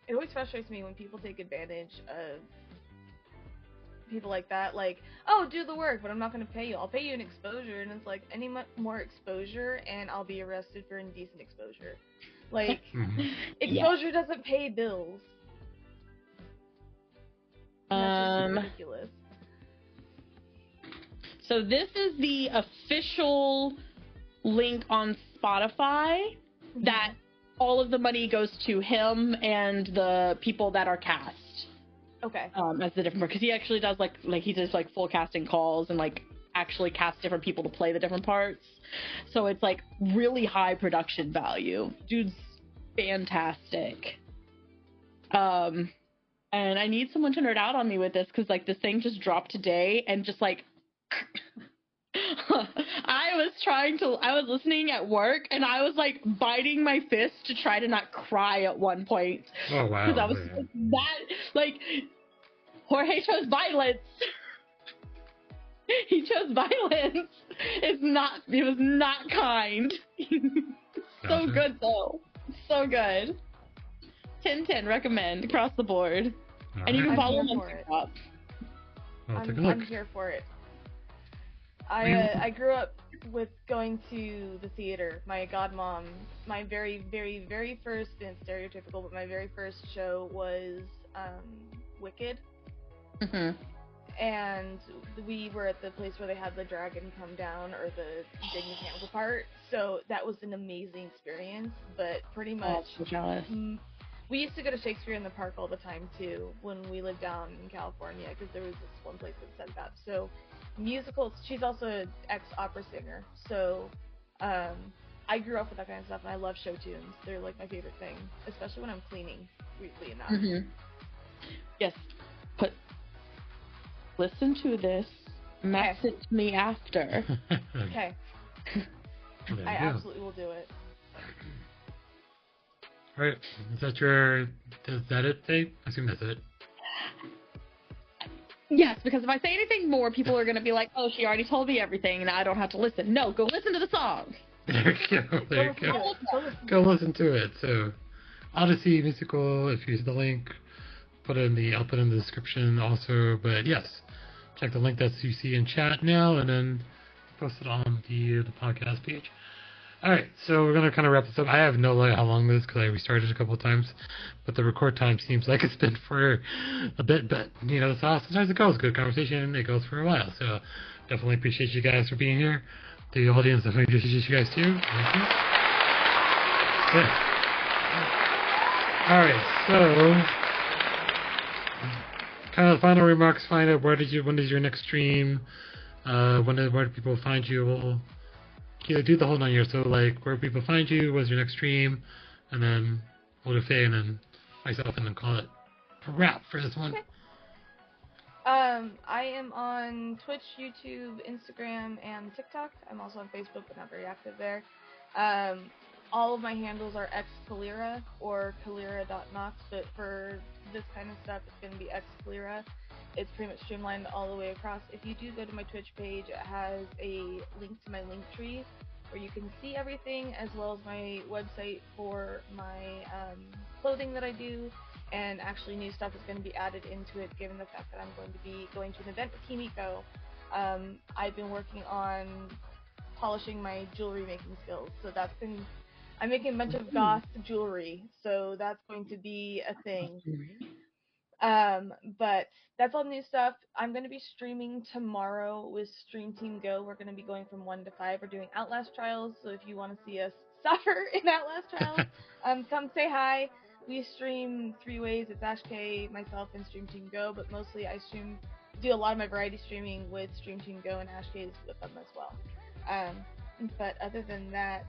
It always frustrates me when people take advantage of people like that. Like, oh, do the work, but I'm not going to pay you. I'll pay you an exposure, and it's like, any more exposure, and I'll be arrested for indecent exposure. Like, exposure doesn't pay bills. That's just ridiculous. So this is the official link on Spotify that all of the money goes to him and the people that are cast. Okay. As the different, because he actually does like he does like full casting calls and like actually casts different people to play the different parts. So it's like really high production value. Dude's fantastic. And I need someone to nerd out on me with this because like this thing just dropped today and just like I was listening at work and I was like biting my fist to try to not cry at one point. Oh wow. Because I was that like Jorge chose violence. He chose violence. It was not kind. So good though. So good. 10/10 recommend across the board. All And you can right. follow him on TikTok. I'll take a look. I'm here for it. I grew up with going to the theater. My godmom, my very, very, very first, and it's stereotypical, but my very first show was Wicked. Mhm. And we were at the place where they had the dragon come down, or the digging his hands apart. So that was an amazing experience. But pretty much, so jealous. We used to go to Shakespeare in the Park all the time too when we lived down in California, because there was this one place that said that. So musicals. She's also an ex-opera singer. So I grew up with that kind of stuff, and I love show tunes. They're like my favorite thing, especially when I'm cleaning. Weirdly enough. Mhm. Yes. Listen to this. Message me after. Okay. Well, there I you go. absolutely will do it. Alright, is that it, Faye? I assume that's it. Yes, because if I say anything more, people are going to be like, oh, she already told me everything and I don't have to listen. No, go listen to the song. There you go. There you go. Go listen to it. So, Odyssey musical. If you use the link, I'll put it in the description also. But yes, check the link that you see in chat now, and then post it on the podcast page. All right, so we're gonna kind of wrap this up. I have no idea how long this is because I restarted a couple of times, but the record time seems like it's been for a bit. But you know, sometimes it goes. Good conversation. It goes for a while. So definitely appreciate you guys for being here. The audience definitely appreciates you guys too. Thank you. Yeah. All right, so kind of the final remarks. Find out when is your next stream? Where do people find you? We'll do the whole 9 years. So like where people find you, what's your next stream, and then we'll do Faye and then myself, and then call it a wrap for this one. I am on Twitch, YouTube, Instagram, and TikTok. I'm also on Facebook, but not very active there. All of my handles are xKilira or Kilira.nox, but for this kind of stuff, it's going to be xKilira. It's pretty much streamlined all the way across. If you do go to my Twitch page, it has a link to my link tree where you can see everything, as well as my website for my clothing that I do. And actually new stuff is going to be added into it, given the fact that I'm going to be going to an event with Team Eco. I've been working on polishing my jewelry making skills, so I'm making a bunch of goth jewelry, so that's going to be a thing. But that's all new stuff. I'm going to be streaming tomorrow with Stream Team Go. We're going to be going from 1 to 5. We're doing Outlast Trials, so if you want to see us suffer in Outlast Trials, come say hi. We stream 3 ways. It's Ash K, myself, and Stream Team Go, but mostly I do a lot of my variety streaming with Stream Team Go, and Ash K is with them as well. But other than that,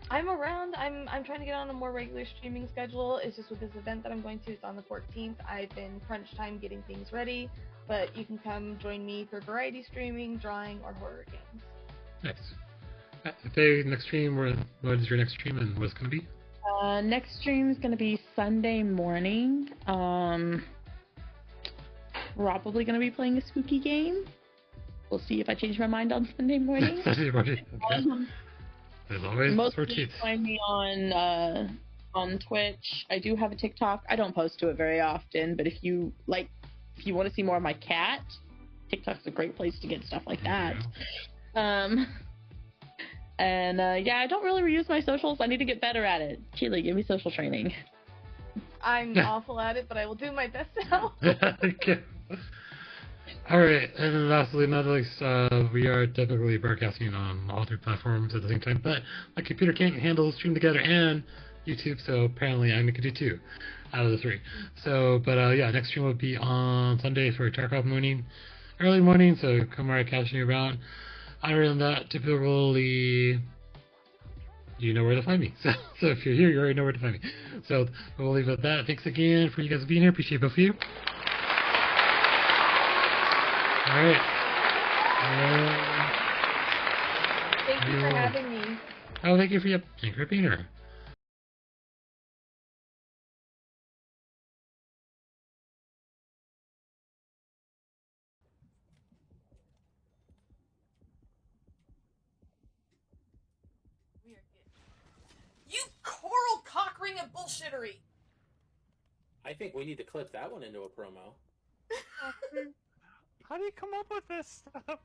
I'm around. I'm trying to get on a more regular streaming schedule. It's just with this event that I'm going to. It's on the 14th. I've been crunch time getting things ready, but you can come join me for variety streaming, drawing, or horror games. Nice. Faye, next stream. What is your next stream, and what's going to be? Next stream is going to be Sunday morning. Probably going to be playing a spooky game. We'll see if I change my mind on Sunday morning. Sunday morning. Okay. As always, most of you find me on Twitch. I do have a TikTok. I don't post to it very often, but if you want to see more of my cat, TikTok's a great place to get stuff like that. Yeah, I don't really reuse my socials. I need to get better at it. Keely, give me social training. I'm awful at it, but I will do my best to help. Okay. Alright, and lastly, not least, we are typically broadcasting on all 3 platforms at the same time, but my computer can't handle Stream Together and YouTube, so apparently I can do 2 out of the 3. So, but yeah, next stream will be on Sunday for Tarkov morning, early morning, so come right catching you around. Other than that, typically, you know where to find me. So if you're here, you already know where to find me. So we'll leave it at that. Thanks again for you guys being here. Appreciate both of you. All right. Thank you for having me. Oh, thank you for being here. of bullshittery. I think we need to clip that one into a promo. How do you come up with this stuff?